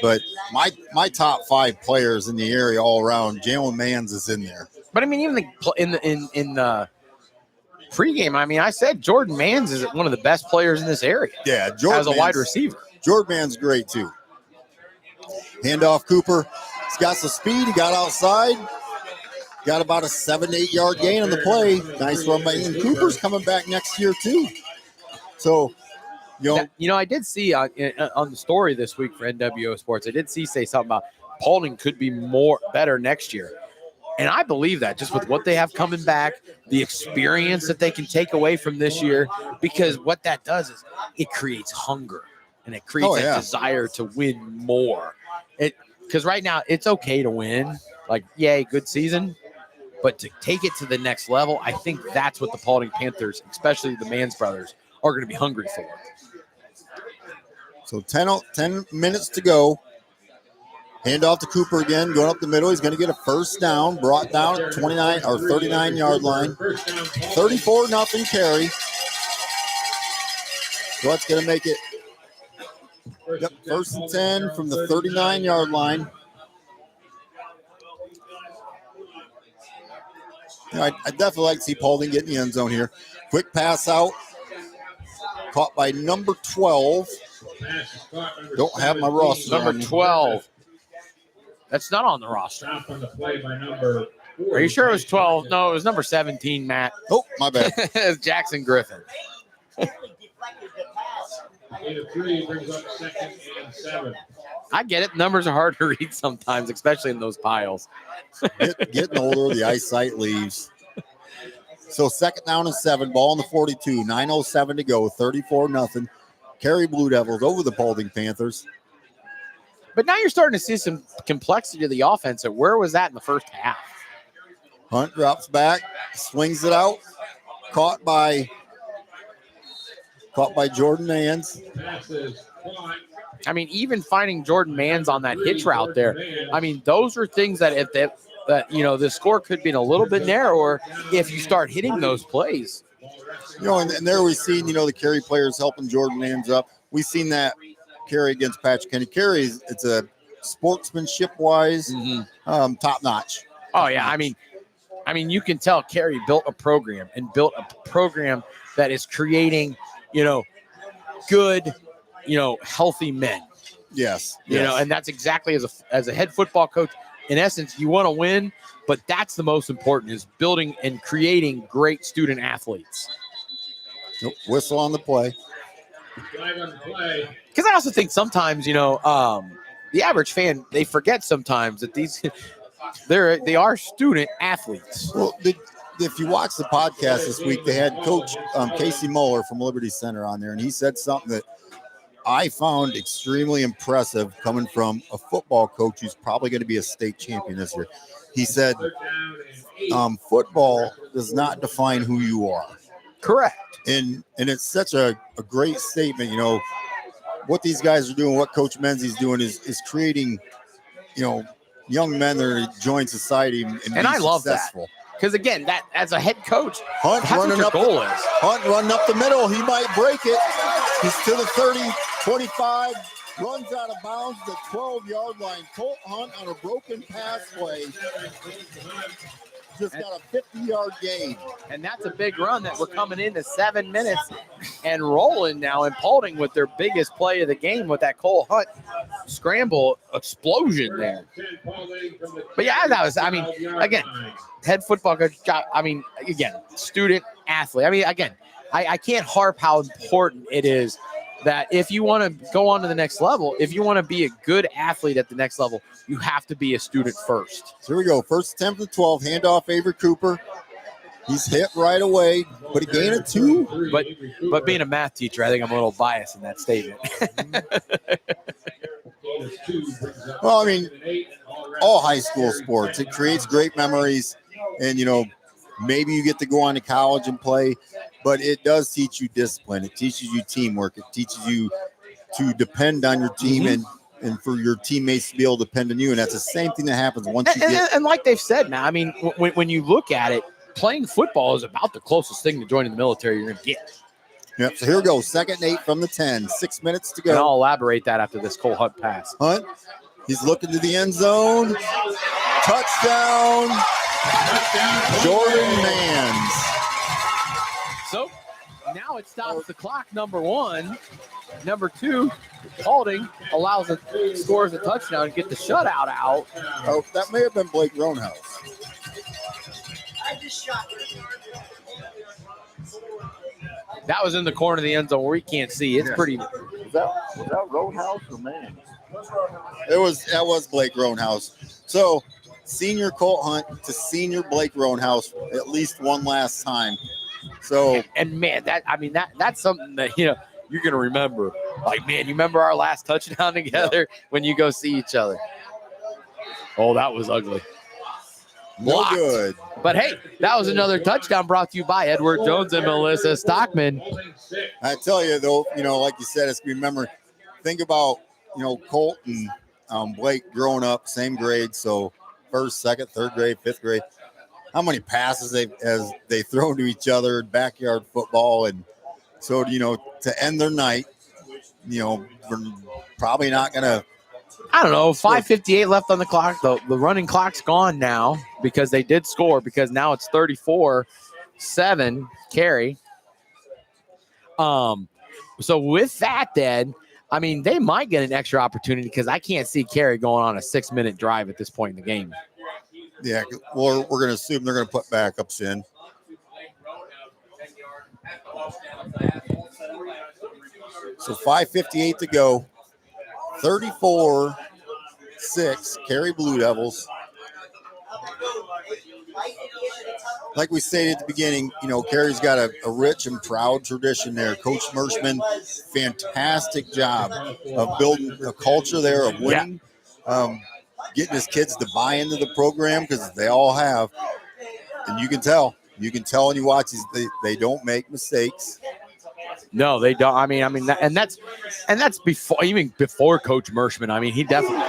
but my top 5 players in the area all around, Jalen Mans is in there. But I mean, even in the pregame, I mean, I said Jordan Mans is one of the best players in this area. Yeah, Jordan as a wide receiver. Jordan Mans great too. Handoff Cooper. He's got some speed. He got outside. Got about a 7-8 yard gain on the play. Nice run by Ian. Cooper's coming back next year too. So, you know, I did see on the story this week for NWO Sports, I did say something about Paulding could be better next year. And I believe that just with what they have coming back, the experience that they can take away from this year, because what that does is it creates hunger and it creates a desire to win more. Because right now it's okay to win, like, yay, good season. But to take it to the next level, I think that's what the Paulding Panthers, especially the Mans brothers, are going to be hungry for. So 10 minutes to go. Hand off to Cooper again, going up the middle. He's going to get a first down, brought down at 29 or 39-yard line. 34-0 Carey. So that's going to make it first and 10 from the 39-yard line. You know, I definitely like to see Paulding get in the end zone here. Quick pass out. Caught by number 12. Don't have my roster. Number 12. That's not on the roster. Stop on the play by number 4. Are you sure it was 12? No, it was number 17, Matt. Oh, my bad. It's Jackson Griffin. Gain of 3 brings up 2nd and 7. I get it. Numbers are hard to read sometimes, especially in those piles. Getting older, the eyesight leaves. So 2nd down and 7, ball on the 42, 9:07 to go, 34-0. Carey Blue Devils over the Paulding Panthers. But now you're starting to see some complexity to the offense. Where was that in the first half? Hunt drops back, swings it out, caught by Jordan Mans. I mean, even finding Jordan Mans on that hitch route there. I mean, those are things that the score could be a little bit narrower if you start hitting those plays. You know, and there we've seen, the Carey players helping Jordan Mans up. We've seen that Carey against Patrick Kenny. Carey, it's a sportsmanship-wise, top notch. Oh yeah, I mean, you can tell Carey built a program that is creating, good, healthy men. Yes. And that's exactly as a head football coach. In essence, you want to win, but that's the most important, is building and creating great student athletes. Whistle on the play. Because I also think sometimes, the average fan, they forget sometimes that they are student athletes. Well, if you watch the podcast this week, they had Coach Casey Muller from Liberty Center on there, and he said something that I found extremely impressive coming from a football coach who's probably going to be a state champion this year. He said, football does not define who you are. Correct. And it's such a great statement. What these guys are doing, what Coach Menzies doing is creating, young men that are join society and I love successful. That. Because, again, that as a head coach, Hunt that's what your goal is. Hunt running up the middle. He might break it. He's to the 30, 25, runs out of bounds at the 12-yard line. Colt Hunt on a broken pass play. just got a 50-yard gain. And that's a big run that we're coming into 7 minutes and rolling now. And Paulding with their biggest play of the game with that Cole Hunt scramble explosion there. But yeah, that was, I mean, again, head football coach, I mean, again, student athlete. I mean, again, I can't harp how important it is that if you want to go on to the next level, if you want to be a good athlete at the next level, you have to be a student first. So here we go. First attempt at 12, handoff Avery Cooper. He's hit right away, but a gain of 2. But being a math teacher, I think I'm a little biased in that statement. Well, I mean, all high school sports, it creates great memories. And, you know, maybe you get to go on to college and play, but it does teach you discipline. It teaches you teamwork. It teaches you to depend on your team and for your teammates to be able to depend on you. And that's the same thing that happens once you get. And like they've said now, I mean, when you look at it, playing football is about the closest thing to joining the military you're going to get. Yep. So here we go. 2nd and 8 from the 10. 6 minutes to go. And I'll elaborate that after this Cole Hunt pass. Hunt. He's looking to the end zone. Touchdown. Jordan Mans. So now it stops the clock, number 1. Number 2, Paulding scores a touchdown and get the shutout out. Oh, that may have been Blake Roanhouse. That was in the corner of the end zone where we can't see. It's pretty. Was that Roanhouse or Mans? That was Blake Roanhouse. So senior Colt Hunt to senior Blake Roanhouse at least one last time. So and man, that's something that you're gonna remember. Like, man, you remember our last touchdown together when you go see each other? Oh, that was ugly. No good. But hey, that was another touchdown brought to you by Edward Jones and Melissa Stockman. I tell you though, like you said, it's remember. Think about Colt and Blake growing up, same grade, so 1st, 2nd, 3rd grade, 5th grade. How many passes they thrown to each other in backyard football, and so to end their night, we're probably not gonna. I don't know. 5:58 left on the clock. The running clock's gone now because they did score. Because now it's 34-7 Carey. So with that, then I mean they might get an extra opportunity because I can't see Carey going on a 6-minute drive at this point in the game. Yeah, we're going to assume they're going to put backups in. So 5:58 to go. 34-6, Carey Blue Devils. Like we stated at the beginning, Carey's got a rich and proud tradition there. Coach Mershman, fantastic job of building a culture there of winning, getting his kids to buy into the program because they all have. And you can tell when you watch these, they don't make mistakes. No, they don't. I mean, that's before Coach Mershman. I mean, he definitely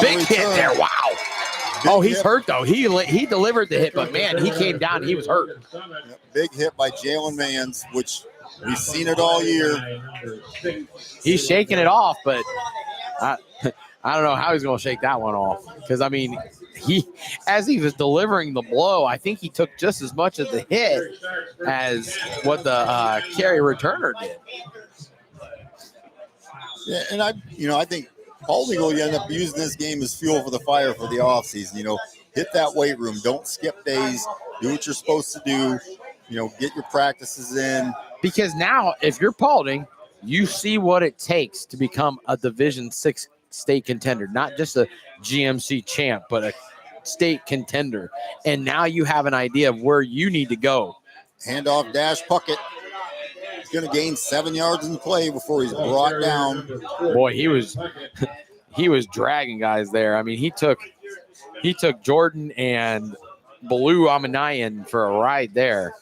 big hit there. Wow. He's hurt though. He delivered the hit, but man, he came down. He was hurt. Big hit by Jalen Mans, which we've seen it all year. He's shaking it off, but I don't know how he's going to shake that one off because I mean, as he was delivering the blow, I think he took just as much of the hit as what the Carey returner did. Yeah, and I think Paulding will end up using this game as fuel for the fire for the offseason. Hit that weight room. Don't skip days. Do what you're supposed to do. Get your practices in. Because now, if you're Paulding, you see what it takes to become a Division VI state contender, not just a GMC champ, but a state contender. And now you have an idea of where you need to go. Handoff Dash Puckett. He's going to gain 7 yards in the play before he's brought down. Boy, he was dragging guys there. I mean, he took Jordan and Baloo Amanayan for a ride there.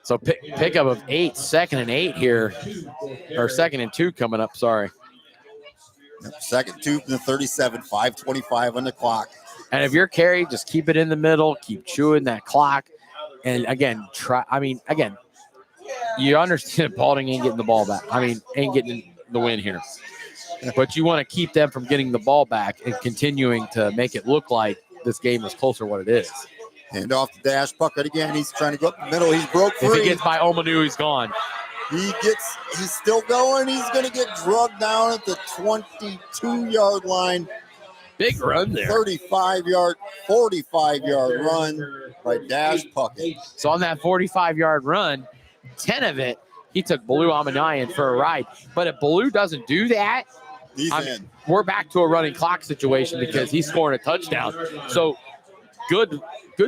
So pickup of 8, 2nd and 8 here, or 2nd and 2 coming up. Sorry. 2nd 2 from the 37, 5:25 on the clock. And if you're Carey, just keep it in the middle, keep chewing that clock, and again, you understand Paulding ain't getting the ball back. I mean, ain't getting the win here. but you want to keep them from getting the ball back and continuing to make it look like this game is closer what it is. Hand off to Dash Puckett again. He's trying to go up the middle. He's broke free. If he gets by Omanu, he's gone. He's still going. He's going to get drugged down at the 22-yard line. Big run there. 45-yard run by Dash Puckett. So on that 45-yard run, 10 of it, he took Baloo Amanayan for a ride. But if Baloo doesn't do that, we're back to a running clock situation because he's scoring a touchdown. So good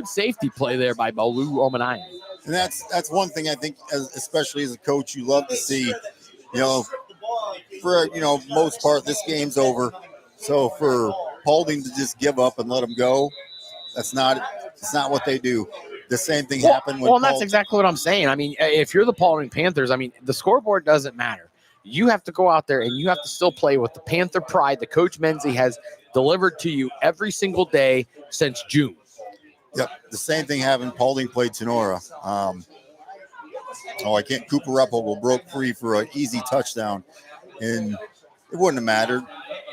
safety play there by Baloo Amanayan. And that's one thing I think, especially as a coach, you love to see. For most part, this game's over. So for Paulding to just give up and let him go, it's not what they do. The same thing happened when. Well, that's exactly what I'm saying. I mean, if you're the Paulding Panthers, I mean, the scoreboard doesn't matter. You have to go out there and you have to still play with the Panther pride that Coach Menzie has delivered to you every single day since June. Yep, the same thing happened. Paulding played Tenora. Cooper Repple broke free for an easy touchdown, and it wouldn't have mattered.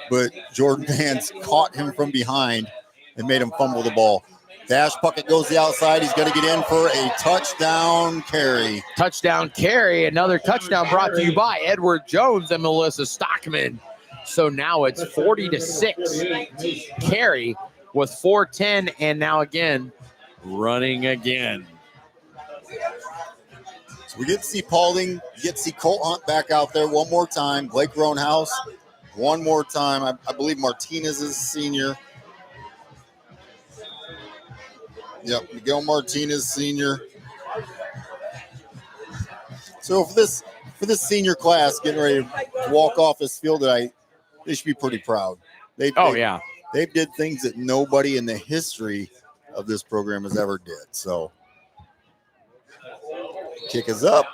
But Jordan Vance caught him from behind and made him fumble the ball. Dash Puckett goes the outside. He's going to get in for a touchdown carry. Touchdown carry. Another touchdown brought to you by Edward Jones and Melissa Stockman. So now it's 40-6. Carey with 4:10, and now again, running again. So we get to see Paulding, get to see Colt Hunt back out there one more time. Blake Roanhouse, one more time. I believe Martinez is a senior. Yep, Miguel Martinez, senior. So for this senior class getting ready to walk off this field, they should be pretty proud. They did things that nobody in the history of this program has ever did. So kick is up,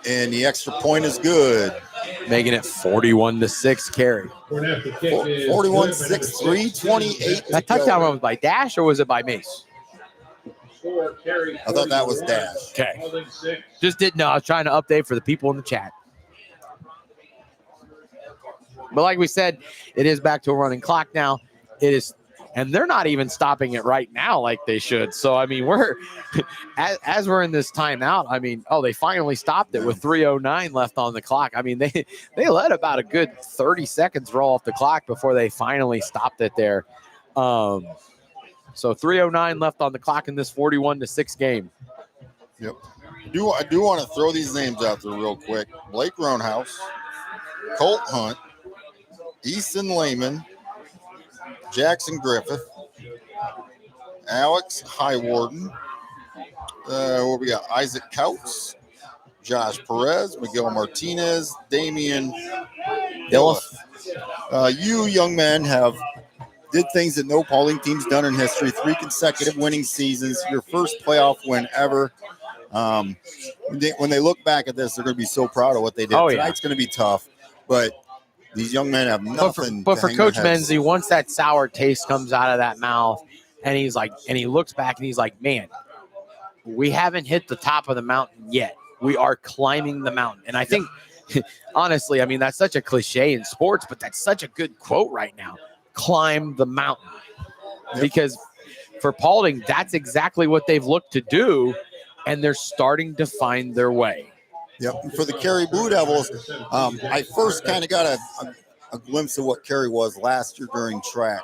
and the extra point is good. Making it 41-6 Carey. 41-6, 3:28. That touchdown run was by Dash or was it by Mace? I thought that was Dash. Okay. Just didn't know. I was trying to update for the people in the chat. But like we said, it is back to a running clock now. It is, and they're not even stopping it right now like they should. So, I mean, we're as we're in this timeout, I mean, they finally stopped it with 3:09 left on the clock. I mean, they let about a good 30 seconds roll off the clock before they finally stopped it there. So 3:09 left on the clock in this 41-6 game. Yep. I do want to throw these names out there real quick. Blake Roanhouse, Colt Hunt, Easton Lehman, Jackson Griffith, Alex Highwarden. What we got? Isaac Couts, Josh Perez, Miguel Martinez, Damian Dilliff. You young men did things that no Paulding team's done in history. 3 consecutive winning seasons. Your first playoff win ever. When they look back at this, they're going to be so proud of what they did. Tonight's going to be tough, but these young men have nothing. But for Coach Menzie, once that sour taste comes out of that mouth, and he looks back and he's like, man, we haven't hit the top of the mountain yet. We are climbing the mountain. And I think, honestly, I mean, that's such a cliche in sports, but that's such a good quote right now. Climb the mountain. Yep. Because for Paulding, that's exactly what they've looked to do, and they're starting to find their way. Yep. And for the Carey Blue Devils, I first kind of got a glimpse of what Carey was last year during track.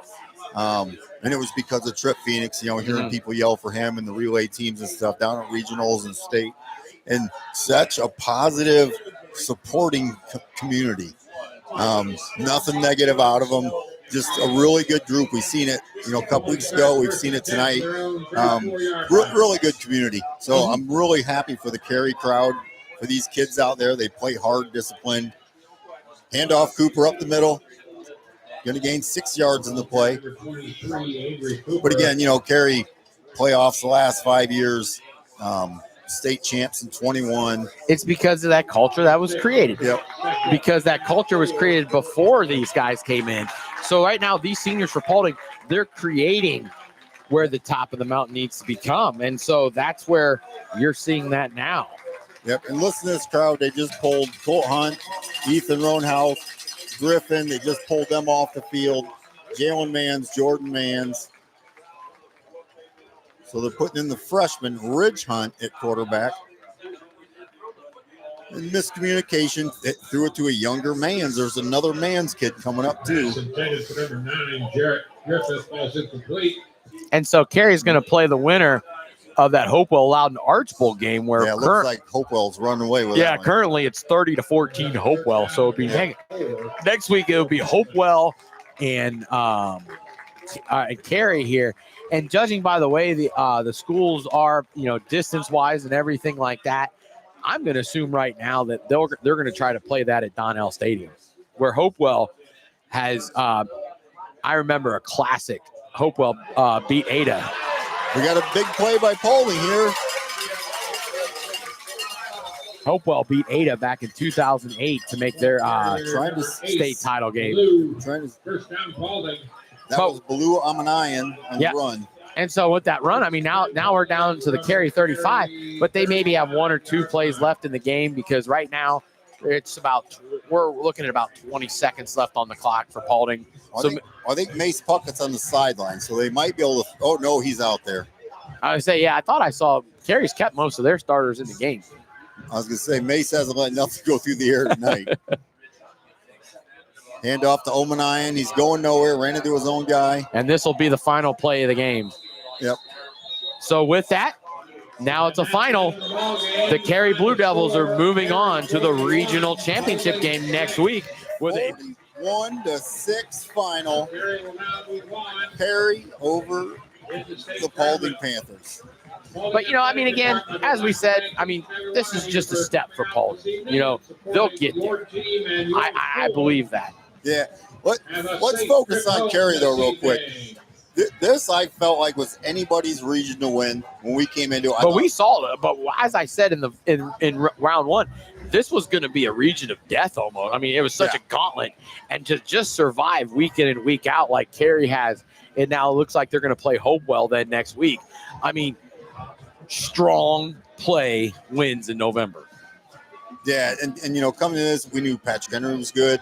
And it was because of Trip Phoenix, hearing people yell for him and the relay teams and stuff down at regionals and state. And such a positive, supporting community. Nothing negative out of them. Just a really good group. We've seen it, a couple weeks ago. We've seen it tonight. Really good community. So I'm really happy for the Carey crowd, for these kids out there. They play hard, disciplined. Handoff, Cooper up the middle. Going to gain 6 yards in the play. But again, Carey playoffs the last 5 years. State champs in 21. It's because of that culture that was created. Yep. Because that culture was created before these guys came in. So right now, these seniors for Paulding, they're creating where the top of the mountain needs to become. And so that's where you're seeing that now. Yep. And listen to this crowd. They just pulled Colt Hunt, Ethan Roanhouse, Griffin. They just pulled them off the field. Jalen Mans, Jordan Mans. So they're putting in the freshman, Ridge Hunt, at quarterback. And miscommunication, it threw it to a younger Mans. There's another Mans kid coming up, too. And so Carey's going to play the winner of that Hopewell Loudon Arch Bowl game where it looks like Hopewell's running away with it. Yeah, currently it's 30-14 Hopewell. So it'll be next week it'll be Hopewell and Carey here. And judging by the way the schools are, distance-wise and everything like that, I'm going to assume right now that they're going to try to play that at Donnell Stadium, where Hopewell has I remember a classic. Hopewell beat Ada. We got a big play by Paulding here. Hopewell beat Ada back in 2008 to make their state title game. First down, Paulding. That was Baloo Amanayan on the run. And so with that run, I mean, now we're down to the Carey 35, but they maybe have 1 or 2 plays left in the game because right now we're looking at about 20 seconds left on the clock for Paulding. I think Mace Puckett's on the sideline, so they might be able to. Oh, no, he's out there. I would say, I thought I saw Carey's kept most of their starters in the game. I was going to say, Mace hasn't let nothing go through the air tonight. Hand off to Omanayan. He's going nowhere, ran into his own guy. And this will be the final play of the game. Yep. So with that, now it's a final. The Carey Blue Devils are moving on to the regional championship game next week with a 1-6 final. Carey over the Paulding Panthers. But, again, as we said, this is just a step for Paulding. They'll get there. I believe that. Yeah. Let's focus on Carey, though, real quick. This, I felt like, was anybody's region to win when we came into it. But we saw it. But as I said in round one, this was going to be a region of death almost. It was such a gauntlet. And to just survive week in and week out like Carey has, and now it looks like they're going to play Hopewell then next week. Strong play wins in November. Yeah, and coming to this, we knew Patrick Henry was good.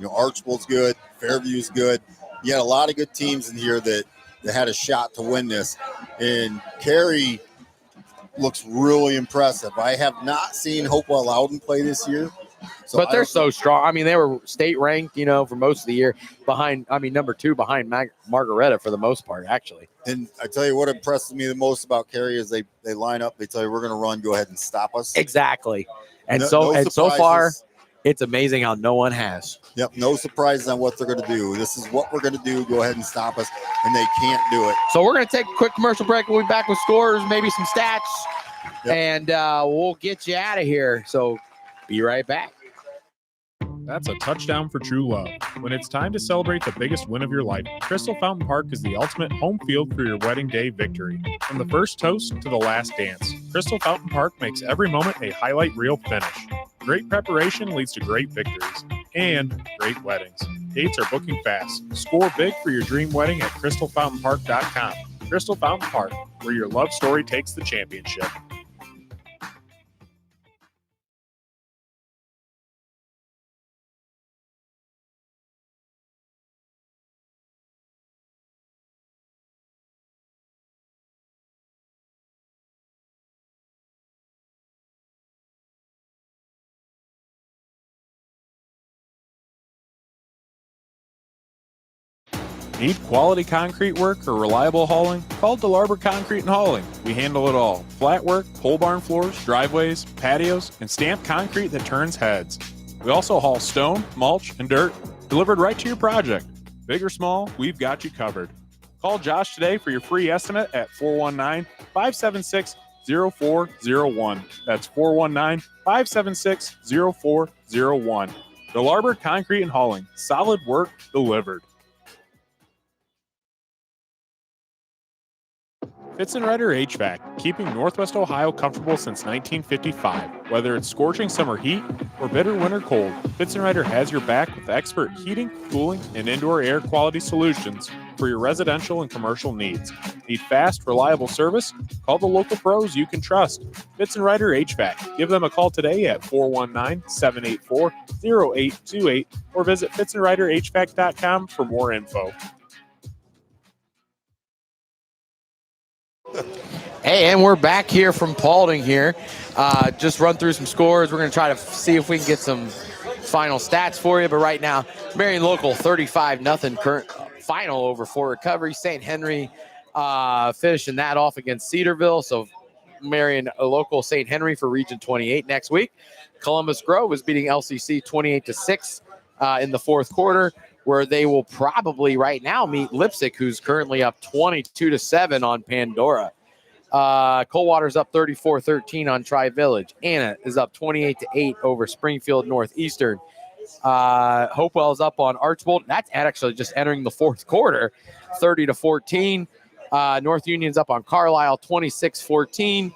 Archibald's good. Fairview's good. You had a lot of good teams in here that had a shot to win this. And Carey looks really impressive. I have not seen Hopewell Loudon play this year. But they're so strong. They were state ranked, for most of the year behind, number 2 behind Margaretta for the most part, actually. And I tell you what impresses me the most about Carey is they line up. They tell you, we're going to run. Go ahead and stop us. Exactly. And so far, it's amazing how no one has. Yep. No surprises on what they're going to do. This is what we're going to do. Go ahead and stop us. And they can't do it. So we're going to take a quick commercial break. We'll be back with scores, maybe some stats, and we'll get you out of here. So be right back. That's a touchdown for true love. When it's time to celebrate the biggest win of your life, Crystal Fountain Park is the ultimate home field for your wedding day victory. From the first toast to the last dance, Crystal Fountain Park makes every moment a highlight reel finish. Great preparation leads to great victories and great weddings. Dates are booking fast. Score big for your dream wedding at crystalfountainpark.com. Crystal Fountain Park, where your love story takes the championship. Need quality concrete work or reliable hauling? Call DeLarber Concrete and Hauling. We handle it all. Flat work, pole barn floors, driveways, patios, and stamped concrete that turns heads. We also haul stone, mulch, and dirt delivered right to your project. Big or small, we've got you covered. Call Josh today for your free estimate at 419-576-0401. That's 419-576-0401. DeLarber Concrete and Hauling. Solid work delivered. Fitzenreiter HVAC, keeping Northwest Ohio comfortable since 1955. Whether it's scorching summer heat or bitter winter cold, Fitzenreiter has your back with expert heating, cooling, and indoor air quality solutions for your residential and commercial needs. Need fast, reliable service? Call the local pros you can trust. Fitz & Ryder HVAC. Give them a call today at 419-784-0828 or visit fitzandryderhvac.com for more info. Hey, and we're back here from Paulding here. Just run through some scores. We're going to try to see if we can get some final stats for you. But right now, Marion Local 35-0 current final over Fort Recovery. St. Henry finishing that off against Cedarville. So Marion Local St. Henry for Region 28 next week. Columbus Grove is beating LCC 28-6 in the fourth quarter, where they will probably right now meet Lipsick, who's currently up 22-7 on Pandora. Coldwater's up 34-13 on Tri-Village. Anna is up 28-8 over Springfield Northeastern. Hopewell's up on Archbold. That's actually just entering the fourth quarter, 30-14. North Union's up on Carlisle, 26-14.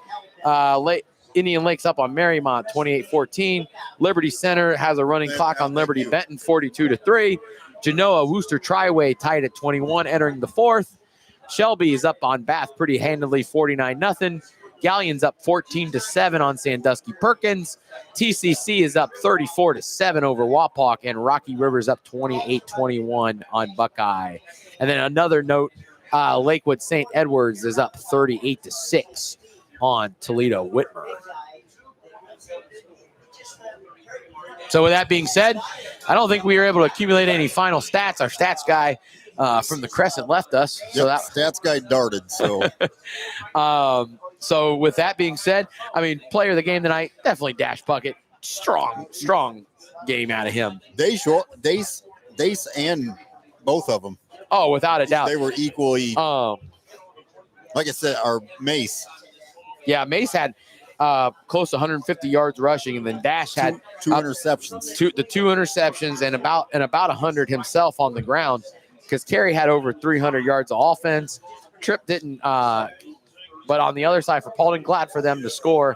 Indian Lake's up on Marymount, 28-14. Liberty Center has a running clock on Liberty Benton, 42-3. Genoa Wooster Triway tied at 21, entering the fourth. Shelby is up on Bath pretty handily, 49-0. Galleon's up 14-7 on Sandusky Perkins. TCC is up 34-7 over Wapak, and Rocky River's up 28-21 on Buckeye. And then another note, Lakewood St. Edwards is up 38-6 on Toledo Whitmer. So with that being said, I don't think we were able to accumulate any final stats. Our stats guy from the Crescent left us. So that stats guy darted. So, so with that being said, I mean, player of the game tonight, definitely Dash Puckett. Strong game out of him. Dace and both of them. Oh, without a doubt. They were equally, like I said, our Mace. Yeah, Mace had close to 150 yards rushing, and then Dash had two interceptions. Two interceptions and about 100 himself on the ground, because Carrie had over 300 yards of offense. Tripp didn't, but on the other side for Paulding, glad for them to score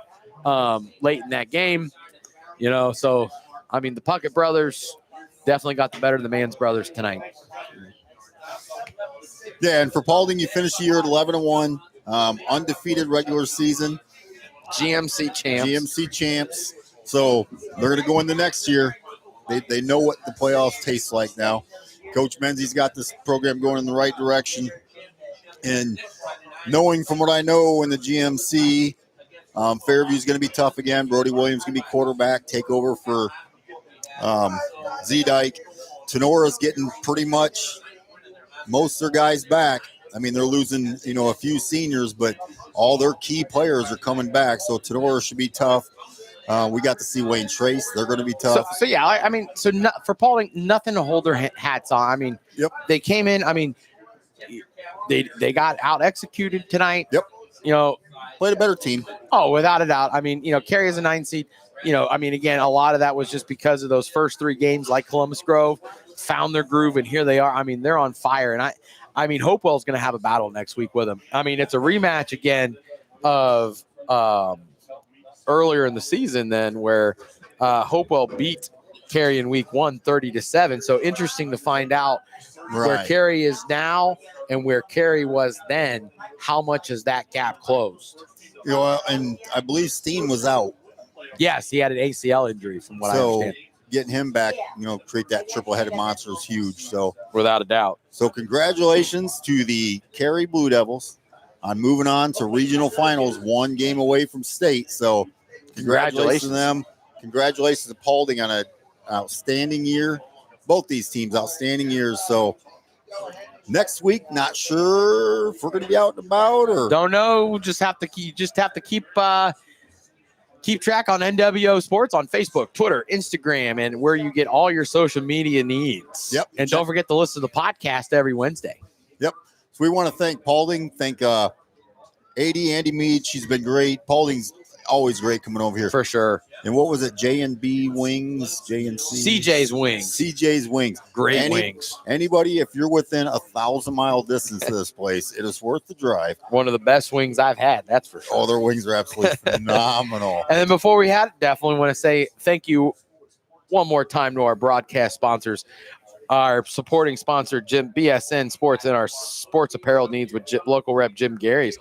late in that game. You know, so I mean, the Puckett brothers definitely got the better of the Mans brothers tonight. Yeah, and for Paulding, you finished the year at 11-1, undefeated regular season. GMC champs. So they're going to go into next year. They know what the playoffs taste like now. Coach Menzies got this program going in the right direction. And knowing from what I know in the GMC, Fairview's going to be tough again. Brody Williams going to be quarterback, take over for Z-Dyke. Tenora's getting pretty much most of their guys back. I mean, they're losing, a few seniors, but all their key players are coming back. So Tenora should be tough. We got to see Wayne Trace. They're going to be tough. So yeah, I mean, for Paulding, nothing to hold their hats on. I mean, yep. They came in. I mean, they got out executed tonight. Yep. Played a better team. Oh, without a doubt. I mean, Carey is a 9 seed. I mean, again, a lot of that was just because of those first three games, like Columbus Grove, found their groove, and here they are. I mean, they're on fire, and I mean, Hopewell's going to have a battle next week with them. I mean, it's a rematch again of earlier in the season then, where Hopewell beat Carey in week 1, 30-7. So interesting to find out where Carey is now and where Carey was then. How much has that gap closed? And I believe Steen was out. Yes, he had an ACL injury from what I understand. Getting him back, create that triple-headed monster is huge. So without a doubt. So congratulations to the Carey Blue Devils on moving on to regional finals, one game away from state. So congratulations to them. Congratulations to Paulding on an outstanding year. Both these teams, outstanding years. So next week, not sure if we're going to be out and about or don't know. Just have to keep track on NWO Sports on Facebook, Twitter, Instagram, and where you get all your social media needs. Yep. And don't forget to listen to the podcast every Wednesday. Yep. So we want to thank Paulding. Thank Andy Mead. She's been great. Paulding's always great coming over here. For sure. And what was it? J&B Wings, J&C? CJ's Wings. CJ's Wings. Great wings. Anybody, if you're within 1,000-mile distance to this place, it is worth the drive. One of the best wings I've had, that's for sure. Oh, their wings are absolutely phenomenal. And then before we definitely want to say thank you one more time to our broadcast sponsors. our supporting sponsor, Jim BSN Sports, and our sports apparel needs with local rep Jim Gary's.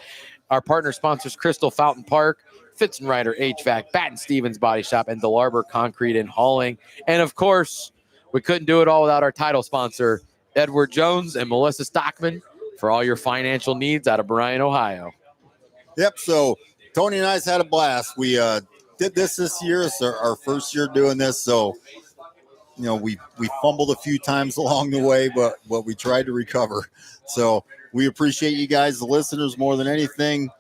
Our partner sponsors Crystal Fountain Park, Fitz and Ryder HVAC, Batten Stevens Body Shop, and DeLarber Concrete and Hauling. And of course, we couldn't do it all without our title sponsor, Edward Jones and Melissa Stockman, for all your financial needs out of Bryan, Ohio. Yep. So Tony and I's had a blast. We did this year. It's our first year doing this. So, we fumbled a few times along the way, but we tried to recover. So we appreciate you guys, the listeners, more than anything.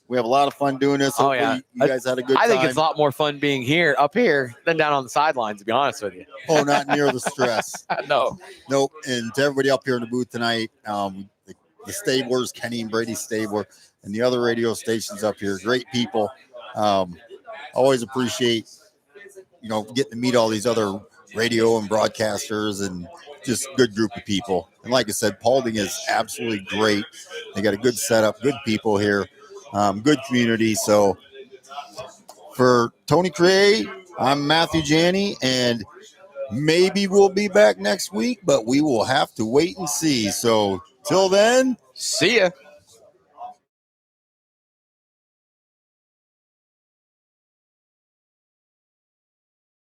We have a lot of fun doing this. Oh, yeah. You guys had a good time. I think it's a lot more fun being up here than down on the sidelines, to be honest with you. Oh, not near the stress. No. Nope. And to everybody up here in the booth tonight, the Stablers, Kenny and Brady Stabler, and the other radio stations up here, great people. Always appreciate, getting to meet all these other radio and broadcasters and just good group of people. And like I said, Paulding is absolutely great. They got a good setup, good people here, good community. So for Tony Carey, I'm Matthew Janney, and maybe we'll be back next week, but we will have to wait and see. So till then, see ya.